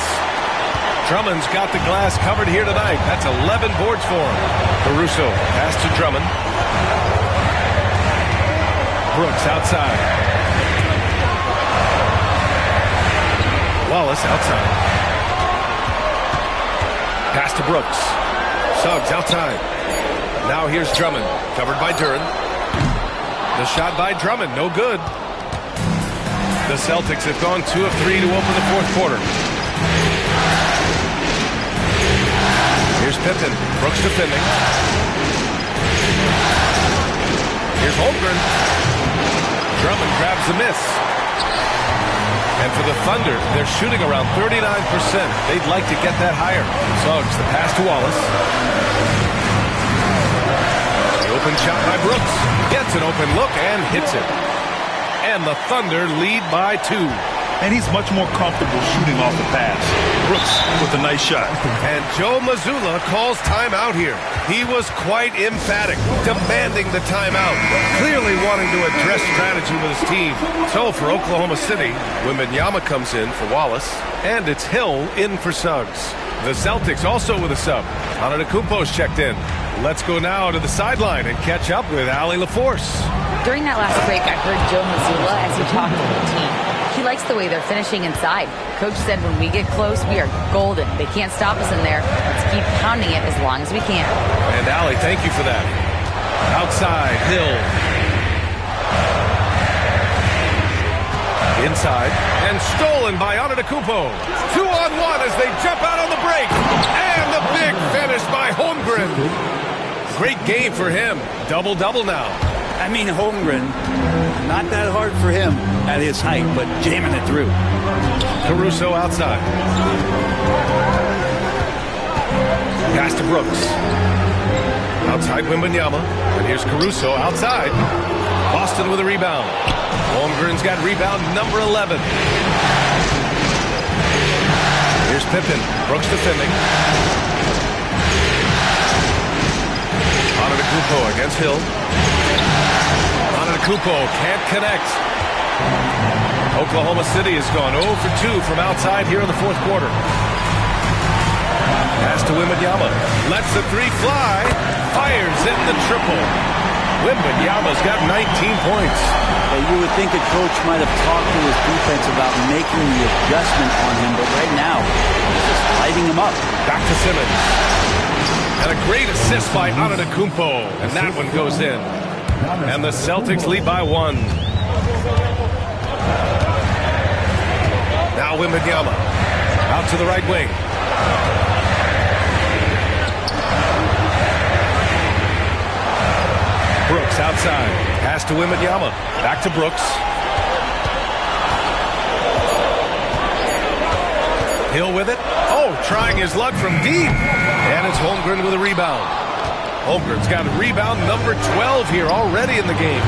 Drummond's got the glass covered here tonight. That's 11 boards for him. Caruso, pass to Drummond. Brooks outside. Wallace outside. Pass to Brooks. Suggs outside. Now here's Drummond, covered by Duren. The shot by Drummond, no good. The Celtics have gone 2 of 3 to open the fourth quarter. Here's Pippen. Brooks defending. Here's Holmgren. Drummond grabs the miss. And for the Thunder, they're shooting around 39%. They'd like to get that higher. Suggs, the pass to Wallace. The open shot by Brooks. Gets an open look and hits it. And the Thunder lead by 2. And he's much more comfortable shooting off the pass. Brooks with a nice shot. And Joe Mazzulla calls timeout here. He was quite emphatic, demanding the timeout, clearly wanting to address strategy with his team. So for Oklahoma City, Wembanyama comes in for Wallace, and it's Hill in for Suggs. The Celtics also with a sub. Antetokounmpo's checked in. Let's go now to the sideline and catch up with Allie LaForce. During that last break, I heard Joe Mazzulla as he talked to the team. He likes the way they're finishing inside. Coach said when we get close, we are golden. They can't stop us in there. Let's keep pounding it as long as we can. And Allie, thank you for that. Outside, Hill. Inside, and stolen by Antetokounmpo. 2-on-1 as they jump out on the break. And the big finish by Holmgren. Great game for him. Double-double now. I mean, Holmgren, not that hard for him at his height, but jamming it through. Caruso outside. Pass to Brooks. Outside Wembanyama. And here's Caruso outside. Boston with a rebound. Holmgren's got rebound number 11. Here's Pippen. Brooks defending. Antetokounmpo against Hill. Antetokounmpo can't connect. Oklahoma City has gone 0 for 2 from outside here in the fourth quarter. Pass to Wembanyama. Lets the 3 fly. Fires in the triple. Wembanyama's got 19 points. You would think a coach might have talked to his defense about making the adjustment on him, but right now, he's just lighting him up. Back to Simmons. And a great assist by Antetokounmpo. And that one goes in. And the Celtics lead by 1. Now Wembanyama. Out to the right wing. Brooks outside. Pass to Wembanyama. Back to Brooks. Hill with it. Oh, trying his luck from deep. And it's Holmgren with a rebound. Holmgren's got rebound number 12 here already in the game.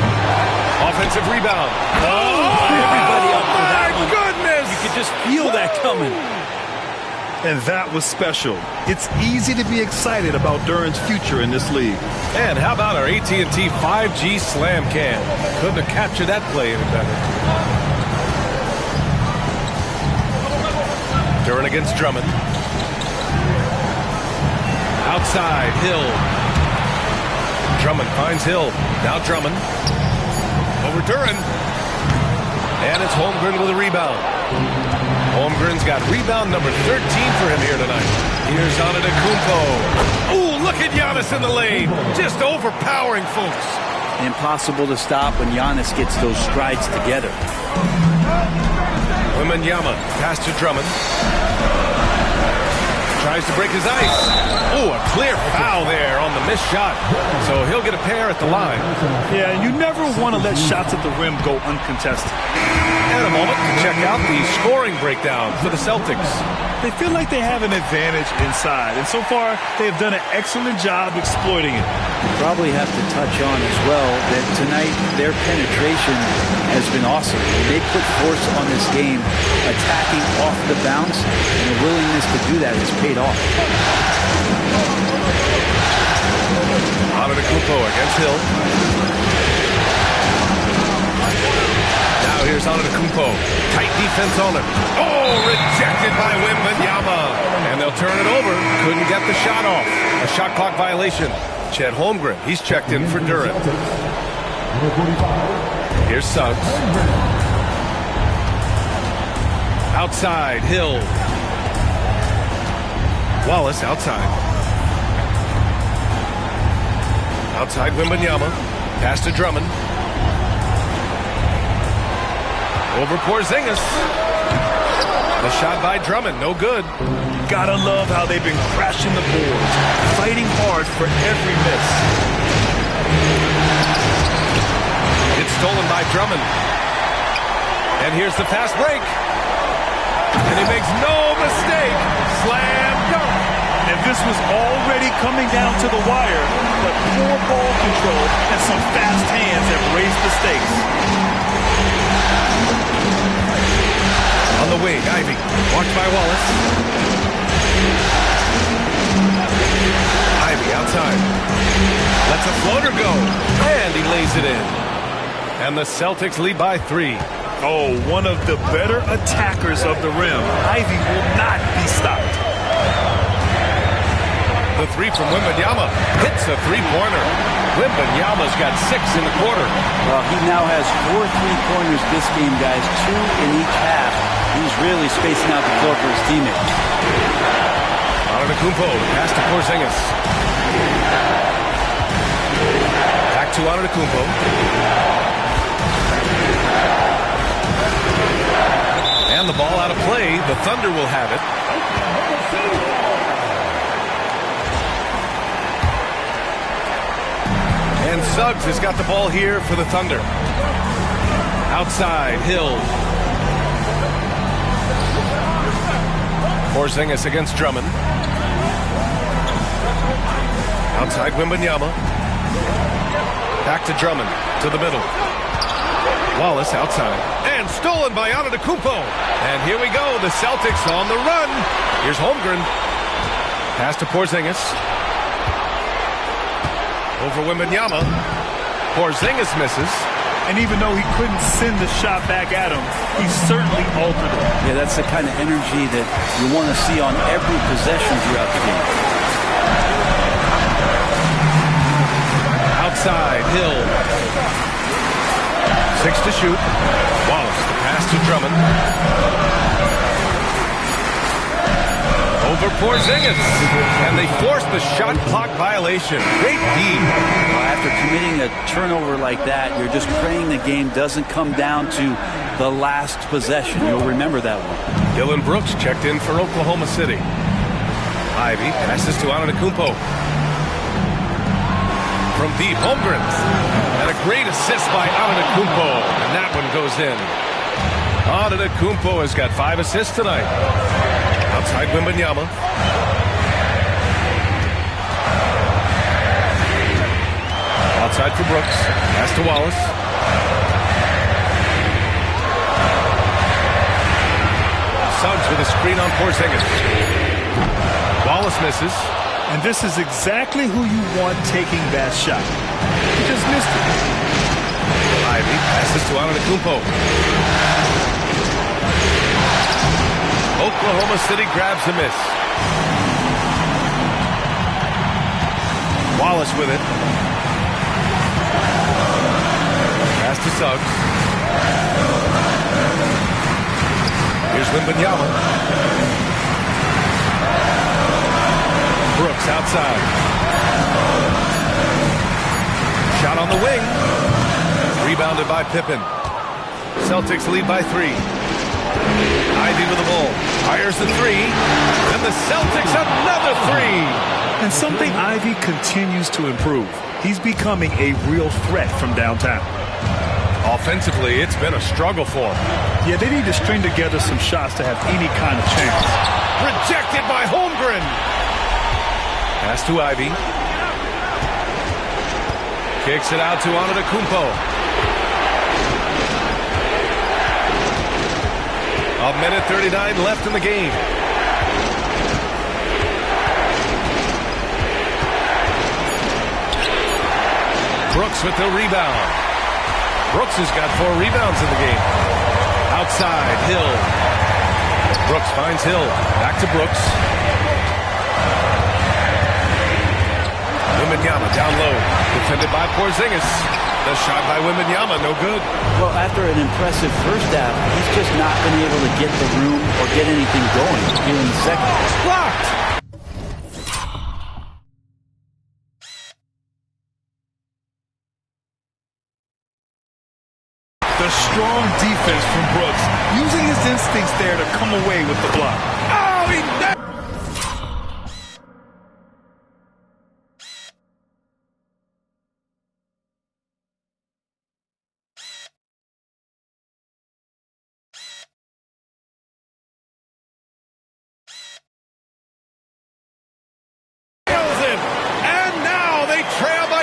Offensive rebound. Everybody up for that one. Goodness! You could just feel that coming. And that was special. It's easy to be excited about Duran's future in this league. And how about our AT&T 5G Slam Cam? Couldn't have captured that play any better. Duran against Drummond. Outside, Hill. Drummond finds Hill. Now Drummond. Over Duran. And it's Holmgren with a rebound. Holmgren's got rebound number 13 for him here tonight. Here's Antetokounmpo. Ooh, look at Giannis in the lane. Just overpowering folks. Impossible to stop when Giannis gets those strides together. Wembanyama pass to Drummond. Tries to break his ice. Oh, a clear foul there on the missed shot. So he'll get a pair at the line. Yeah, you never want to let shots at the rim go uncontested. And a moment to check out the scoring breakdown for the Celtics. They feel like they have an advantage inside, and so far they have done an excellent job exploiting it. Probably have to touch on as well that tonight their penetration has been awesome. They put force on this game, attacking off the bounce, and the willingness to do that has paid off. Antetokounmpo against Hill. Now here's Antetokounmpo. Tight defense on him. Oh, rejected by Wembanyama. And they'll turn it over. Couldn't get the shot off. A shot clock violation. Chet Holmgren. He's checked in for Duran. Here's Suggs. Outside, Hill. Wallace outside. Outside Wembanyama. Pass to Drummond. Over Porzingis. The shot by Drummond, no good. Gotta love how they've been crashing the boards, fighting hard for every miss. It's stolen by Drummond. And here's the fast break. And he makes no mistake. Slam dunk. And this was already coming down to the wire, but poor ball control and some fast hands have raised the stakes. On the wing, Ivy. Watched by Wallace. Ivy outside. Lets a floater go. And he lays it in. And the Celtics lead by 3. Oh, one of the better attackers of the rim. Ivy will not be stopped. The three from Wembanyama hits a three-pointer. Wembanyama's got 6 in the quarter. Well, he now has 4 3-pointers this game, guys. 2 in each half. He's really spacing out the floor for his teammates. Antetokounmpo, pass to Porzingis. Back to Antetokounmpo. And the ball out of play. The Thunder will have it. And Suggs has got the ball here for the Thunder. Outside, Hill. Porzingis against Drummond. Outside Wembanyama. Back to Drummond. To the middle. Wallace outside. And stolen by Antetokounmpo. And here we go. The Celtics on the run. Here's Holmgren. Pass to Porzingis. Over Wembanyama. Porzingis misses. And even though he couldn't send the shot back at him, he certainly altered it. Yeah, that's the kind of energy that you want to see on every possession throughout the game. Outside, Hill. 6 to shoot. Wallace, the pass to Drummond. Over Porzingis. And they force the shot clock violation. Great D. After committing a turnover like that, you're just praying the game doesn't come down to the last possession. You'll remember that one. Dillon Brooks checked in for Oklahoma City. Ivy passes to Antetokounmpo. From deep, Holmgren. And a great assist by Antetokounmpo. And that one goes in. Antetokounmpo has got 5 assists tonight. Outside Wembanyama. Outside for Brooks. Pass to Wallace. Suggs with a screen on Porzingis. Wallace misses. And this is exactly who you want taking that shot. He just missed it. Ivy passes to Antetokounmpo. Oklahoma City grabs the miss. Wallace with it. Pass to Suggs. Here's Wembanyama. Brooks outside. Shot on the wing. Rebounded by Pippen. Celtics lead by 3. Ivy with the ball. Fires the 3. And the Celtics another 3. And something Ivy continues to improve. He's becoming a real threat from downtown. Offensively, it's been a struggle for him. Yeah, they need to string together some shots to have any kind of chance. Rejected by Holmgren. Pass to Ivy. Kicks it out to Antetokounmpo. A minute 39 left in the game. Brooks with the rebound. Brooks has got 4 rebounds in the game. Outside, Hill. Brooks finds Hill. Back to Brooks. Wembanyama down low. Defended by Porzingis. The shot by Wembanyama, no good. Well, after an impressive first half, he's just not been able to get the room or get anything going here in the second. Blocked! The strong defense from Brooks, using his instincts there to come away with the block. Oh, he...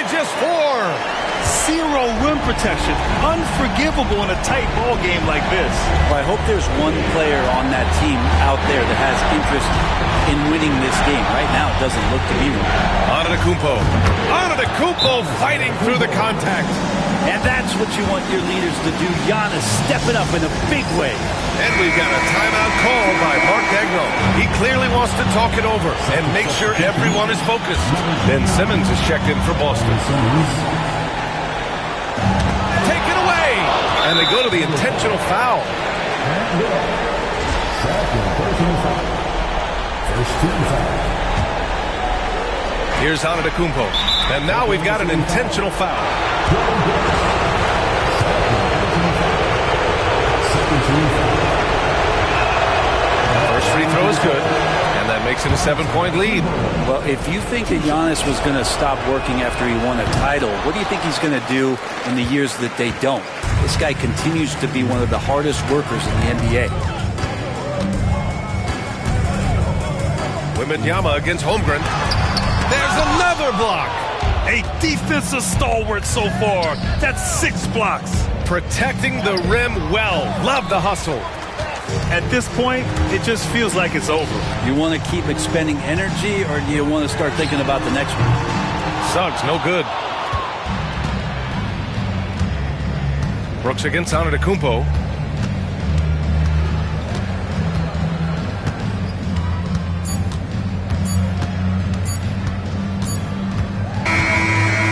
Just 4. Zero rim protection. Unforgivable in a tight ball game like this. Well, I hope there's one player on that team out there that has interest in winning this game. Right now, it doesn't look to be one. Antetokounmpo fighting through the contact. And that's what you want your leaders to do. Giannis stepping up in a big way. And we've got a timeout call by Mark Daigneault. He clearly wants to talk it over and make sure everyone is focused. Ben Simmons is checked in for Boston. Taken away! And they go to the intentional foul. Here's Antetokounmpo. And now we've got an intentional foul. First free throw is good, and that makes it a 7-point lead. Well, if you think that Giannis was going to stop working after he won a title, what do you think he's going to do in the years that they don't? This guy continues to be one of the hardest workers in the NBA. Wembanyama against Holmgren. There's another block. A defensive stalwart so far. That's 6 blocks. Protecting the rim well. Love the hustle. At this point, it just feels like it's over. You want to keep expending energy, or do you want to start thinking about the next one? Suggs, no good. Brooks against Antetokounmpo.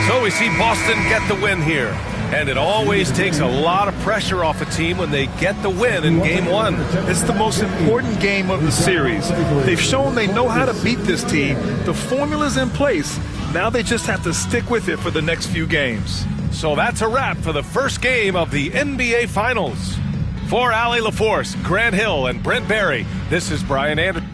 So we see Boston get the win here. And it always takes a lot of pressure off a team when they get the win in Game 1. It's the most important game of the series. They've shown they know how to beat this team. The formula's in place. Now they just have to stick with it for the next few games. So that's a wrap for the first game of the NBA Finals. For Allie LaForce, Grant Hill, and Brent Barry, this is Brian Anderson.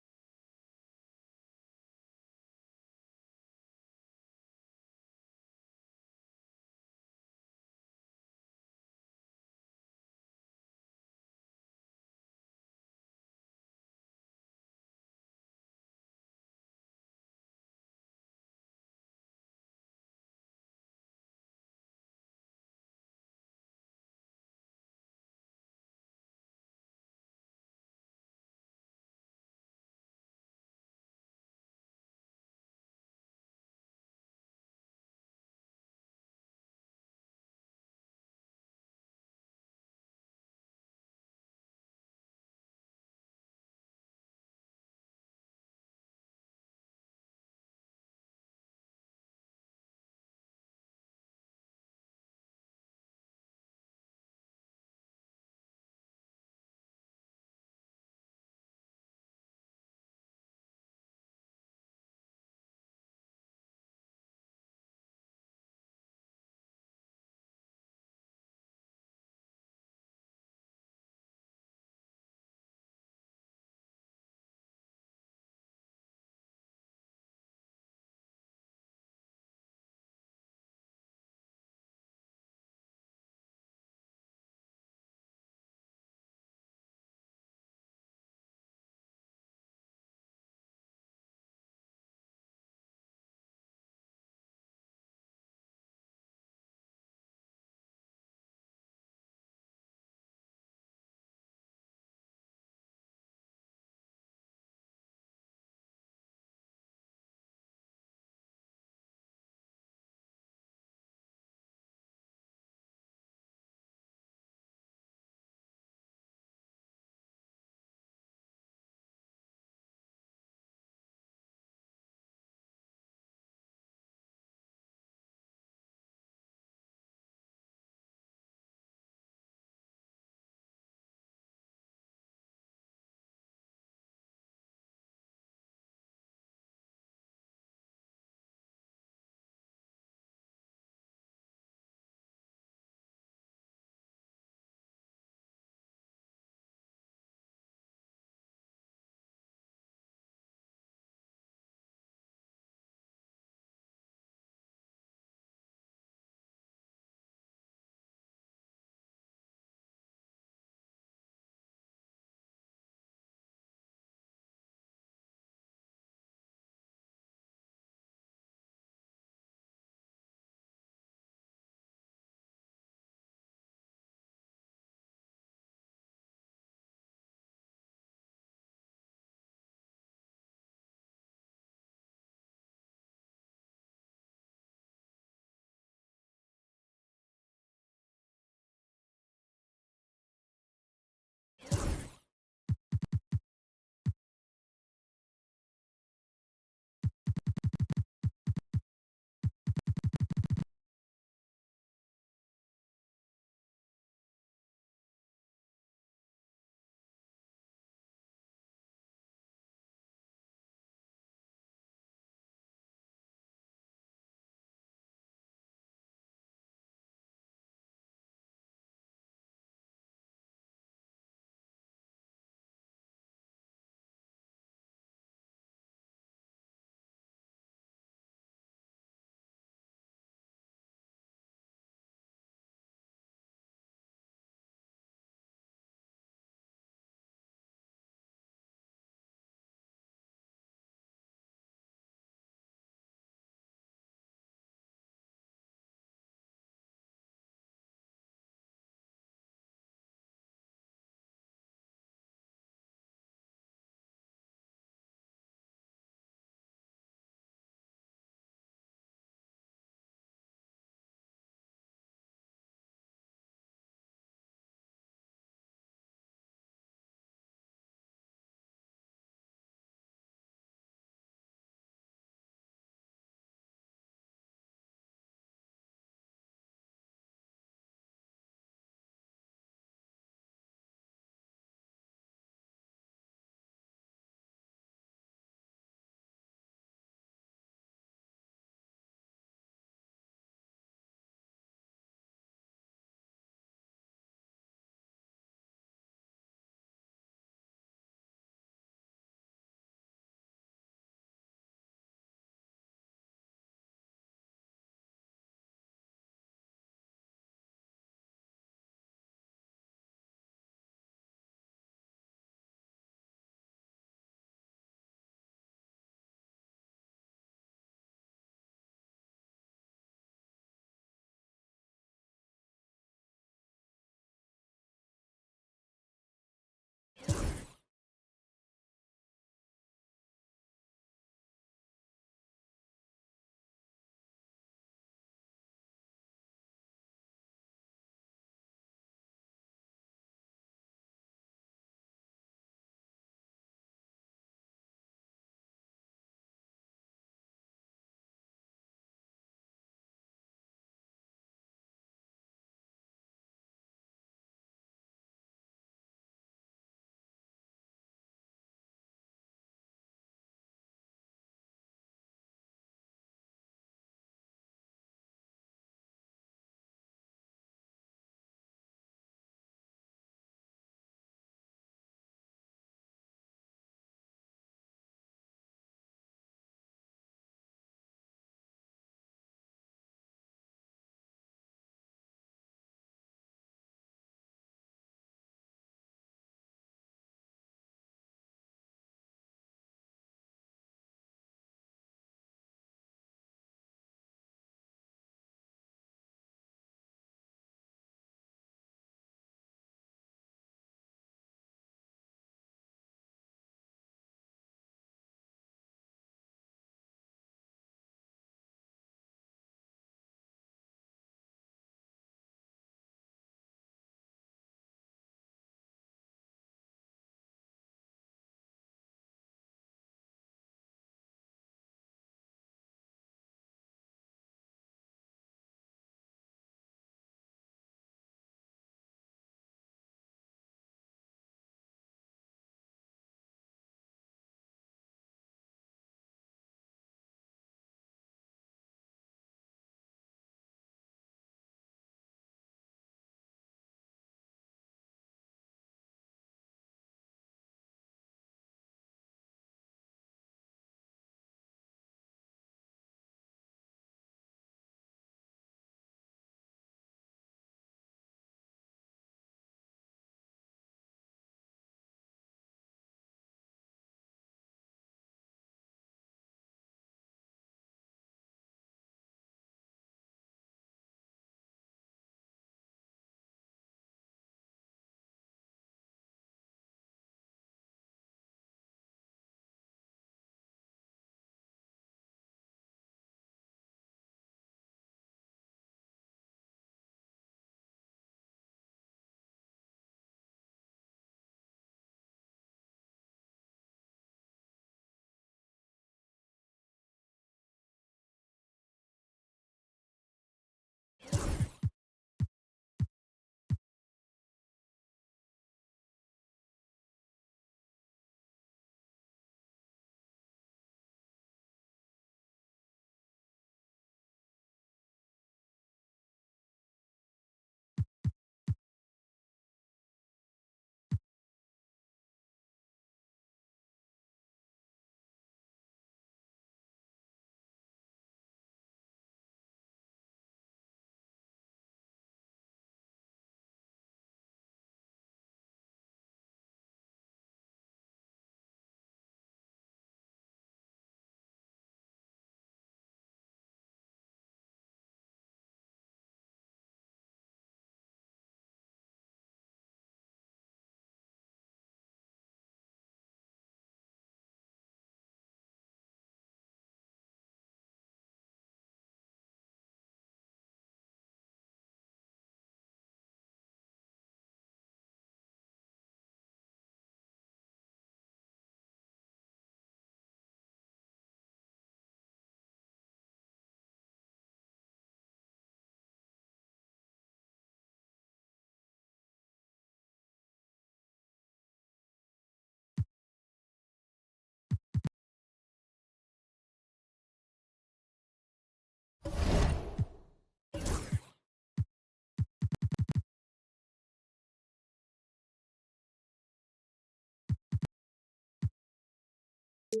This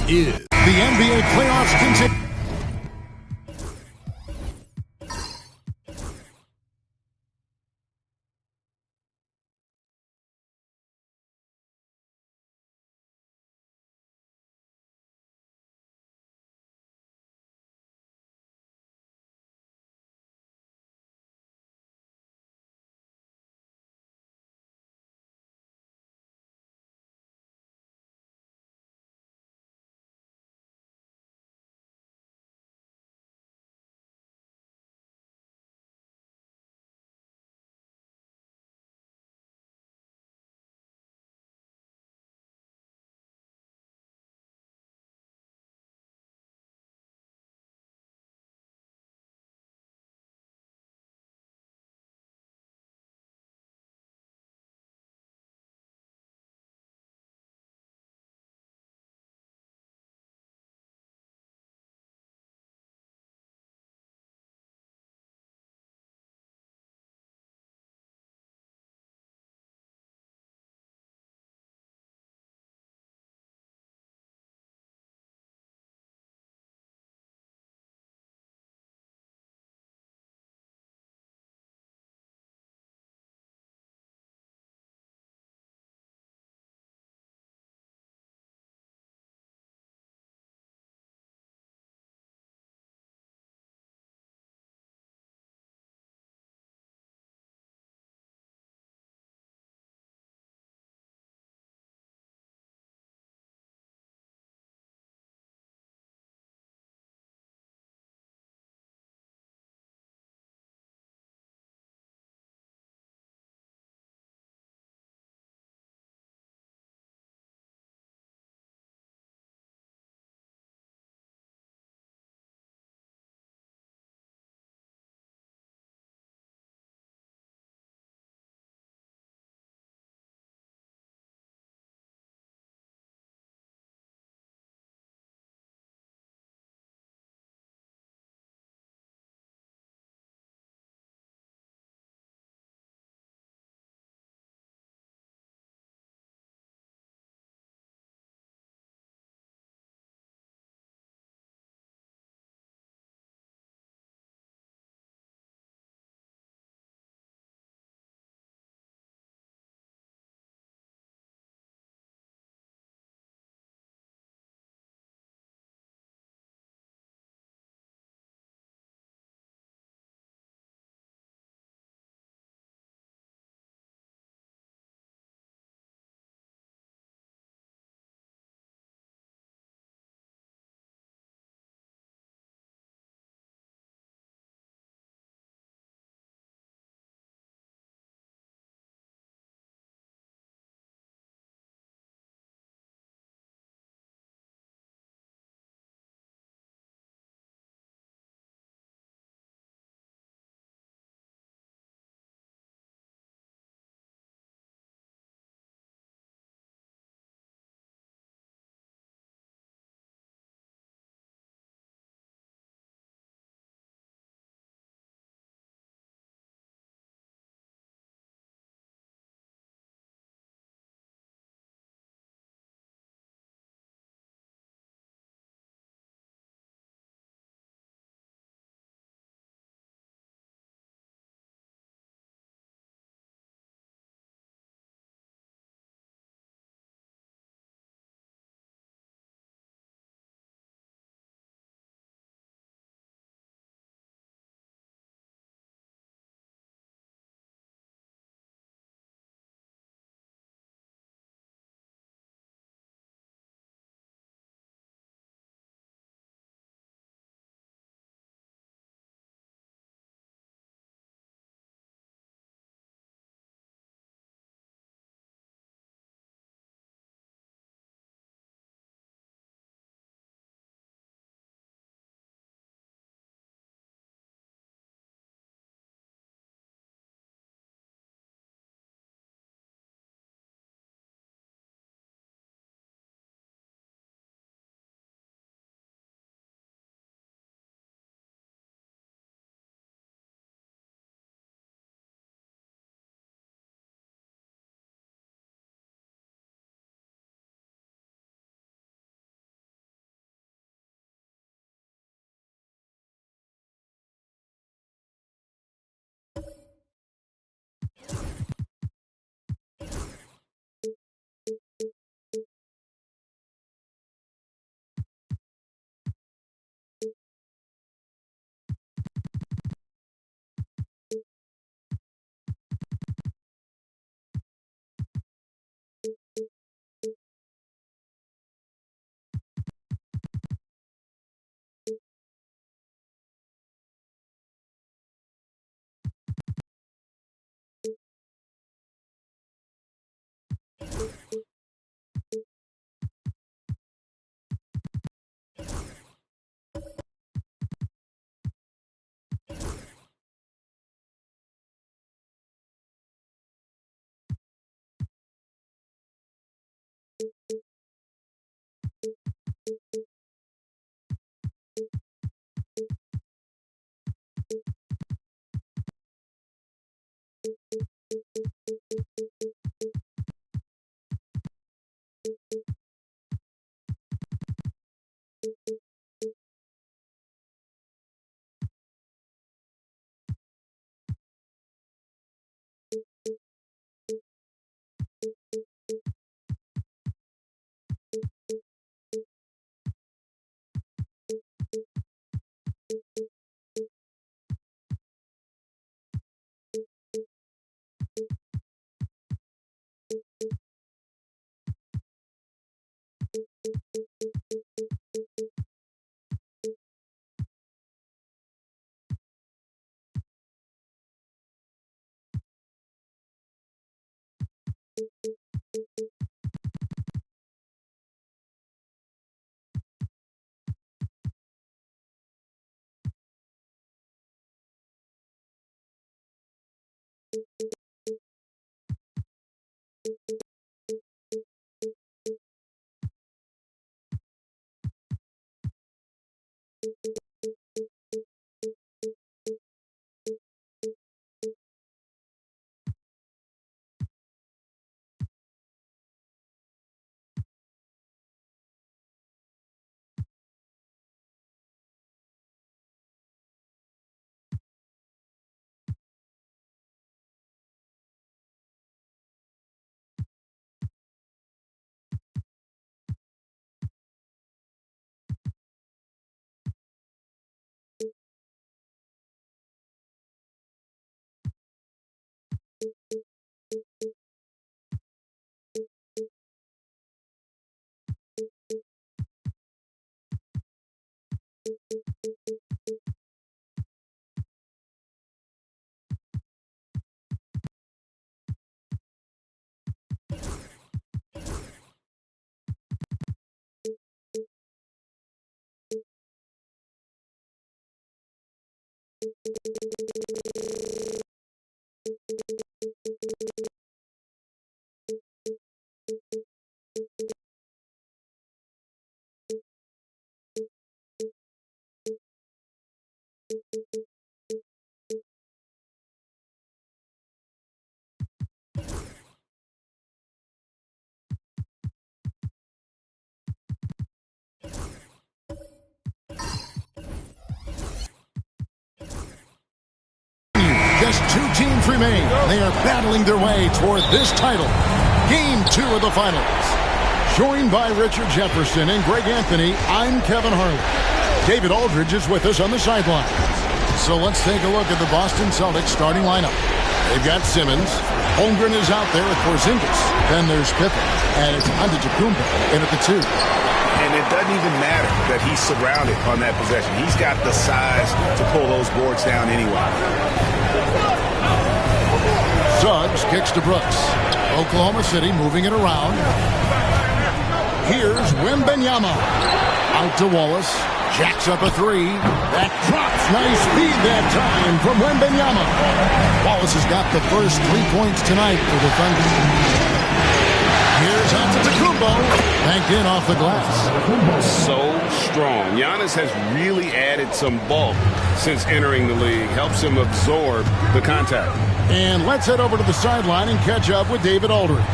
is The NBA playoffs continue. Just 2 teams remain. They are battling their way toward this title. Game 2 of the finals. Joined by Richard Jefferson and Greg Anthony, I'm Kevin Harlan. David Aldridge is with us on the sideline. So let's take a look at the Boston Celtics starting lineup. They've got Simmons. Holmgren is out there with Porzingis. Then there's Pippen. And it's Antetokounmpo in at the 2. And it doesn't even matter that he's surrounded on that possession. He's got the size to pull those boards down anyway. Suggs kicks to Brooks. Oklahoma City moving it around. Here's Wembanyama. Out to Wallace. Jacks up a 3. That drops. Nice feed that time from Wembanyama. Wallace has got the first 3 points tonight for the Thunder. Here's Antetokounmpo. Banked in off the glass. So strong. Giannis has really added some bulk since entering the league. Helps him absorb the contact. And let's head over to the sideline and catch up with David Aldridge.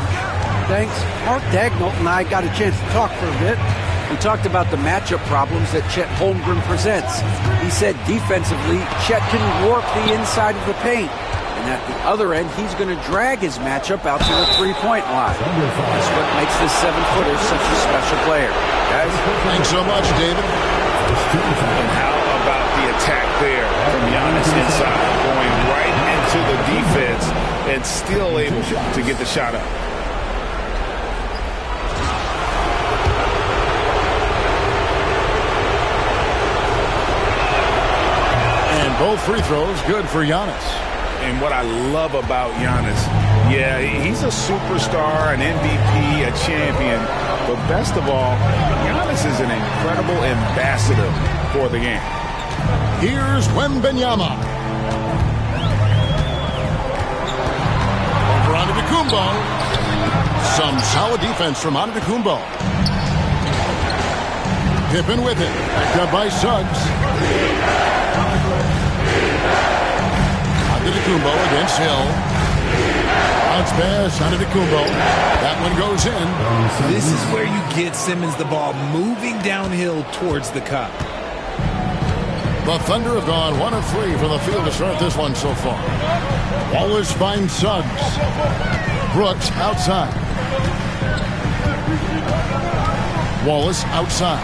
Thanks. Mark Daigneault and I got a chance to talk for a bit. We talked about the matchup problems that Chet Holmgren presents. He said defensively, Chet can warp the inside of the paint. And at the other end, he's going to drag his matchup out to the three-point line. That's what makes this 7-footer such a special player. Guys, thanks so much, David. And how about the attack there from Giannis inside, going right into the defense and still able to get the shot up. And both free throws good for Giannis. And what I love about Giannis, yeah, he's a superstar, an MVP, a champion. But best of all, Giannis is an incredible ambassador for the game. Here's Wembanyama. Over Antetokounmpo. Some solid defense from Antetokounmpo. Pippen with it. Backed up by Suggs. Antetokounmpo against Hill. Bounce pass, Antetokounmpo. That one goes in. This is where you get Simmons the ball moving downhill towards the cup. The Thunder have gone 1 of 3 from the field to start this one so far. Wallace finds Suggs. Brooks outside. Wallace outside.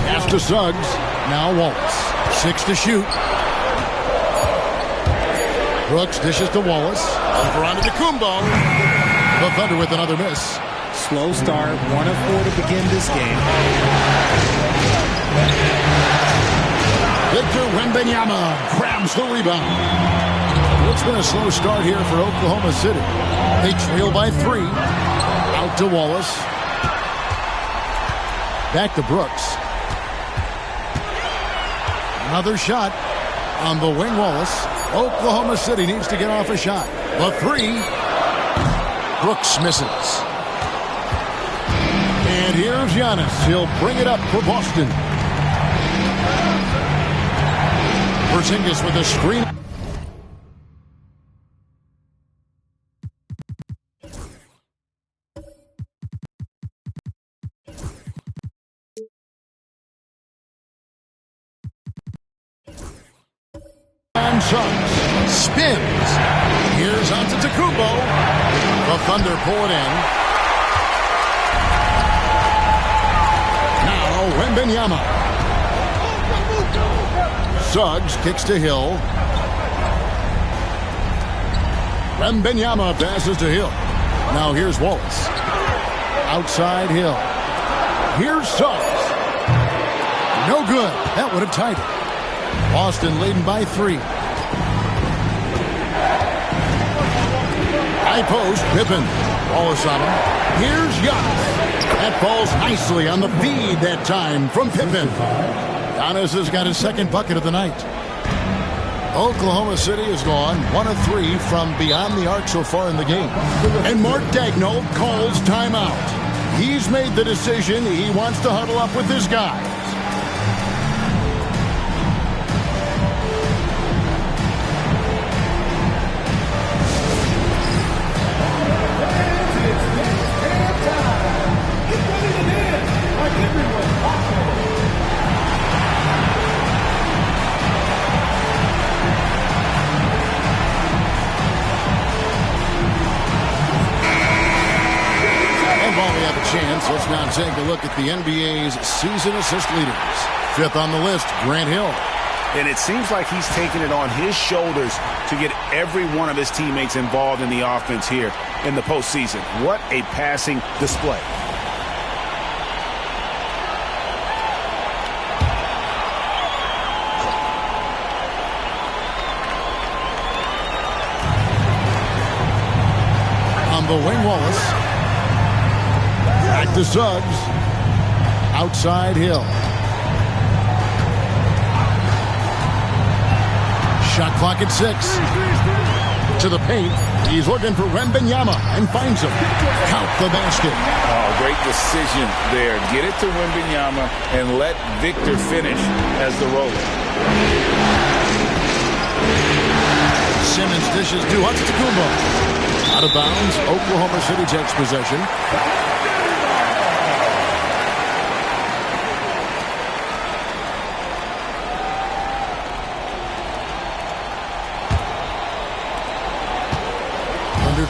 Pass to Suggs. Now Wallace. 6 to shoot. Brooks dishes to Wallace. Over Antetokounmpo. The Thunder with another miss. Slow start. 1 of 4 to begin this game. Victor Wembanyama grabs the rebound. It's been a slow start here for Oklahoma City. They trail by 3. Out to Wallace. Back to Brooks. Another shot on the wing. Wallace. Oklahoma City needs to get off a shot. The 3. Brooks misses. And here's Giannis. He'll bring it up for Boston. Porzingis with a screen. Suggs spins. Here's Antetokounmpo. The Thunder pull it in. Now Wembanyama. Suggs kicks to Hill. Wembanyama passes to Hill. Now here's Wallace. Outside Hill. Here's Suggs. No good. That would have tied it. Boston leading by 3. High post, Pippen. Wallace on him. Here's Giannis. That falls nicely on the feed that time from Pippen. Giannis has got his second bucket of the night. Oklahoma City has gone 1 of 3 from beyond the arc so far in the game. And Mark Daigneault calls timeout. He's made the decision. He wants to huddle up with his guys. Let's now take a look at the NBA's season assist leaders. 5th on the list, Grant Hill. And it seems like he's taking it on his shoulders to get every one of his teammates involved in the offense here in the postseason. What a passing display. On the wing, Wallace. Back to Suggs. Outside Hill. Shot clock at 6. To the paint. He's looking for Wembanyama and finds him. Count the basket. Oh, great decision there. Get it to Wembanyama and let Victor finish as the roller. Simmons dishes to Antetokounmpo. Out of bounds. Oklahoma City takes possession.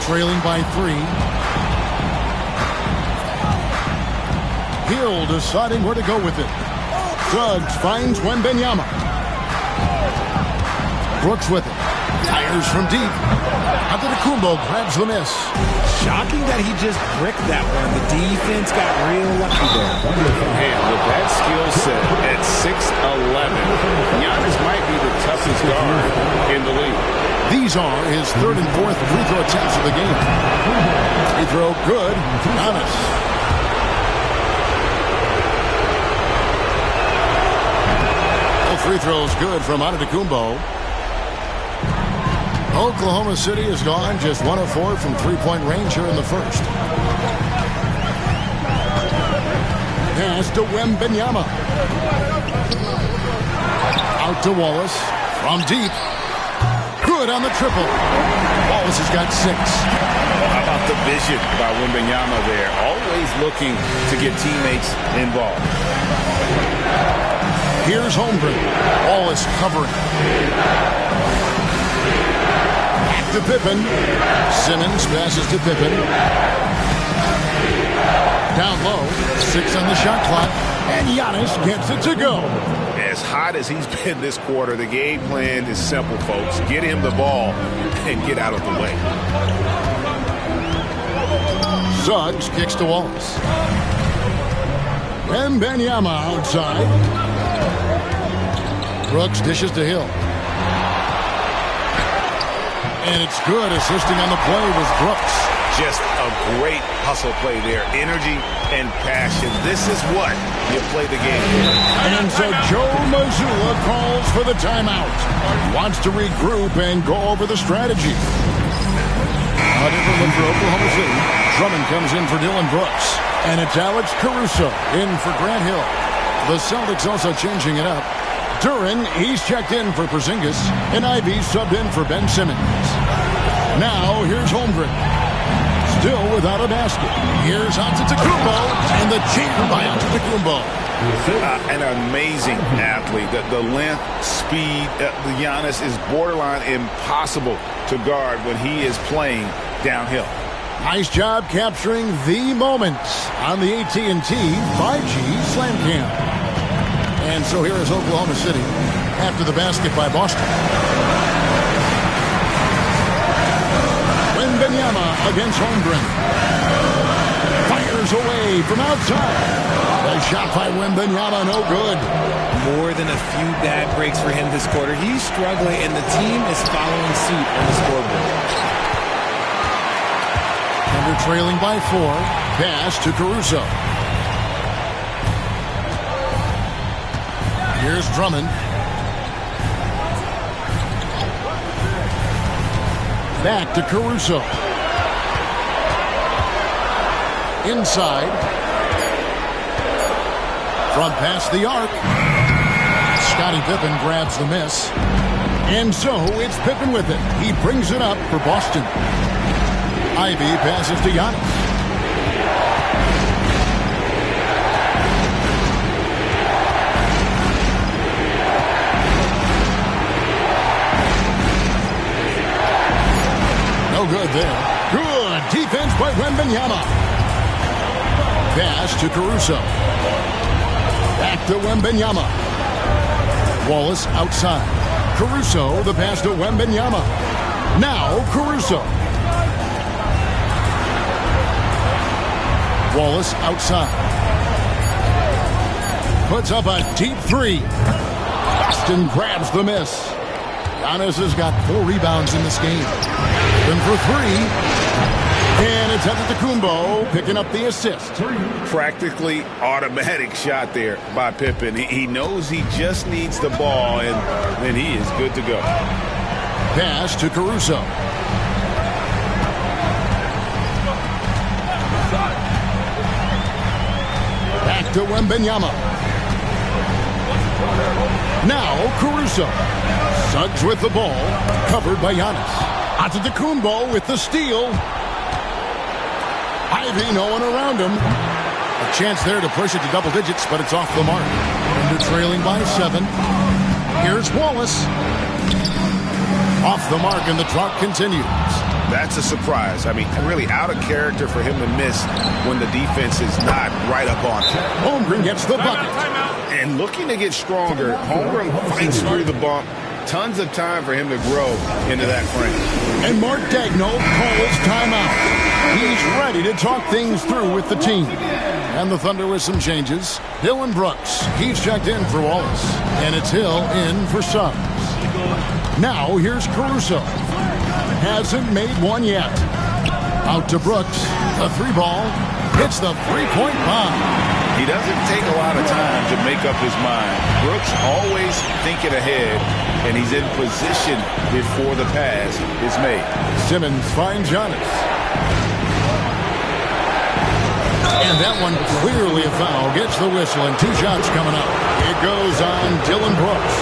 Trailing by 3. Hill deciding where to go with it. Suggs finds Wembanyama. Brooks with it. Fires from deep. Antetokounmpo grabs the miss. Shocking that he just bricked that one. The defense got real lucky there. And with that skill set at 6'11", Giannis might be the toughest guard in the league. These are his 3rd and 4th free throw attempts of the game. Free throw good. Giannis. All free throws good from Antetokounmpo. Oklahoma City has gone just 1 of 4 from 3-point range here in the first. Pass to Wembanyama. Out to Wallace. From deep. Good on the triple. Wallace has got 6. How about the vision by Wembanyama there? Always looking to get teammates involved. Here's Holmgren. Wallace covering. Back to Pippen. Simmons passes to Pippen. Down low. 6 on the shot clock. And Giannis gets it to go. As hot as he's been this quarter, the game plan is simple, folks. Get him the ball and get out of the way. Suggs kicks to Wallace. Wembanyama outside. Brooks dishes to Hill. And it's good. Assisting on the play was Brooks. Just a great hustle play there. Energy and passion. This is what you play the game for. And so Joe Mazzulla calls for the timeout. Wants to regroup and go over the strategy. A different look for Oklahoma City. Drummond comes in for Dylan Brooks. And it's Alex Caruso in for Grant Hill. The Celtics also changing it up. Duren, he's checked in for Porzingis. And Ivy subbed in for Ben Simmons. Now here's Holmgren. Still without a basket. Here's Antetokounmpo, and the cheat by Antetokounmpo. An amazing athlete. The length, speed, Giannis is borderline impossible to guard when he is playing downhill. Nice job capturing the moments on the AT&T 5G Slam Cam. And so here is Oklahoma City after the basket by Boston. Wembanyama against Holmgren. Fires away from outside. A shot by Wembanyama, no good. More than a few bad breaks for him this quarter. He's struggling, and the team is following suit on the scoreboard. Thunder trailing by 4. Pass to Caruso. Here's Drummond. Back to Caruso. Inside. From past the arc. Scottie Pippen grabs the miss. And so it's Pippen with it. He brings it up for Boston. Ivy passes to Giannis. No good there. Good defense by Wembanyama. Pass to Caruso. Back to Wembanyama. Wallace outside. Caruso, the pass to Wembanyama. Now Caruso. Wallace outside. Puts up a deep three. Boston grabs the miss. Giannis has got 4 rebounds in this game. And for 3. And it's Antetokounmpo picking up the assist. Practically automatic shot there by Pippen. He knows he just needs the ball, and then he is good to go. Pass to Caruso. Back to Wembanyama. Now Caruso. Suggs with the ball. Covered by Giannis. Antetokounmpo with the steal. Ivy, no one around him. A chance there to push it to double digits, but it's off the mark. And they're trailing by 7. Here's Wallace. Off the mark, and the drought continues. That's a surprise. I mean, really out of character for him to miss when the defense is not right up on him. Holmgren gets the bucket. And looking to get stronger, Holmgren fights through the bump. Tons of time for him to grow into that frame. And Mark Daigneault calls timeout. He's ready to talk things through with the team. And the Thunder with some changes. Dylan Brooks, he's checked in for Wallace. And it's Hill in for Suggs. Now here's Caruso. Hasn't made one yet. Out to Brooks. A 3-ball. Hits the 3-point bomb. He doesn't take a lot of time to make up his mind. Brooks always thinking ahead, and he's in position before the pass is made. Simmons finds Giannis. And that one clearly a foul. Gets the whistle, and 2 shots coming up. It goes on Dylan Brooks.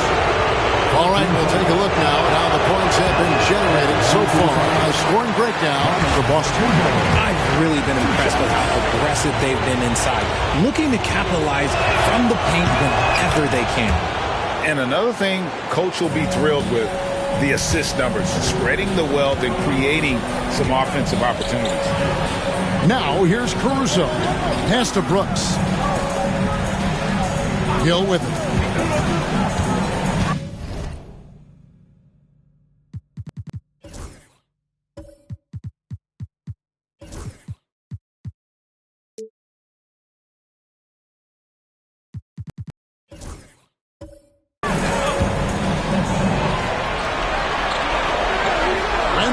All right, we'll take a look now at how the points have been generated so far. A scoring breakdown for Boston. I've really been impressed with how aggressive they've been inside, looking to capitalize from the paint whenever they can. And another thing Coach will be thrilled with, the assist numbers, spreading the wealth and creating some offensive opportunities. Now here's Caruso. Pass to Brooks. Hill with it.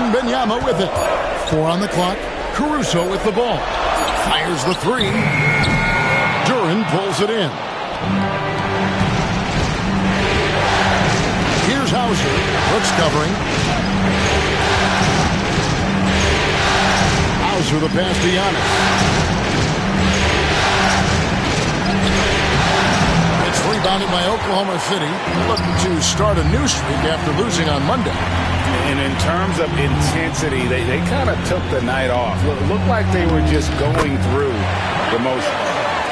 Wembanyama with it. 4 on the clock. Caruso with the ball. Fires the 3. Duren pulls it in. Here's Hauser. Brooks covering. Hauser the pass to Giannis. It's rebounded by Oklahoma City, looking to start a new streak after losing on Monday. And in terms of intensity, they kind of took the night off. Looked like they were just going through the motions.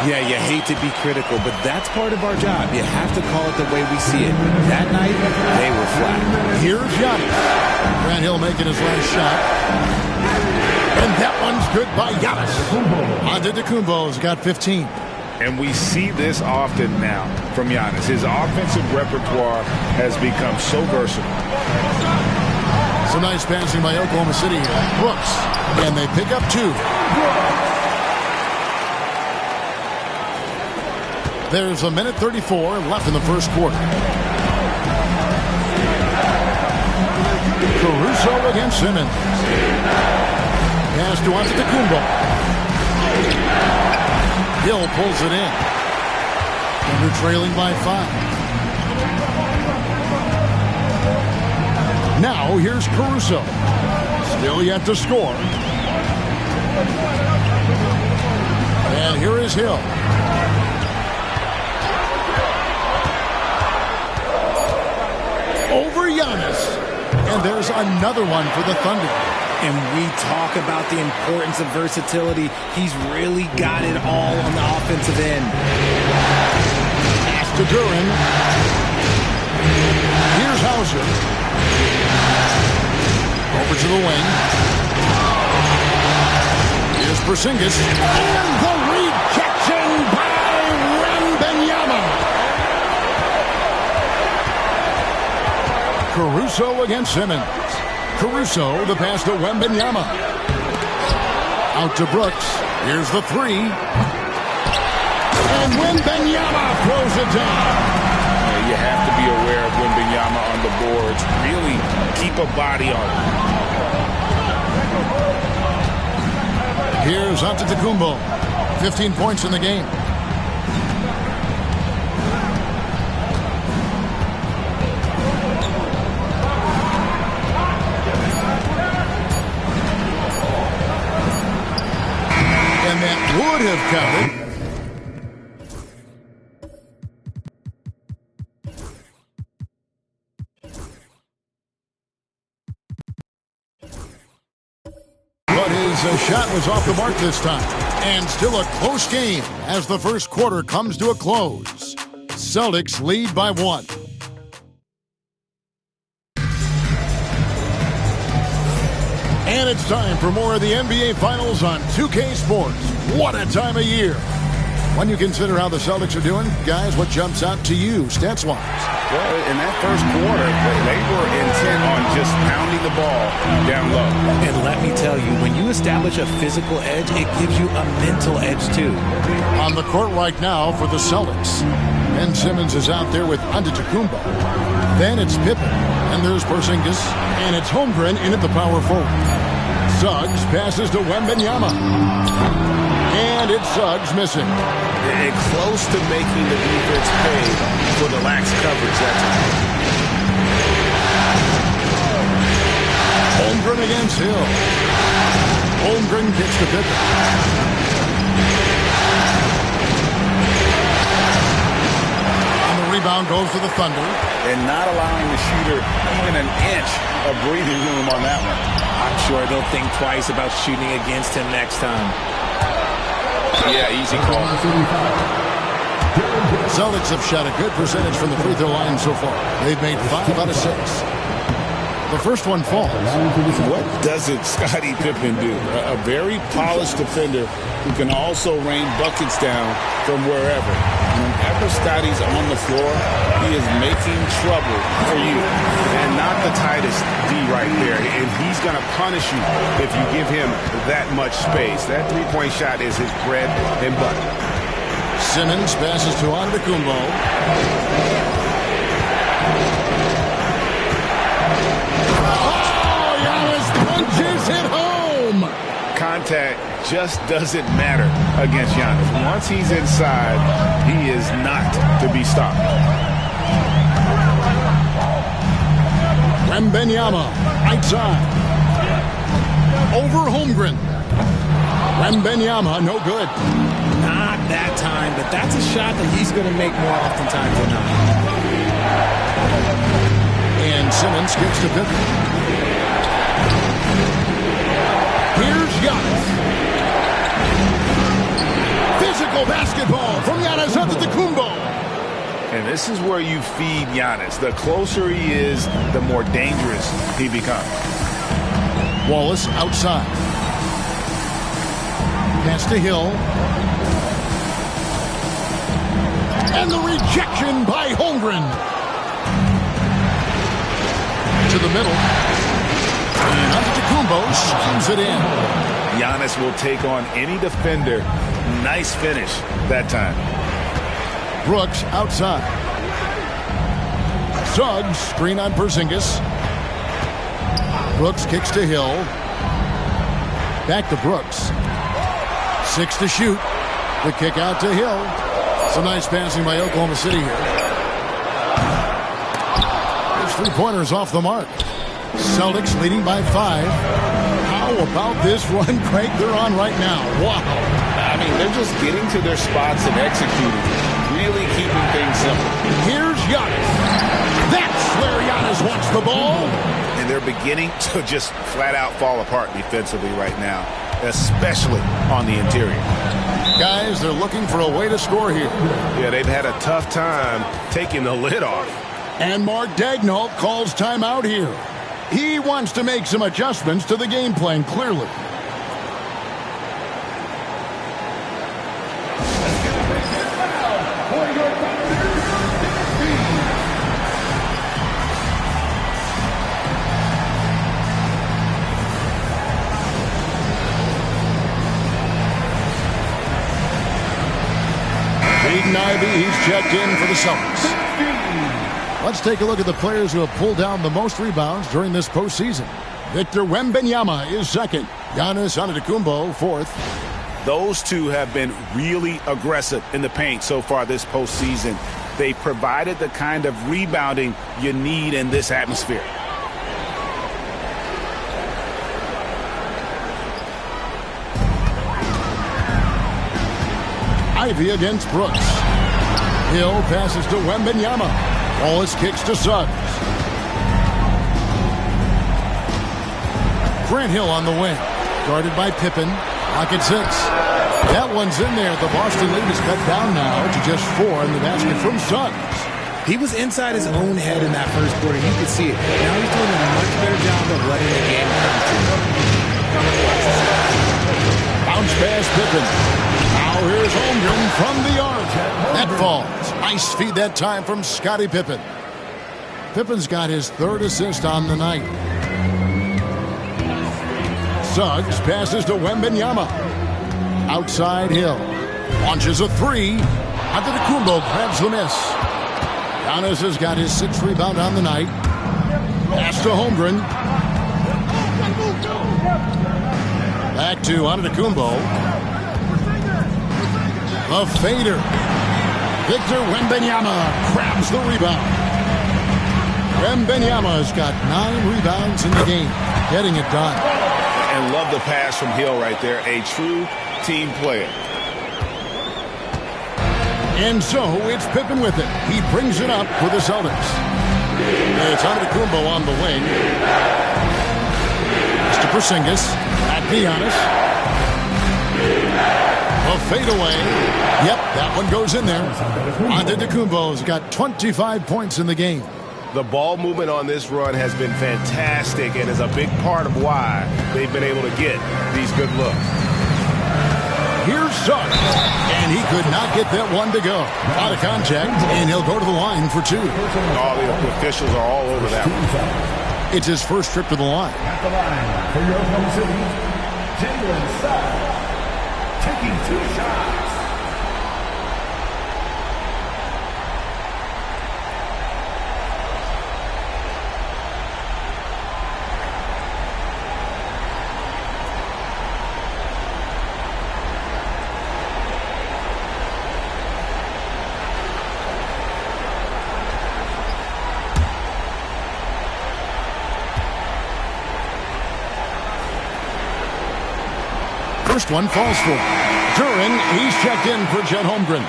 Yeah, you hate to be critical, but that's part of our job. You have to call it the way we see it. That night, they were flat. Here's Giannis. Grant Hill making his last shot. And that one's good by Giannis. Antetokounmpo's got 15. And we see this often now from Giannis. His offensive repertoire has become so versatile. Some nice passing by Oklahoma City here. Brooks. And they pick up 2. There's a minute 34 left in the first quarter. Caruso against Simmons. Pass to Antetokounmpo. Hill pulls it in. And they're trailing by 5. Now here's Caruso. Still yet to score. And here is Hill. Over Giannis. And there's another one for the Thunder. And we talk about the importance of versatility. He's really got it all on the offensive end. Pass to Duren. Here's Hauser. Over to the wing. Here's Porzingis. And the rejection by Wembanyama. Caruso against Simmons. Caruso, the pass to Wembanyama. Out to Brooks. Here's the 3. And Wembanyama throws it down. You have to be aware of Wembanyama on the boards. Really keep a body on it. Here's Antetokounmpo. 15 points in the game. Would have counted. But his shot was off the mark this time. And still a close game as the first quarter comes to a close. Celtics lead by 1. And it's time for more of the NBA Finals on 2K Sports. What a time of year. When you consider how the Celtics are doing, guys, what jumps out to you stats-wise? Well, in that first quarter, they were intent on just pounding the ball down low. And let me tell you, when you establish a physical edge, it gives you a mental edge, too. On the court right now for the Celtics. Ben Simmons is out there with Antetokounmpo. Then it's Pippen. And there's Porzingis. And it's Holmgren in at the power forward. Suggs passes to Wembanyama. And it's Suggs missing. And close to making the defense pay for the lax coverage that time. Holmgren against Hill. Holmgren kicks to Pippen. And the rebound goes to the Thunder. And not allowing the shooter even an inch of breathing room on that one. I'm sure they'll think twice about shooting against him next time. Yeah, easy call. Celtics have shot a good percentage from the free throw line so far. They've made 5 out of 6. The first one falls. What doesn't Scottie Pippen do? A very polished defender who can also rain buckets down from wherever. Whenever Scottie's on the floor, he is making trouble for you. And not the tightest D right there. And he's going to punish you if you give him that much space. That three-point shot is his bread and butter. Simmons passes to Antetokounmpo. Oh, Giannis contact just doesn't matter against Giannis. Once he's inside, he is not to be stopped. Wembanyama, right side. Over Holmgren. Wembanyama, no good. Not that time, but that's a shot that he's going to make more oftentimes than not. And Simmons gets to Pippen. Here's Giannis. Physical basketball from Giannis Antetokounmpo. And this is where you feed Giannis. The closer he is, the more dangerous he becomes. Wallace outside. Pass to Hill. And the rejection by Holmgren. To the middle. And Antetokounmpo slams it in. Giannis will take on any defender. Nice finish that time. Brooks outside. Suggs, screen on Porzingis. Brooks kicks to Hill. Back to Brooks. 6 to shoot. The kick out to Hill. Some nice passing by Oklahoma City here. There's 3-pointers off the mark. Celtics leading by 5. How about this run, Craig, they're on right now? Wow. I mean, they're just getting to their spots and executing. Really keeping things simple. Here's Giannis. That's where Giannis wants the ball. And they're beginning to just flat out fall apart defensively right now, especially on the interior. Guys, they're looking for a way to score here. Yeah, they've had a tough time taking the lid off. And Mark Daigneault calls timeout here. He wants to make some adjustments to the game plan, clearly. Ivey, he's checked in for the Celtics. Let's take a look at the players who have pulled down the most rebounds during this postseason. Victor Wembanyama is second. Giannis Antetokounmpo fourth. Those two have been really aggressive in the paint so far this postseason. They provided the kind of rebounding you need in this atmosphere. Ivey against Brooks. Hill passes to Wembanyama. Wallace kicks to Suggs. Grant Hill on the wing. Guarded by Pippen. Pocket 6. That one's in there. The Boston lead is cut down now to just 4 in the basket from Suggs. He was inside his own head in that first quarter. You could see it. Now he's doing a much better job of letting the game come to him. Bounce pass Pippen. Now here's Holmgren from the arc. That falls. Nice feed that time from Scottie Pippen. Pippen's got his 3rd assist on the night. Suggs passes to Wembanyama. Outside Hill. Launches a 3. Antetokounmpo grabs the miss. Giannis has got his 6th rebound on the night. Pass to Holmgren. Back to Antetokounmpo. A fader. Victor Wembanyama grabs the rebound. Wembanyama's got 9 rebounds in the game. Getting it done. And love the pass from Hill right there. A true team player. And so it's Pippen with it. He brings it up for the Celtics. It's Antetokounmpo on the wing. Mr. Porzingis. Back to Giannis. A fadeaway. Yep, that one goes in there. Antetokounmpo's got 25 points in the game. The ball movement on this run has been fantastic and is a big part of why they've been able to get these good looks. Here's Suggs, and he could not get that one to go. Out of contact, and he'll go to the line for 2. All the officials are all over that one. It's his first trip to the line. At the line for your Oklahoma City, Jalen Suggs, taking 2 shots. first one falls for Duren. He's checked in for Chet Holmgren.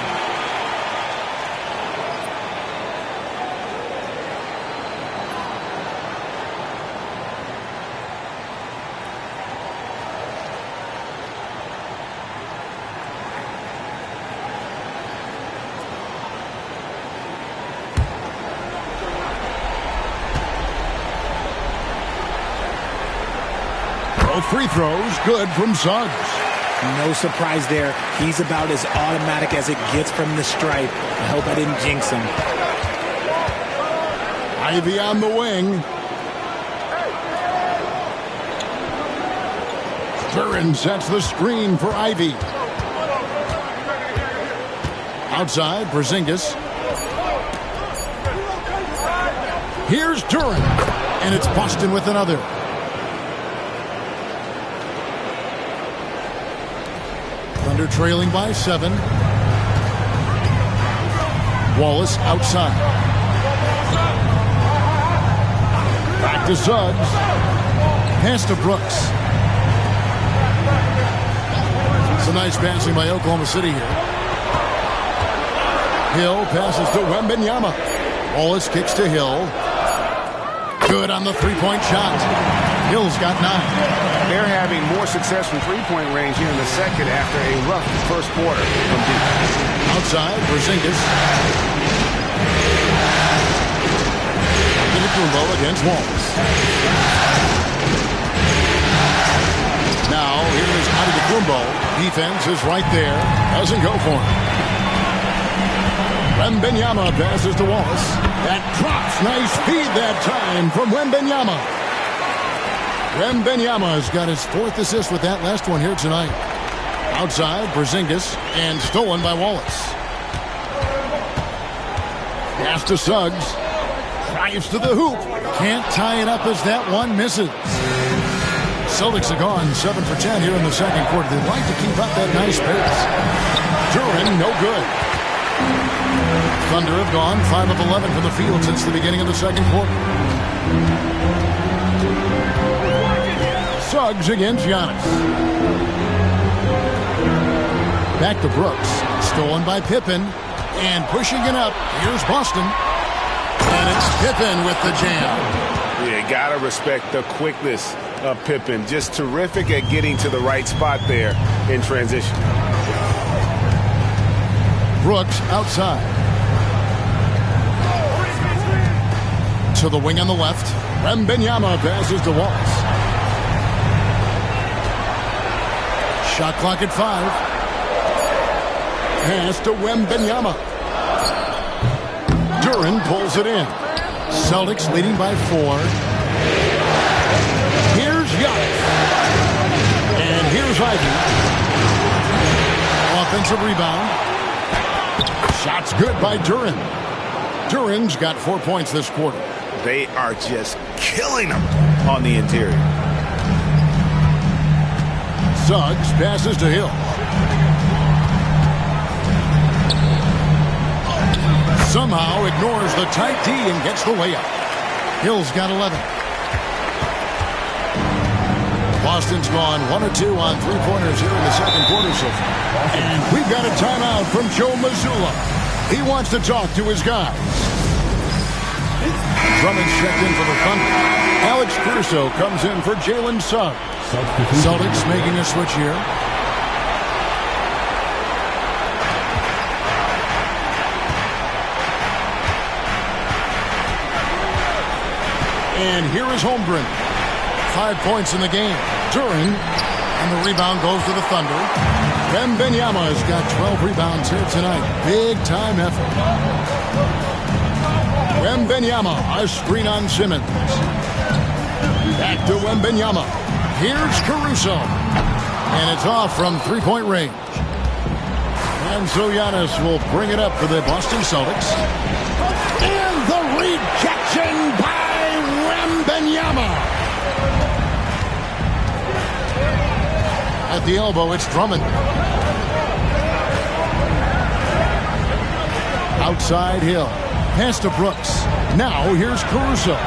Free throws good from Suggs. No surprise there. He's about as automatic as it gets from the stripe. I hope I didn't jinx him. Ivy on the wing. Duren sets the screen for Ivy. Outside, Porzingis. Here's Duren. And it's Boston with another. Thunder trailing by 7. Wallace outside. Back to Suggs. Pass to Brooks. It's a nice passing by Oklahoma City here. Hill passes to Wembanyama. Wallace kicks to Hill. Good on the three-point shot. Hill's got 9. They're having more success from three-point range here in the second after a rough first quarter from deep. Outside, Porzingis. Antetokounmpo against Wallace. Now, here's Antetokounmpo. Defense is right there. Doesn't go for him. Wembanyama passes to Wallace. That drops. Nice feed that time from Wembanyama. Wembanyama's got his 4th assist with that last one here tonight. Outside, Porzingis, and stolen by Wallace. Pass to Suggs. Drives to the hoop. Can't tie it up as that one misses. Celtics are gone 7 for 10 here in the second quarter. They'd like to keep up that nice pace. Duren, no good. Thunder have gone 5 of 11 from the field since the beginning of the second quarter. Suggs against Giannis. Back to Brooks. Stolen by Pippen. And pushing it up. Here's Boston. And it's Pippen with the jam. Yeah, gotta respect the quickness of Pippen. Just terrific at getting to the right spot there in transition. Brooks outside. To the wing on the left. Wembanyama passes to Wallace. Shot clock at 5. Pass to Wembanyama. Duren pulls it in. Celtics leading by 4. Here's Giannis. And here's Ivy. Offensive rebound. Shot's good by Duren. Duren's got 4 points this quarter. They are just killing them on the interior. Suggs passes to Hill. Somehow ignores the tight D and gets the layup. Hill's got 11. Boston's gone 1 or 2 on three-pointers here in the second quarter so far. And we've got a timeout from Joe Mazzulla. He wants to talk to his guys. Drummond's checked in for the Thunder. Alex Caruso comes in for Jalen Suggs. Celtics making a switch here. And here is Holmgren. 5 points in the game. Duren, and the rebound goes to the Thunder. Wembanyama has got 12 rebounds here tonight. Big time effort. Wembanyama, a screen on Simmons. Back to Wembanyama. Here's Caruso. And it's off from three-point range. And so Giannis will bring it up for the Boston Celtics. And the rejection by Wembanyama. At the elbow, it's Drummond. Outside Hill. Pass to Brooks. Now here's Caruso.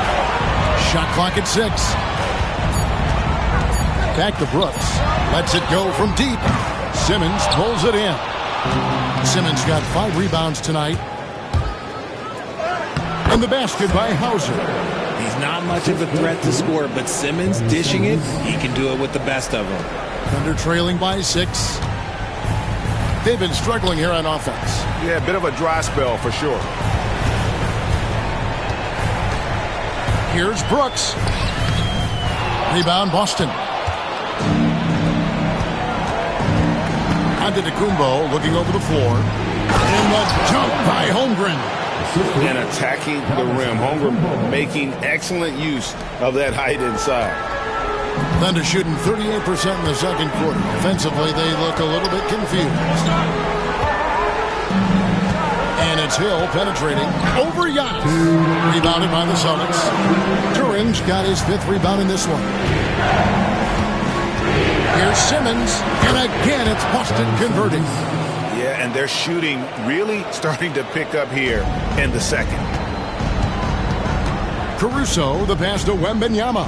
Shot clock at 6. back to Brooks. Lets it go from deep. Simmons pulls it in. Simmons got 5 rebounds tonight. And the basket by Hauser. He's not much of a threat to score, but Simmons dishing it, he can do it with the best of them. Thunder trailing by 6. They've been struggling here on offense. Yeah, a bit of a dry spell for sure. Here's Brooks. Rebound, Boston. Antetokounmpo looking over the floor. And the jump by Holmgren. And attacking the rim. Holmgren making excellent use of that height inside. Thunder shooting 38% in the second quarter. Offensively, they look a little bit confused. And it's Hill penetrating over Giannis. Rebounded by the Celtics. Duran's got his 5th rebound in this one. Here's Simmons. And again, it's Boston converting. Yeah, and they're shooting really starting to pick up here in the second. Caruso, the pass to Wembanyama.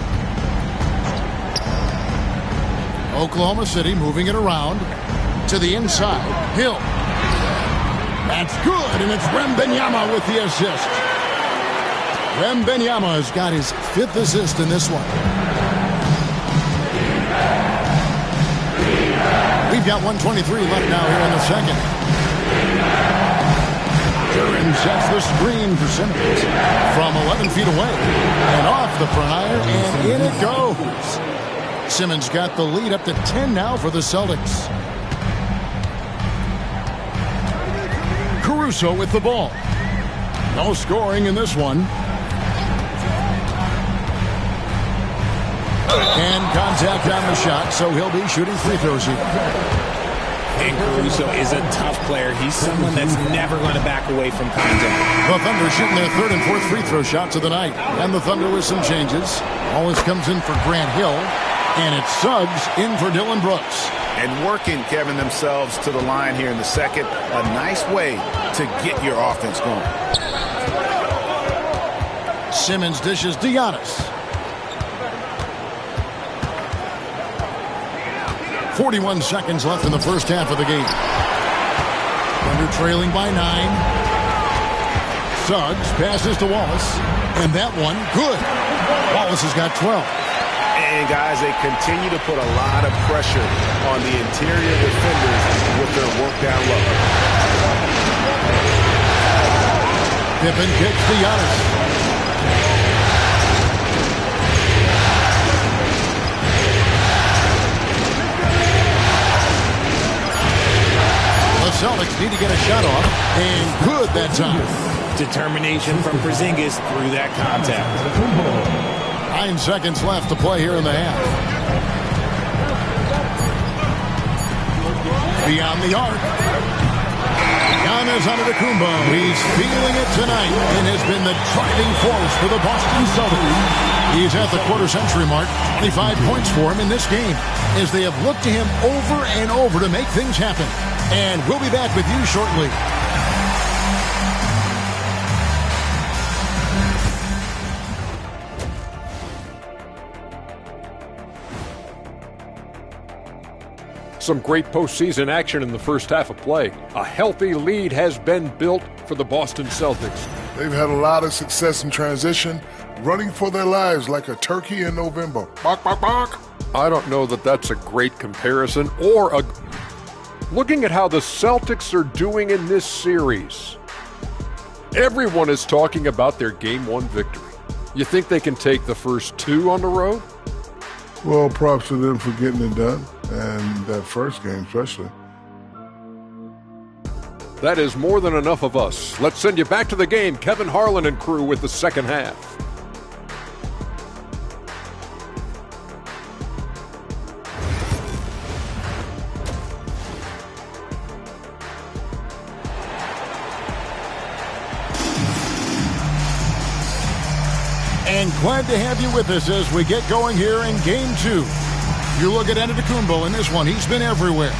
Oklahoma City moving it around to the inside. Hill. That's good, and it's Wembanyama with the assist. Wembanyama has got his 5th assist in this one. We've got 1:23 left now here in the second. Duran sets the screen for Simmons from 11 feet away. And off the front iron, and in it goes. Simmons got the lead up to 10 now for the Celtics. Caruso with the ball. No scoring in this one. And contact on the shot, so he'll be shooting free throws here. And Caruso is a tough player. He's someone that's never going to back away from contact. The Thunder shooting their 3rd and 4th free throw shots of the night. And the Thunder with some changes. Always comes in for Grant Hill. And it's Suggs in for Dylan Brooks. And working, Kevin, themselves to the line here in the second. A nice way to get your offense going. Simmons dishes to Giannis. 41 seconds left in the first half of the game. Thunder trailing by 9. Suggs passes to Wallace. And that one, good. Wallace has got 12. And, guys, they continue to put a lot of pressure on the interior defenders with their work down low. Pippen kicks to Giannis. The Celtics need to get a shot off, and good that time. Determination from Porzingis through that contact. 9 seconds left to play here in the half. Beyond the arc. Giannis Antetokounmpo. He's feeling it tonight and has been the driving force for the Boston Celtics. He's at the quarter-century mark. 25 points for him in this game as they have looked to him over and over to make things happen. And we'll be back with you shortly. Some great postseason action in the first half of play. A healthy lead has been built for the Boston Celtics. They've had a lot of success in transition, running for their lives like a turkey in November. Bark, bark, bark. I don't know that that's a great comparison or a... Looking at how the Celtics are doing in this series, everyone is talking about their Game 1 victory. You think they can take the first 2 on the road? Well, props to them for getting it done, and that first game especially. That is more than enough of us. Let's send you back to the game. Kevin Harlan and crew with the second half. And glad to have you with us as we get going here in Game 2. You look at Antetokounmpo in this one. He's been everywhere.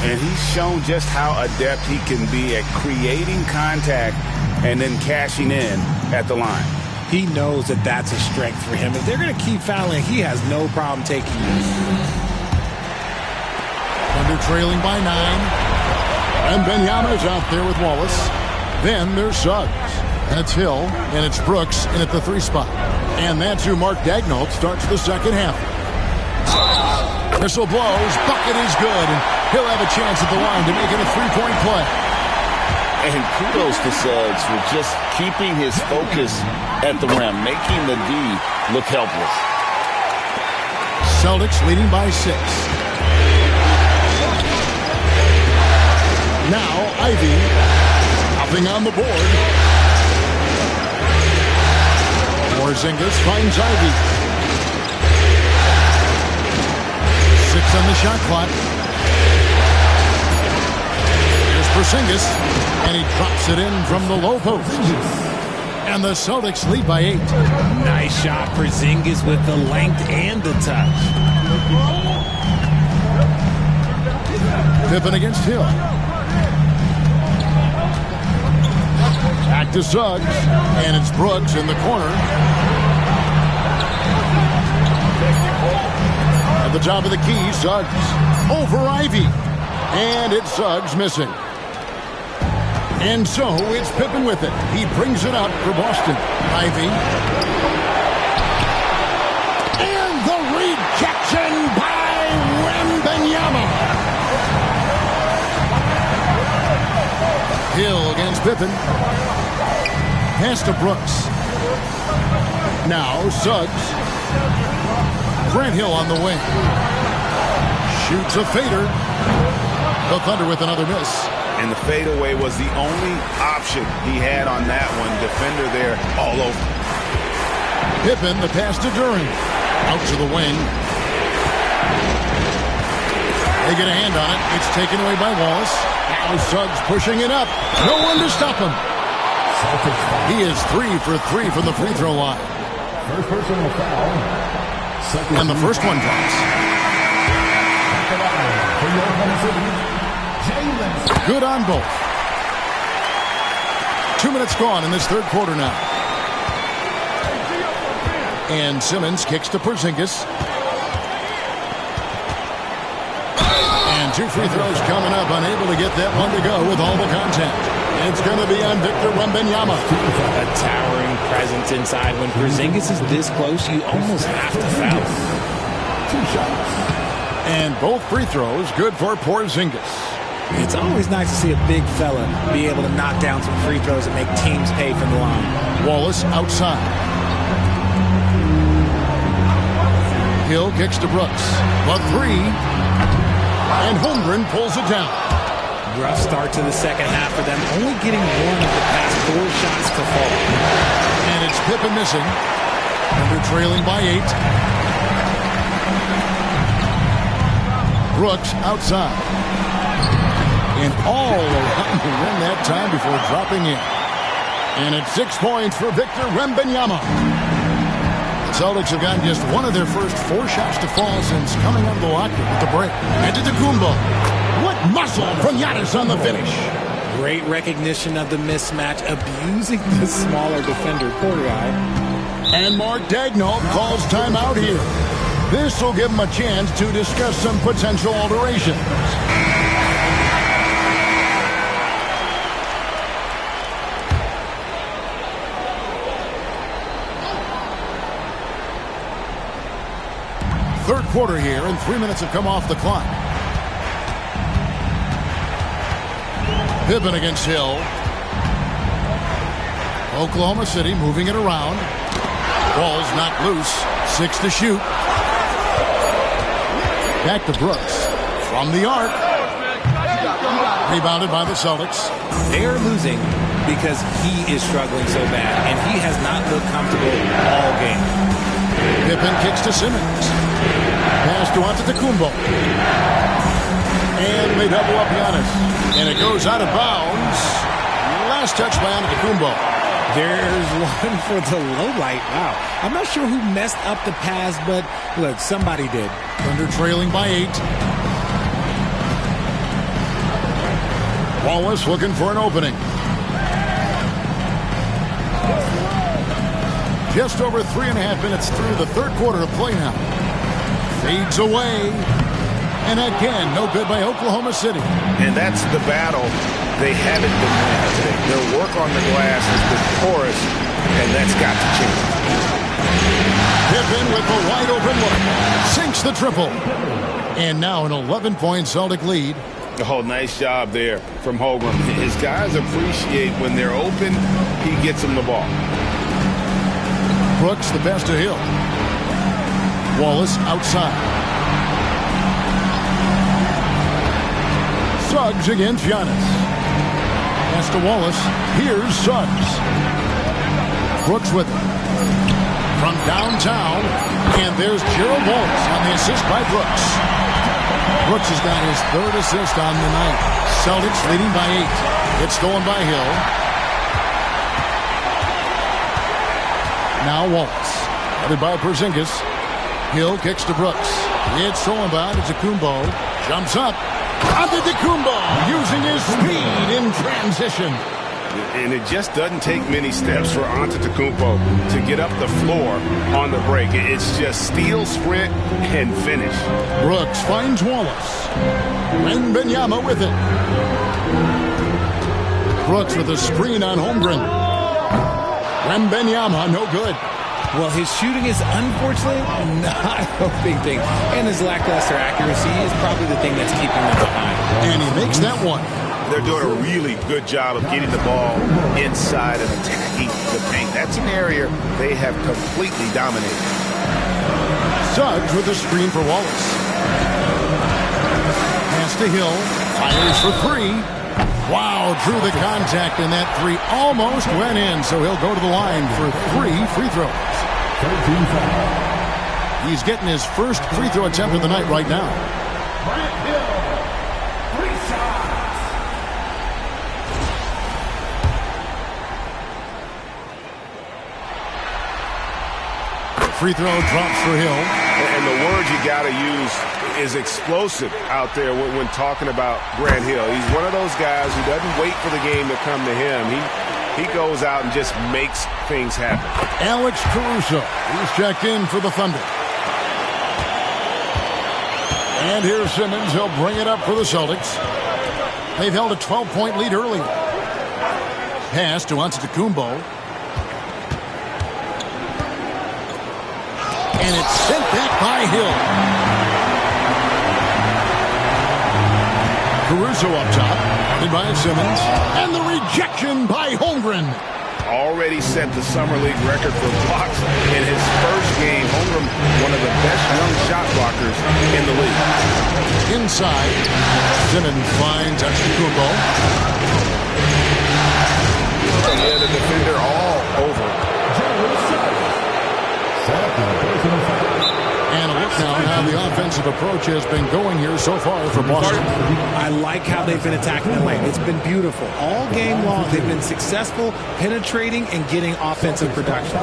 And he's shown just how adept he can be at creating contact and then cashing in at the line. He knows that that's a strength for him. If they're going to keep fouling, he has no problem taking it. Under trailing by 9. And Wembanyama's out there with Wallace. Then there's Suggs. And it's Hill, and it's Brooks in at the 3 spot. And that's who Mark Daigneault starts the second half. Whistle blows, bucket is good, and he'll have a chance at the line to make it a 3-point play. And kudos to Suggs for just keeping his focus at the rim, making the D look helpless. Celtics leading by 6. Now Ivy hopping on the board. Porzingis finds Ivy. 6 on the shot clock. Here's Porzingis, and he drops it in from the low post. And the Celtics lead by 8. Nice shot, Porzingis with the length and the touch. Pippen against Hill. Back to Suggs, and it's Brooks in the corner. At the top of the key, Suggs over Ivy. And it's Suggs missing. And so it's Pippen with it. He brings it up for Boston. Ivy. And the rejection by Wembanyama. Hill against Pippen. Pass to Brooks. Now Suggs. Grant Hill on the wing. Shoots a fader. The Thunder with another miss. And the fadeaway was the only option he had on that one. Defender there all over. Pippen, the pass to Duren. Out to the wing. They get a hand on it. It's taken away by Wallace. Now Suggs pushing it up. No one to stop him. He is 3 for 3 from the free throw line. First personal foul. And the first one drops. Good on both. 2 minutes gone in this third quarter now. And Simmons kicks to Porzingis. And 2 free throws coming up. Unable to get that one to go with all the contact. It's going to be on Victor Wembanyama. A towering presence inside. When Porzingis is this close, you almost have to foul. 2 shots. And both free throws good for Porzingis. It's always nice to see a big fella be able to knock down some free throws and make teams pay from the line. Wallace outside. Hill kicks to Brooks. The 3. And Holmgren pulls it down. Rough start to the second half for them, only getting 1 of the past 4 shots to fall. And it's Pippen missing. Under trailing by 8. Brooks outside. And all around the rim that time before dropping in. And it's 6 points for Victor Wembanyama. The Celtics have gotten just 1 of their first 4 shots to fall since coming out of the locker room at the break. Antetokounmpo. What muscle from Giannis on the finish. Great recognition of the mismatch, abusing the smaller defender. Poor guy. And Mark Daigneault calls timeout here. This will give him a chance to discuss some potential alterations. Third quarter here, and 3 minutes have come off the clock. Pippen against Hill. Oklahoma City moving it around. Ball's knocked loose. 6 to shoot. Back to Brooks. From the arc. Rebounded by the Celtics. They are losing because he is struggling so bad, and he has not looked comfortable all game. Pippen kicks to Simmons. Pass to Antetokounmpo. And they double up Giannis. And it goes out of bounds. Last touch by Antetokounmpo. There's one for the low light. Wow. I'm not sure who messed up the pass, but look, somebody did. Under trailing by 8. Wallace looking for an opening. Just over 3.5 minutes through the third quarter of play now. Fades away. And again, no good by Oklahoma City. And that's the battle they haven't been winning today. Their work on the glass has been porous, and that's got to change. Pippen with the wide open look. Sinks the triple. And now an 11-point Celtic lead. Oh, nice job there from Holmgren. His guys appreciate when they're open, he gets them the ball. Brooks the best to Hill. Wallace outside. Suggs against Giannis. Pass to Wallace. Here's Suggs. Brooks with it. From downtown. And there's Gerald Wallace on the assist by Brooks. Brooks has got his third assist on the night. Celtics leading by 8. It's stolen by Hill. Now Wallace. Headed by Porzingis. Hill kicks to Brooks. It's stolen by Antetokounmpo. Jumps up. Antetokounmpo using his speed in transition. And it just doesn't take many steps for Antetokounmpo to get up the floor on the break. It's just steal, sprint, and finish. Brooks finds Wallace. Wembanyama with it. Brooks with a screen on Holmgren. Wembanyama, no good. Well, his shooting is unfortunately not a big thing. And his lackluster accuracy is probably the thing that's keeping them behind. And he makes that one. They're doing a really good job of getting the ball inside and attacking the paint. That's an area they have completely dominated. Suggs with a screen for Wallace. Pass to Hill. Fires for 3. Wow, drew the contact, and that 3 almost went in, so he'll go to the line for 3 free throws. He's getting his first free throw attempt of the night right now. Free throw drops for Hill. And the word you got to use is explosive out there when talking about Grant Hill. He's one of those guys who doesn't wait for the game to come to him. He goes out and just makes things happen. Alex Caruso. He's checked in for the Thunder. And here's Simmons. He'll bring it up for the Celtics. They've held a 12-point lead earlier. Pass to Antetokounmpo. And it's sent back by Hill. Caruso up top. Headed by Simmons. And the rejection by Holmgren. Already set the Summer League record for blocks in his first game. Holmgren, one of the best young shot blockers in the league. Inside. Simmons finds Antetokounmpo. Yeah, the defender all over. And a look now at how the offensive approach has been going here so far for Boston. I like how they've been attacking the lane. It's been beautiful. All game long, they've been successful penetrating and getting offensive production.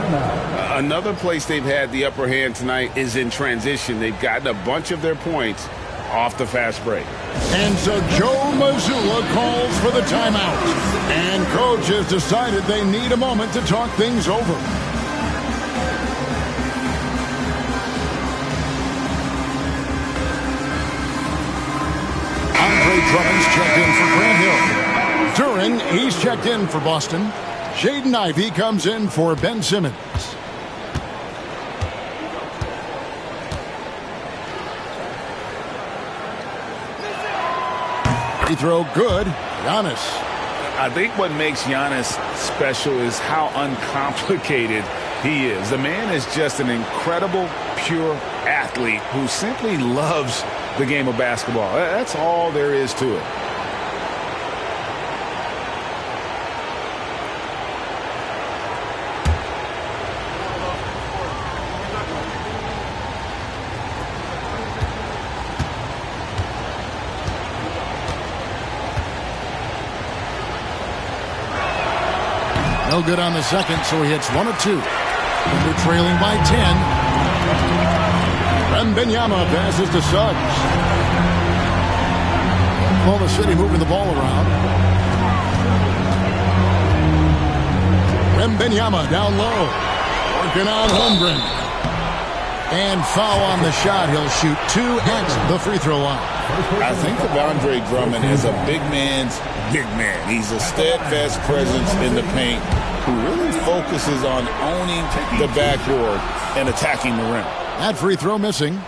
Another place they've had the upper hand tonight is in transition. They've gotten a bunch of their points off the fast break. And so Joe Mazzulla calls for the timeout. And coach has decided they need a moment to talk things over. Drummond's checked in for Grant Hill. Duren, he's checked in for Boston. Jaden Ivey comes in for Ben Simmons. Free throw good. Giannis. I think what makes Giannis special is how uncomplicated he is. The man is just an incredible, pure athlete who simply loves the game of basketball. That's all there is to it. No good on the second, so he hits 1 of 2. They're trailing by 10. Wembanyama passes to Suggs. Oklahoma City moving the ball around. Wembanyama down low. Working on Holmgren. And foul on the shot. He'll shoot 2 at the free throw line. I think of Andre Drummond as a big man's big man. He's a steadfast presence in the paint who really focuses on owning the backboard and attacking the rim. That free throw missing.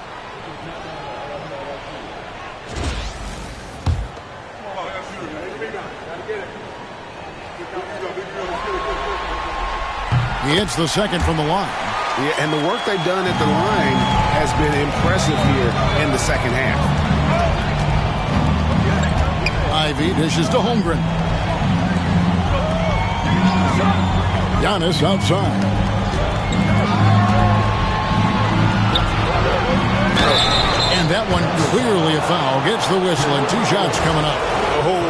He hits the second from the line. Yeah, and the work they've done at the line has been impressive here in the second half. Ivy dishes to Holmgren. Giannis outside. And that one clearly a foul. Gets the whistle and 2 shots coming up. Oh,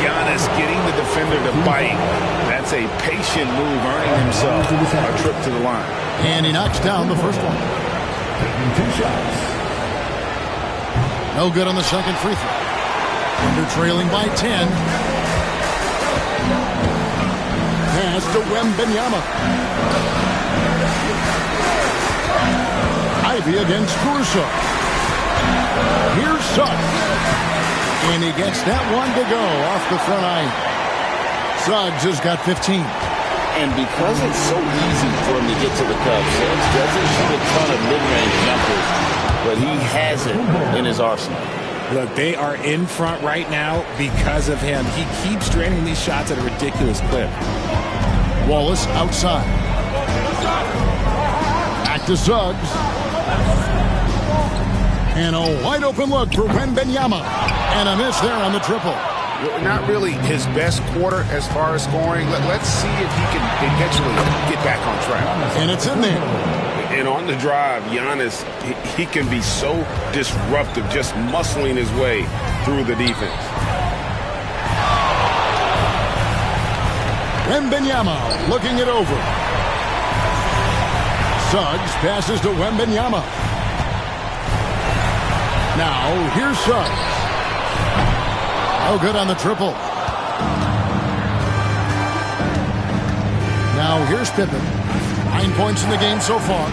Giannis getting the defender to bite. That's a patient move, earning himself a trip to the line. And he knocks down the first one. 2 shots. No good on the second free throw. Thunder trailing by 10. Pass to Wembanyama. Ivy against Caruso. Here's Suggs. And he gets that one to go off the front eye. Suggs has got 15. And because it's so easy for him to get to the cup, Suggs doesn't shoot a ton of mid-range jumpers, but he has it in his arsenal. Look, they are in front right now because of him. He keeps draining these shots at a ridiculous clip. Wallace outside. Back to Suggs. And a wide open look for Wembanyama. And a miss there on the triple. Not really his best quarter as far as scoring. Let's see if he can eventually get back on track. And it's in there. And on the drive, Giannis, he can be so disruptive, just muscling his way through the defense. Wembanyama looking it over. Suggs passes to Wembanyama. Now, here's Suggs. Oh, good on the triple. Now, here's Pippen. 9 points in the game so far.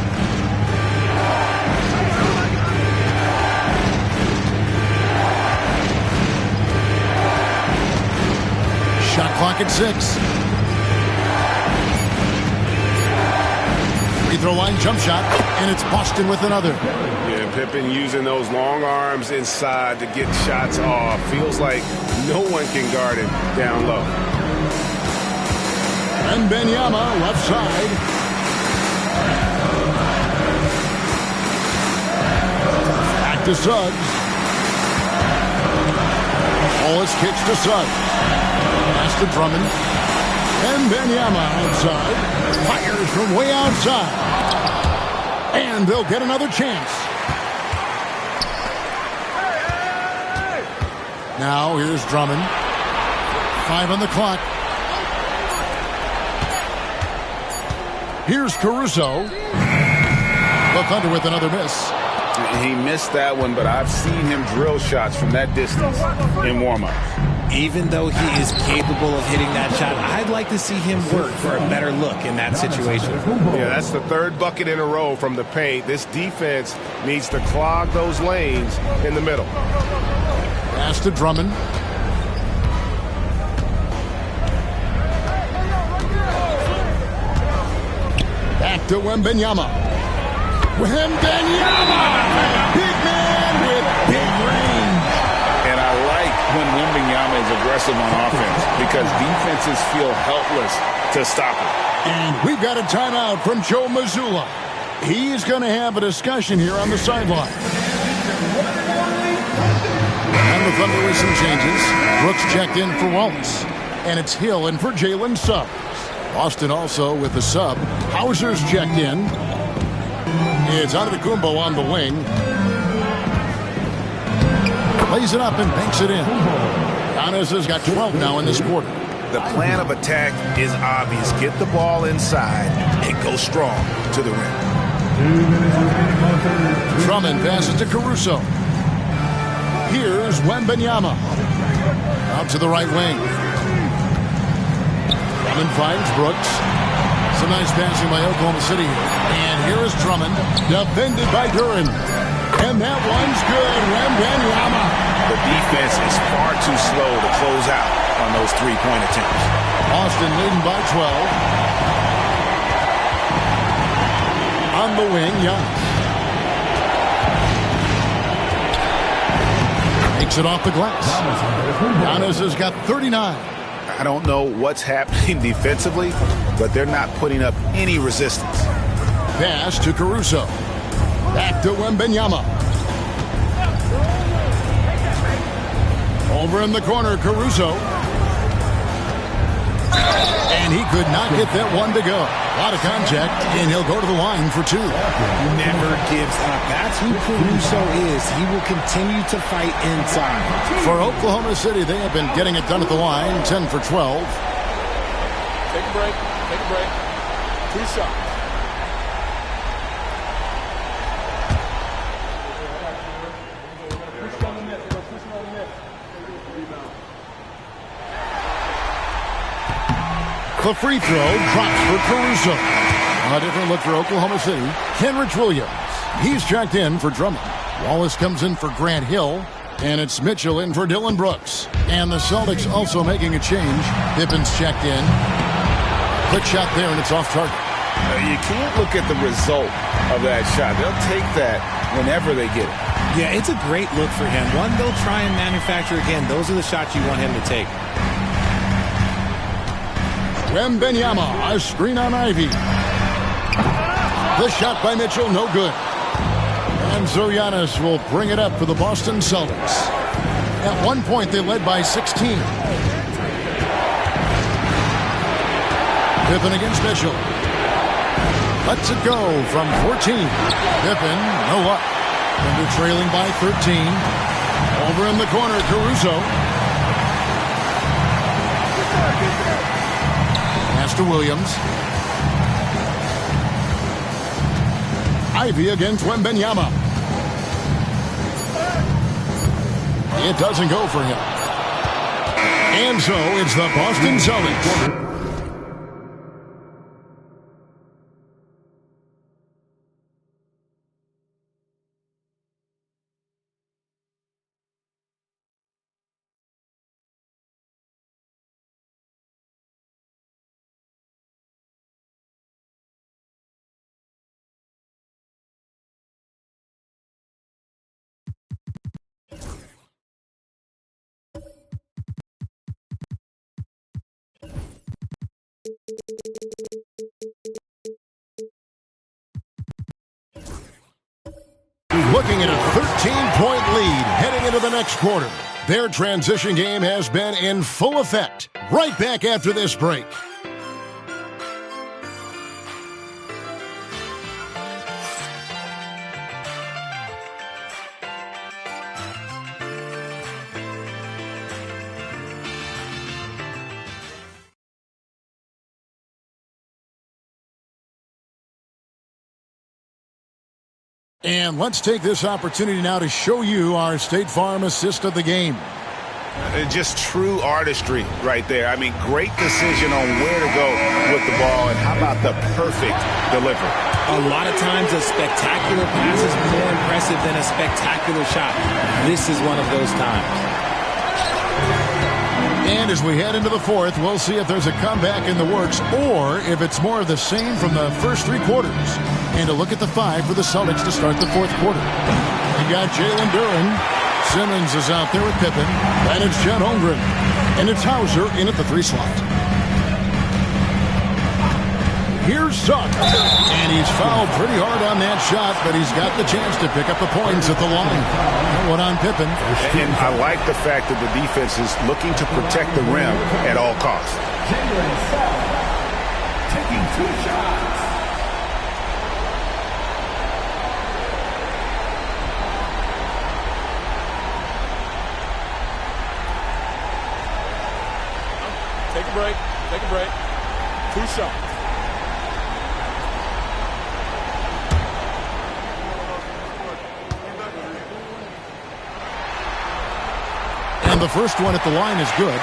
Shot clock at 6. Free throw line jump shot, and it's Boston with another. Yeah, Pippen using those long arms inside to get shots off. Feels like no one can guard it down low. And Wembanyama left side. Back to Suggs. Wallace kicks to Suggs. Pass to Drummond. And Wembanyama outside. Fires from way outside. And they'll get another chance. Now here's Drummond. 5 on the clock. Here's Caruso. The Thunder with another miss. He missed that one, but I've seen him drill shots from that distance in warm-ups. Even though he is capable of hitting that shot, I'd like to see him work for a better look in that situation. Yeah, that's the 3rd bucket in a row from the paint. This defense needs to clog those lanes in the middle. Pass to Drummond. Back to Wembanyama. Wembanyama! Big man with big range. And I like when Wembanyama is aggressive on offense because defenses feel helpless to stop him. And we've got a timeout from Joe Mazzulla. He's going to have a discussion here on the sideline. And the Thunder with some changes. Brooks checked in for Wallace. And it's Hill in for Jalen Suggs. Boston also with the sub. Hauser's checked in. It's Antetokounmpo on the wing. Plays it up and banks it in. Giannis has got 12 now in this quarter. The plan of attack is obvious. Get the ball inside and go strong to the rim. Drummond passes to Caruso. Here's Wembanyama. Out to the right wing. Drummond finds Brooks. Some nice passing by Oklahoma City here. And here is Drummond, defended by Duren. And that one's good. Wembanyama. The defense is far too slow to close out on those three-point attempts. Boston leading by 12. On the wing, Giannis. Takes it off the glass. Giannis has got 39. I don't know what's happening defensively, but they're not putting up any resistance. Pass to Caruso. Back to Wembanyama. Over in the corner, Caruso. And he could not get that one to go. A lot of contact, and he'll go to the line for two. Never gives up. That's who Caruso is. He will continue to fight inside. For Oklahoma City, they have been getting it done at the line, 10 for 12. Take a break. Take a break. 2 shots. The free throw drops for Caruso. A different look for Oklahoma City. Kenrich Williams. He's checked in for Drummond. Wallace comes in for Grant Hill. And it's Mitchell in for Dylan Brooks. And the Celtics also making a change. Pippen's checked in. Quick shot there, and it's off target. You can't look at the result of that shot. They'll take that whenever they get it. Yeah, it's a great look for him. One they'll try and manufacture again. Those are the shots you want him to take. Wembanyama, a screen on Ivy. The shot by Mitchell, no good. And so Giannis will bring it up for the Boston Celtics. At one point, they led by 16. Pippen against Mitchell. Lets it go from 14. Pippen, no luck. And they're trailing by 13. Over in the corner, Caruso. Pass to Williams. Ivy against Wembanyama. It doesn't go for him. And so it's the Boston Celtics. Looking at a 13-point lead heading into the next quarter. Their transition game has been in full effect. Right back after this break. And let's take this opportunity now to show you our State Farm assist of the game. Just true artistry right there. I mean, great decision on where to go with the ball, and how about the perfect delivery? A lot of times a spectacular pass is more impressive than a spectacular shot. This is one of those times. And as we head into the fourth, we'll see if there's a comeback in the works or if it's more of the same from the first three quarters. And a look at the five for the Celtics to start the fourth quarter. You got Jalen Duren. Simmons is out there with Pippen. And it's Chet Holmgren. And it's Hauser in at the 3 slot. Here's Suggs. And he's fouled pretty hard on that shot, but he's got the chance to pick up the points at the line. One on Pippen. And I like the fact that the defense is looking to protect the rim at all costs. Jalen Suggs taking 2 shots. Take a break. Take a break. 2 shots. And the first one at the line is good.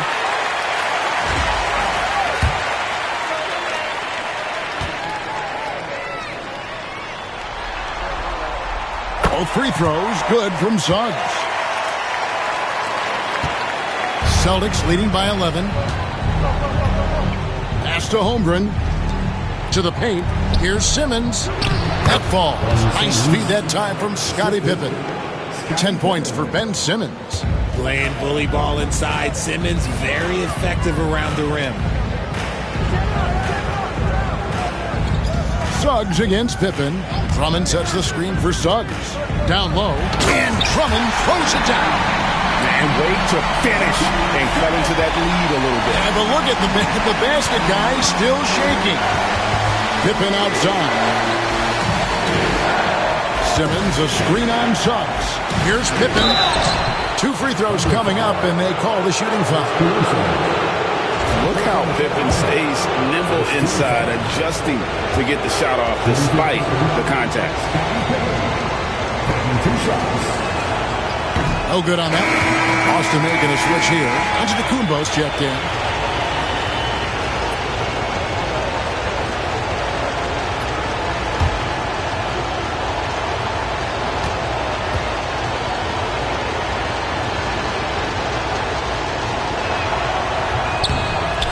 Both free throws good from Suggs. Celtics leading by 11. Pass to Holmgren. To the paint. Here's Simmons. That falls. Nice feed that time from Scottie Pippen. 10 points for Ben Simmons. Playing bully ball inside. Simmons very effective around the rim. Suggs against Pippen. Drummond sets the screen for Suggs. Down low. And Drummond throws it down. And wait to finish and cut into that lead a little bit. Yeah, but look at the basket guy still shaking. Pippen outside. Simmons, a screen on Suggs. Here's Pippen. 2 free throws coming up, and they call the shooting foul. Look how Pippen stays nimble inside, adjusting to get the shot off despite the contact. No good on that. Boston making a switch here. Antetokounmpo's checked in.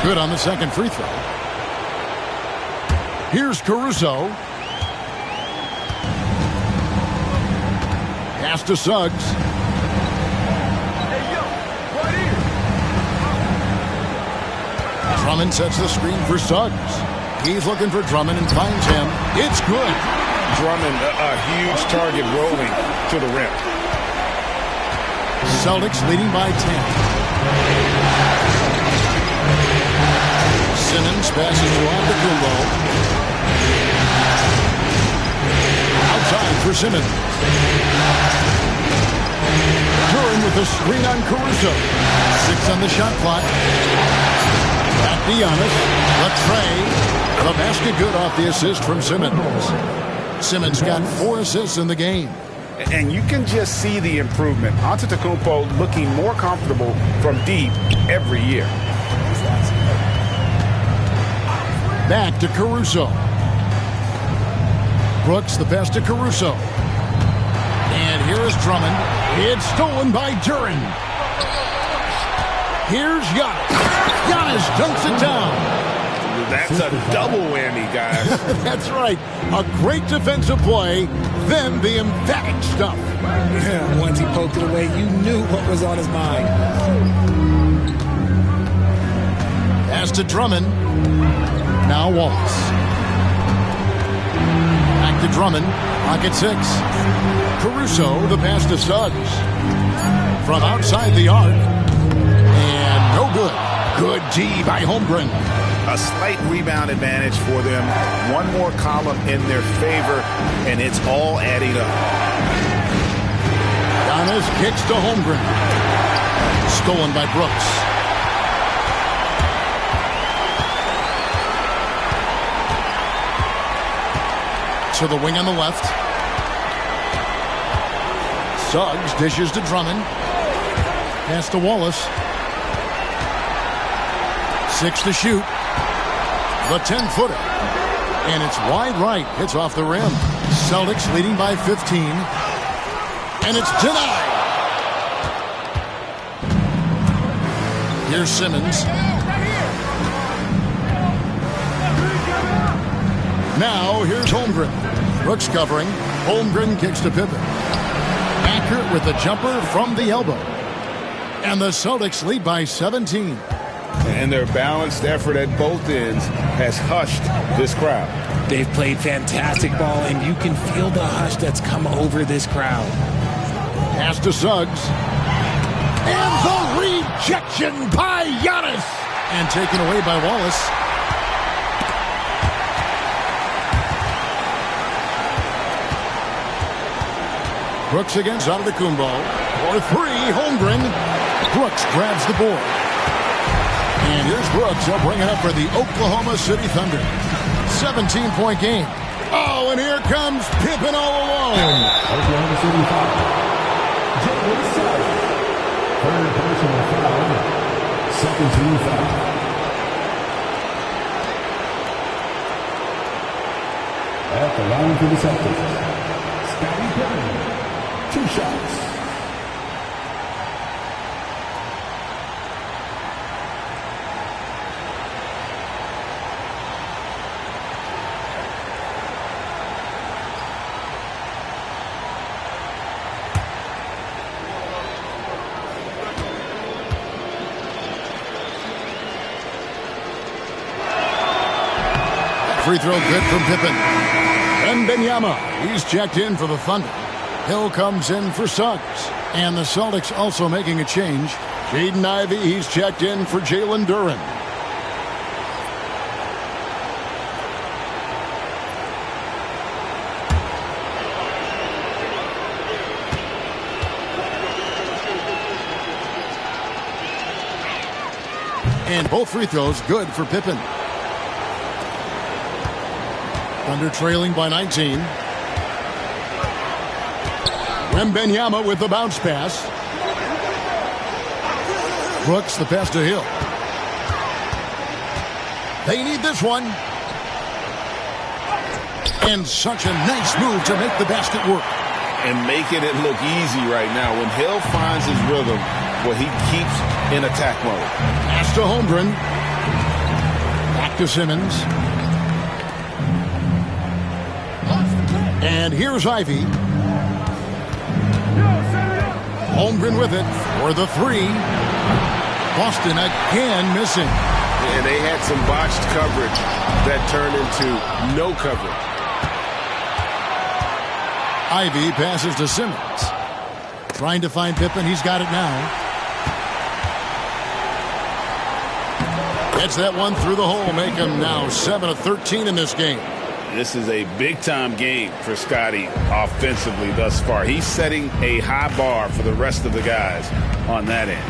Good on the second free throw. Here's Caruso. Pass to Suggs. Drummond sets the screen for Suggs. He's looking for Drummond and finds him. It's good. Drummond, a huge target rolling to the rim. Celtics leading by 10. Simmons passes to Antetokounmpo. Outside for Simmons. Duran with a screen on Caruso. 6 on the shot clock. Back to Giannis. Latrey. The basket good off the assist from Simmons. Simmons got 4 assists in the game. And you can just see the improvement. Antetokounmpo looking more comfortable from deep every year. Back to Caruso. Brooks, the pass to Caruso. And here is Drummond. It's stolen by Duran. Here's Giannis. Giannis dunks it down. That's a double whammy, guys. That's right. A great defensive play, then the emphatic stuff. Yeah, once he poked it away, you knew what was on his mind. Pass to Drummond. Now Wallace. Back to Drummond. Pocket 6. Caruso, the pass to Suggs. From outside the arc. And no good. Good D by Holmgren. A slight rebound advantage for them. One more column in their favor, and it's all adding up. Giannis kicks to Holmgren. Stolen by Brooks. To the wing on the left. Suggs dishes to Drummond. Pass to Wallace. 6 to shoot. The 10-footer. And it's wide right. Hits off the rim. Celtics leading by 15. And it's denied. Here's Simmons. Now, here's Holmgren. Brooks covering. Holmgren kicks to Pippen. Accurate with the jumper from the elbow. And the Celtics lead by 17. And their balanced effort at both ends has hushed this crowd. They've played fantastic ball, and you can feel the hush that's come over this crowd. Pass to Suggs. And the rejection by Giannis. And taken away by Wallace. Brooks against Antetokounmpo. For 3, Holmgren. Brooks grabs the board. And here's Brooks. He'll bring it up for the Oklahoma City Thunder. 17-point game. Oh, and here comes Pippen all alone. Oklahoma City foul. Jalen Suggs. Third personal foul. Second team foul. At the line for the Celtics, Scottie Pippen. 2 shots. Free throw good from Pippen. Wembanyama, he's checked in for the Thunder. Hill comes in for Suggs. And the Celtics also making a change. Jaden Ivey, he's checked in for Jalen Duren. And both free throws good for Pippen. Thunder trailing by 19. Wembanyama with the bounce pass. Brooks the pass to Hill. They need this one. And such a nice move to make the basket work. And making it look easy right now. When Hill finds his rhythm, well, he keeps in attack mode. Pass to Holmgren. Back to Simmons. And here's Ivey. Holmgren with it for the 3. Boston again missing. And they had some botched coverage that turned into no coverage. Ivey passes to Simmons. Trying to find Pippen. He's got it now. Gets that one through the hole. Make him now 7 of 13 in this game. This is a big-time game for Scotty offensively thus far. He's setting a high bar for the rest of the guys on that end.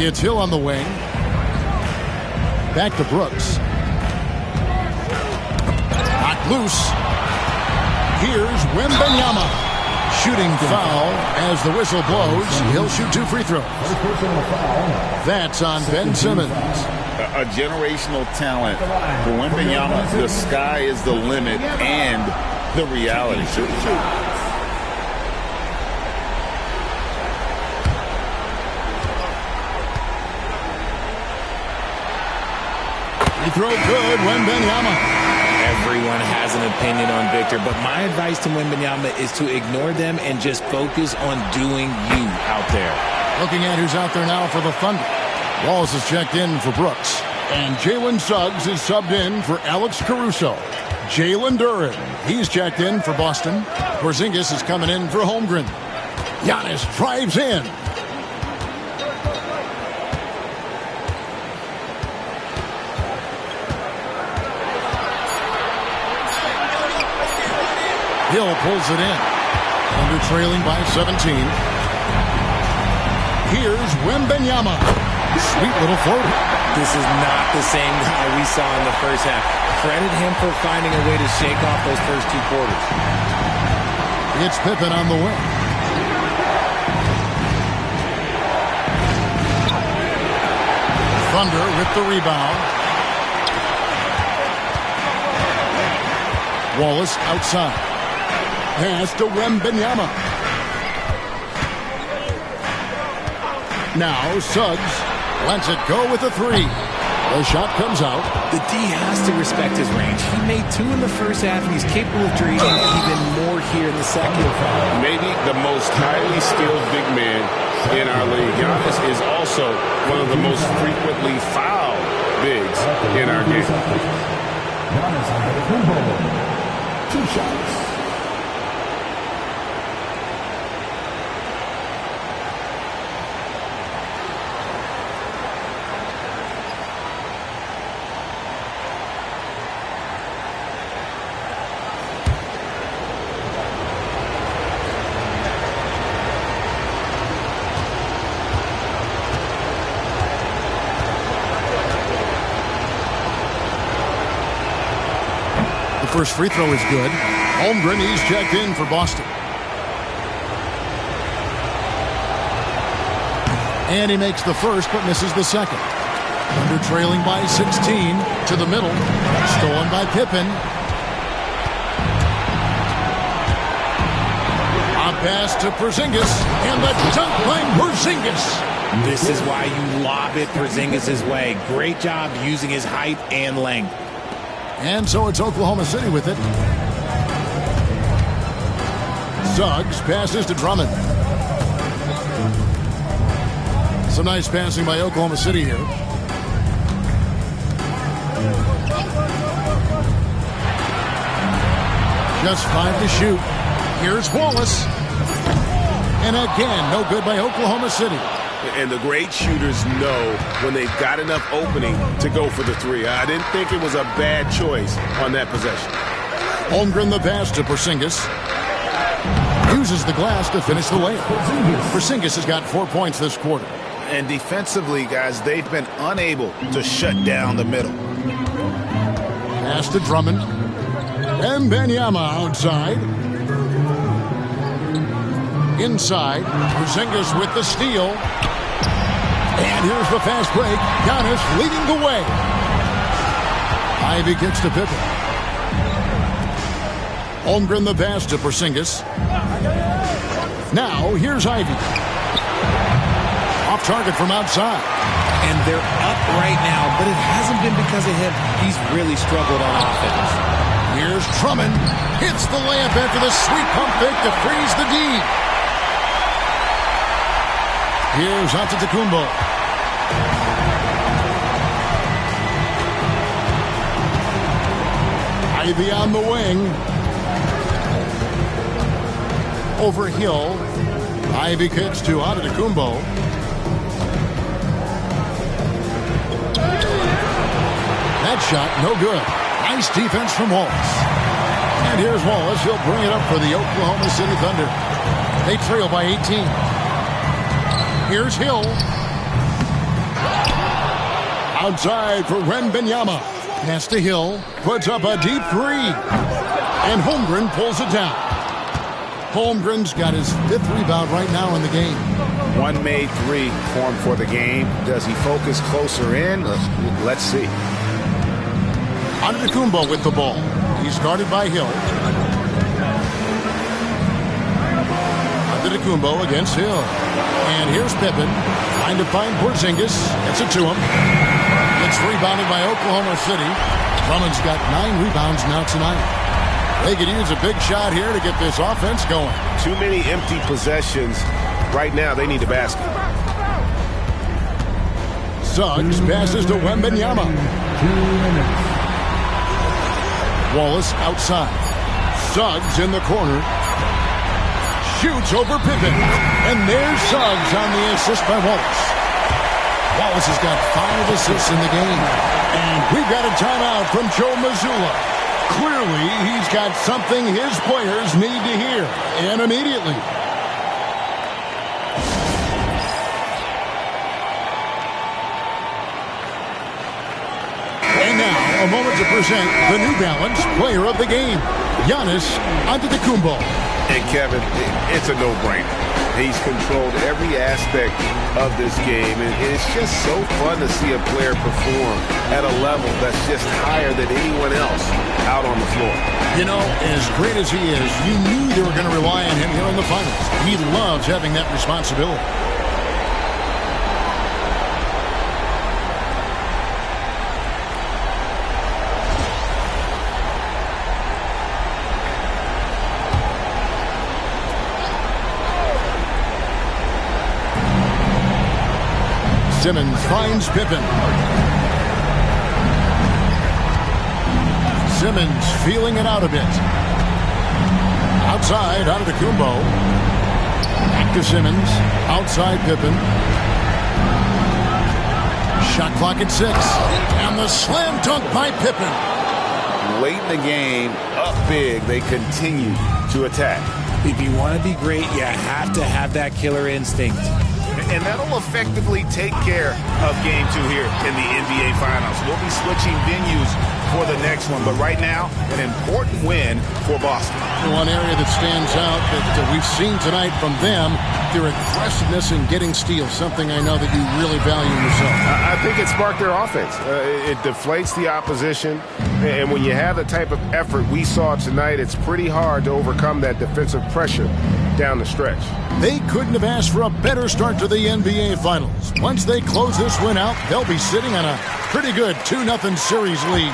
It's Hill on the wing. Back to Brooks. Knocked loose. Here's Wembanyama. Shooting foul as the whistle blows. He'll shoot 2 free throws. That's on Ben Simmons. A generational talent for Wembanyama. The sky is the limit and the reality. Free throw good, Wembanyama. Everyone has an opinion on Victor, but my advice to Wembanyama is to ignore them and just focus on doing you out there. Looking at who's out there now for the Thunder. Walls is checked in for Brooks. And Jalen Suggs is subbed in for Alex Caruso. Jalen Duren, he's checked in for Boston. Porzingis is coming in for Holmgren. Giannis drives in. Hill pulls it in. Thunder trailing by 17. Here's Wembanyama. Sweet little floater. This is not the same guy we saw in the first half. Credit him for finding a way to shake off those first 2 quarters. It's Pippen on the wing. Thunder with the rebound. Wallace outside. Pass to Wembanyama. Now Suggs lets it go with a 3. The shot comes out. The D has to respect his range. He made 2 in the first half, and he's capable of creating even more here in the second. Maybe the most highly skilled big man in our league. Giannis is also one of the most frequently fouled bigs in our game. 2 shots. First free throw is good. Holmgren, he's checked in for Boston. And he makes the first but misses the second. Thunder trailing by 16 to the middle. Stolen by Pippen. pass to Porzingis, and the dunk by Porzingis. This is why you lob it Porzingis' way. Great job using his height and length. And so it's Oklahoma City with it. Suggs passes to Drummond. Some nice passing by Oklahoma City here. Just 5 to shoot. Here's Wallace. And again, no good by Oklahoma City. And the great shooters know when they've got enough opening to go for the three. I didn't think it was a bad choice on that possession. Holmgren the pass to Porzingis. Uses the glass to finish the layup. Porzingis has got 4 points this quarter. And defensively, guys, they've been unable to shut down the middle. Pass to Drummond. And Wembanyama outside. Inside. Porzingis with the steal. And here's the fast break. Giannis leading the way. Ivy gets to Pippen. Holmgren the pass to Porzingis. Now here's Ivy. Off target from outside. And they're up right now, but it hasn't been because of him. He's really struggled on offense. Here's Drummond. Hits the layup after the sweet pump fake to freeze the D. Here's Antetokounmpo. Ivy on the wing. Over Hill. Ivy kicks to Antetokounmpo. That shot, no good. Nice defense from Wallace. And here's Wallace. He'll bring it up for the Oklahoma City Thunder. They trail by 18. Here's Hill. Outside for Wembanyama. Pass to Hill. Puts up a deep three. And Holmgren pulls it down. Holmgren's got his 5th rebound right now in the game. One made three formed for the game. Does he focus closer in? Let's see. Antetokounmpo with the ball. He's guarded by Hill. Antetokounmpo against Hill. And here's Pippen. Trying to find Porzingis. Gets it to him. It's rebounded by Oklahoma City. Drummond's got 9 rebounds now tonight. They could use a big shot here to get this offense going. Too many empty possessions. Right now, they need a basket. Suggs passes to Wembanyama. Wallace outside. Suggs in the corner. Shoots over Pippen. And there's Suggs on the assist by Wallace. Wallace has got 5 assists in the game. And we've got a timeout from Joe Mazzulla. Clearly, he's got something his players need to hear, and immediately. And now, a moment to present the New Balance Player of the Game, Giannis Antetokounmpo. And Kevin, it's a no-brainer. He's controlled every aspect of this game, and it's just so fun to see a player perform at a level that's just higher than anyone else out on the floor. You know, as great as he is, you knew they were going to rely on him here in the finals. He loves having that responsibility. Simmons finds Pippen. Simmons feeling it out a bit. Outside, Antetokounmpo. Back to Simmons. Outside Pippen. Shot clock at 6. And the slam dunk by Pippen. Late in the game, up big, they continue to attack. If you want to be great, you have to have that killer instinct. And that'll effectively take care of Game 2 here in the NBA Finals. We'll be switching venues for the next one, but right now, an important win for Boston. One area that stands out that we've seen tonight from them, their aggressiveness in getting steals, something I know that you really value yourself. I think it sparked their offense. It deflates the opposition, and when you have the type of effort we saw tonight, it's pretty hard to overcome that defensive pressure down the stretch. They couldn't have asked for a better start to the NBA Finals. Once they close this win out, they'll be sitting on a pretty good 2-0 series lead.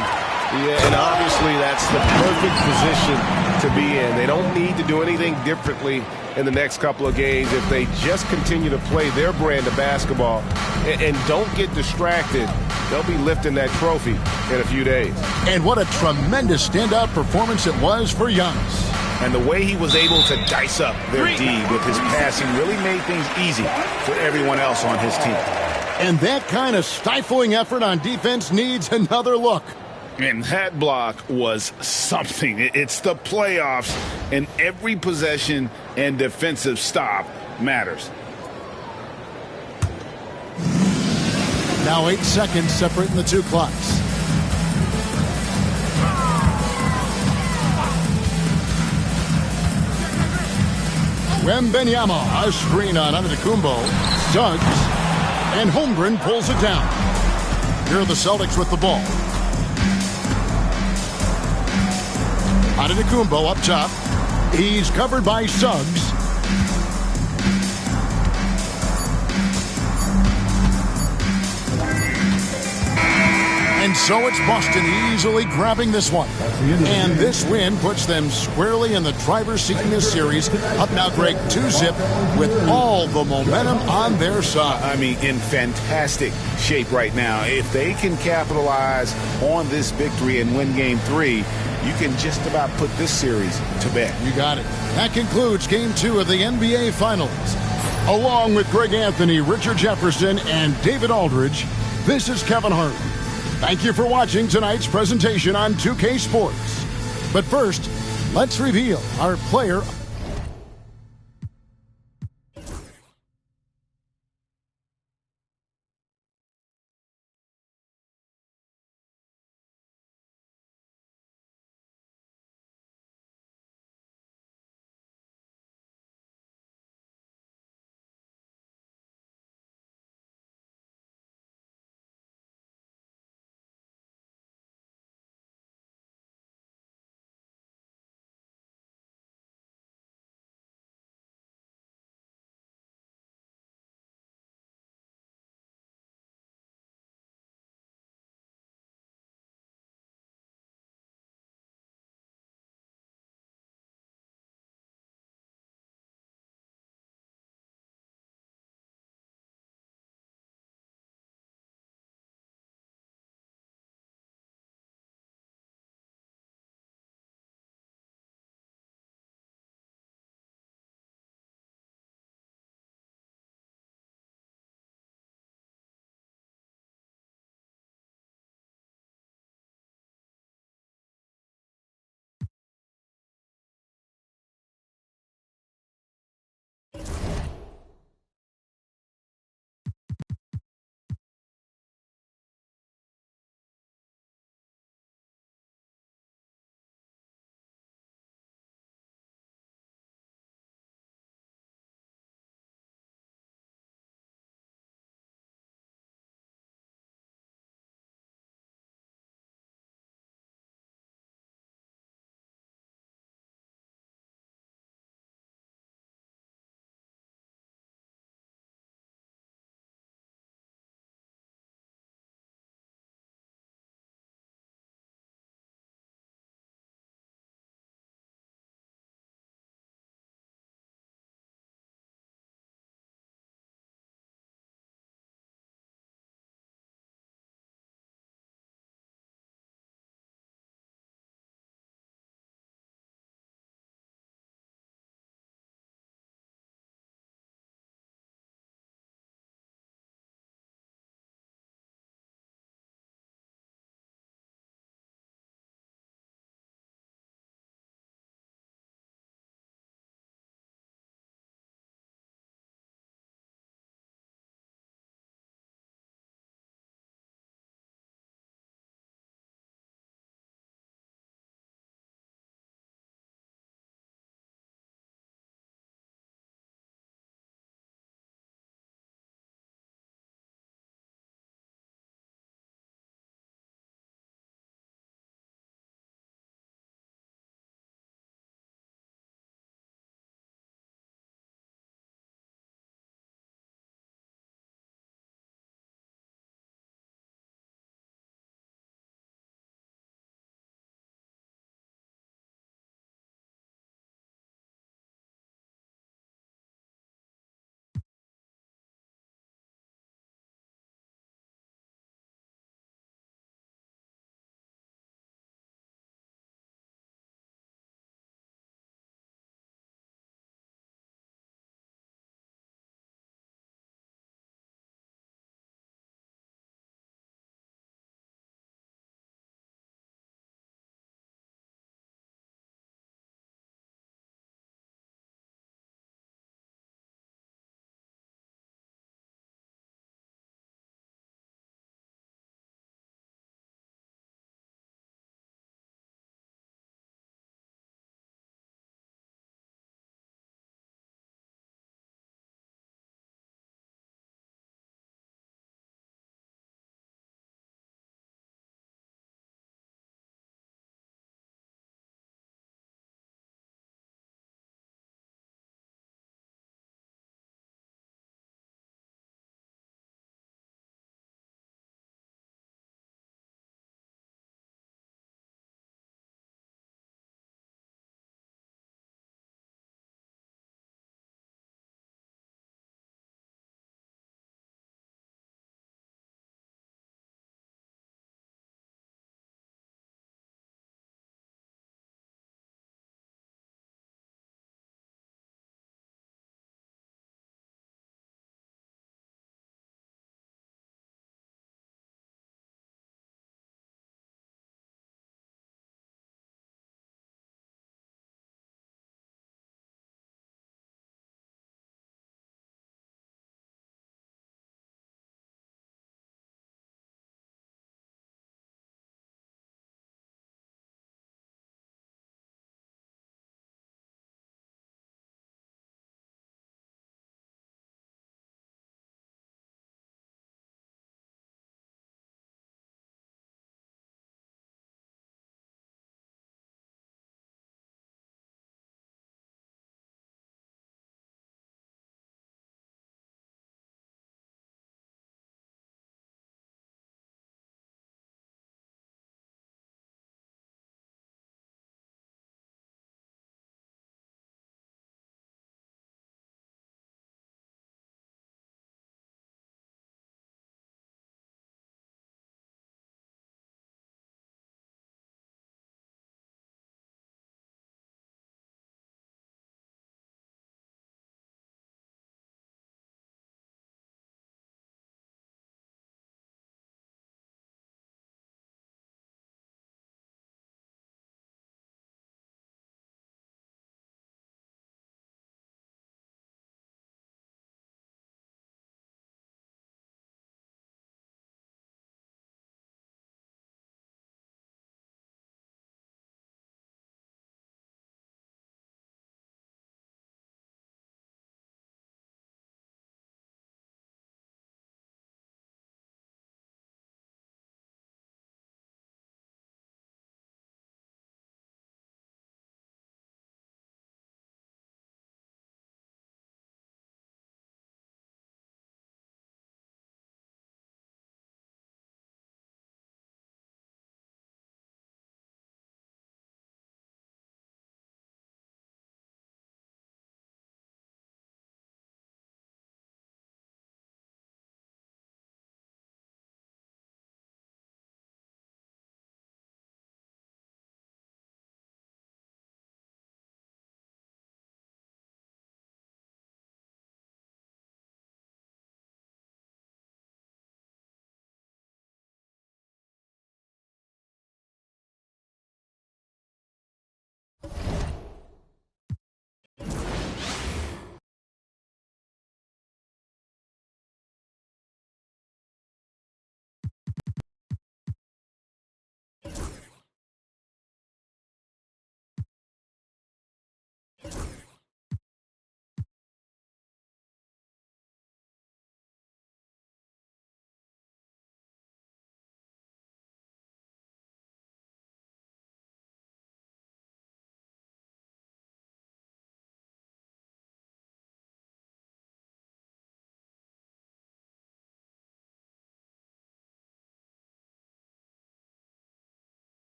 Yeah, and obviously that's the perfect position to be in. They don't need to do anything differently in the next couple of games if they just continue to play their brand of basketball and don't get distracted. They'll be lifting that trophy in a few days. And what a tremendous standout performance it was for Giannis. And the way he was able to dice up their D with his passing really made things easy for everyone else on his team. And that kind of stifling effort on defense needs another look. And that block was something. It's the playoffs, and every possession and defensive stop matters. Now 8 seconds separating the two clocks. Wembanyama, a screen on Antetokounmpo. Suggs, and Holmgren pulls it down. Here are the Celtics with the ball. Antetokounmpo up top. He's covered by Suggs. And so it's Boston easily grabbing this one. And this win puts them squarely in the driver's seat in this series. Up now, Greg, 2-0 with all the momentum on their side. I mean, in fantastic shape right now. If they can capitalize on this victory and win Game 3, you can just about put this series to bed. You got it. That concludes Game 2 of the NBA Finals. Along with Greg Anthony, Richard Jefferson, and David Aldridge, this is Kevin Hart. Thank you for watching tonight's presentation on 2K Sports. But first, let's reveal our player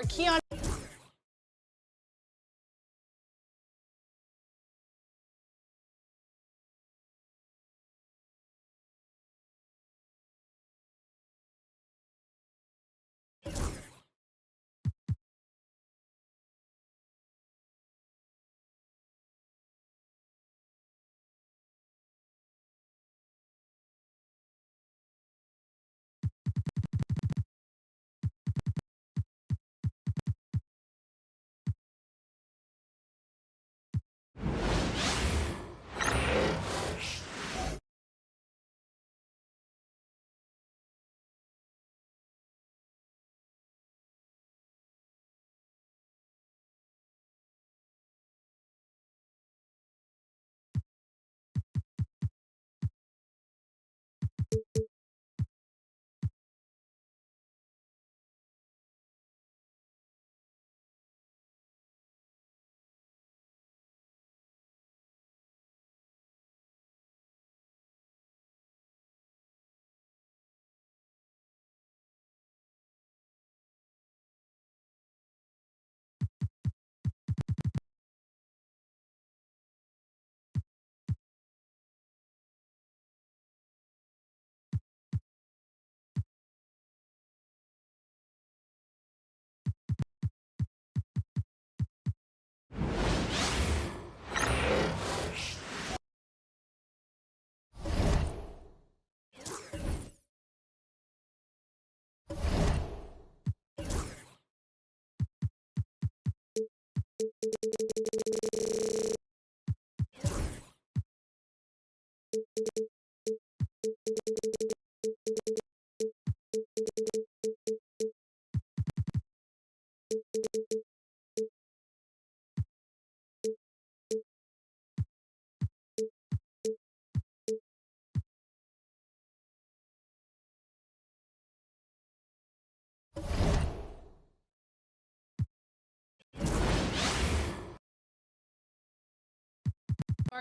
Keon.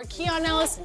Keon Ellis.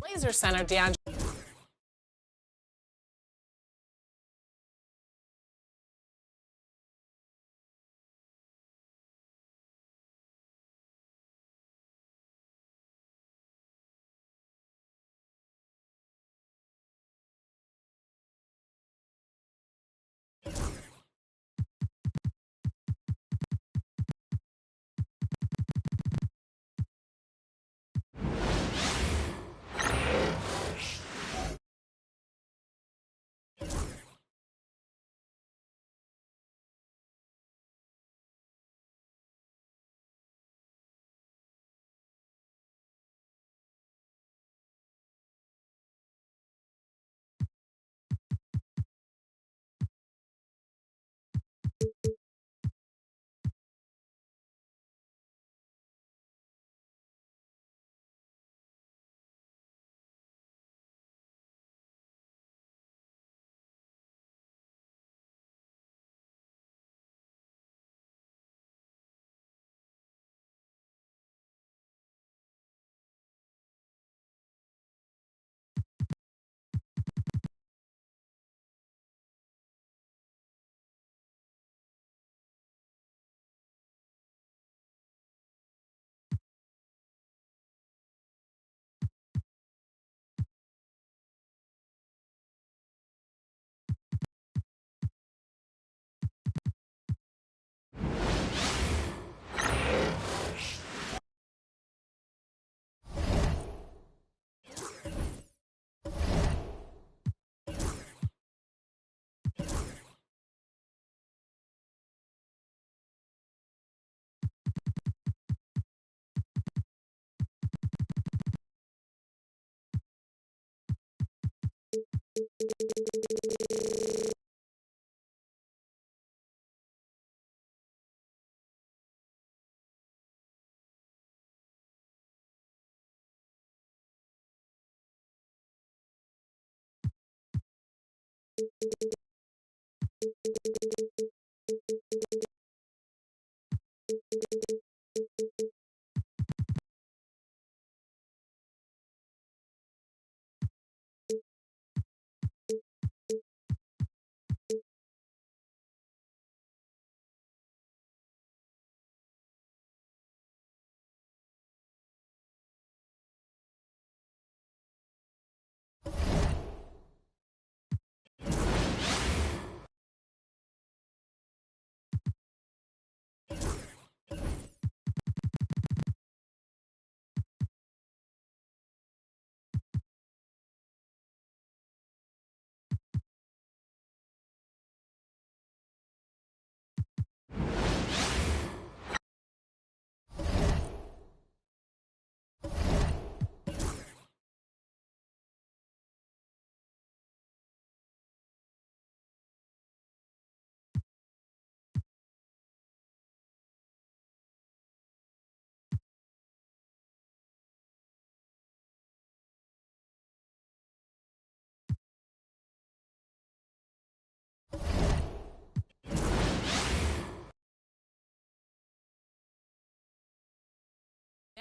Blazer center DeAndre.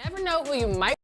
Never know who you might.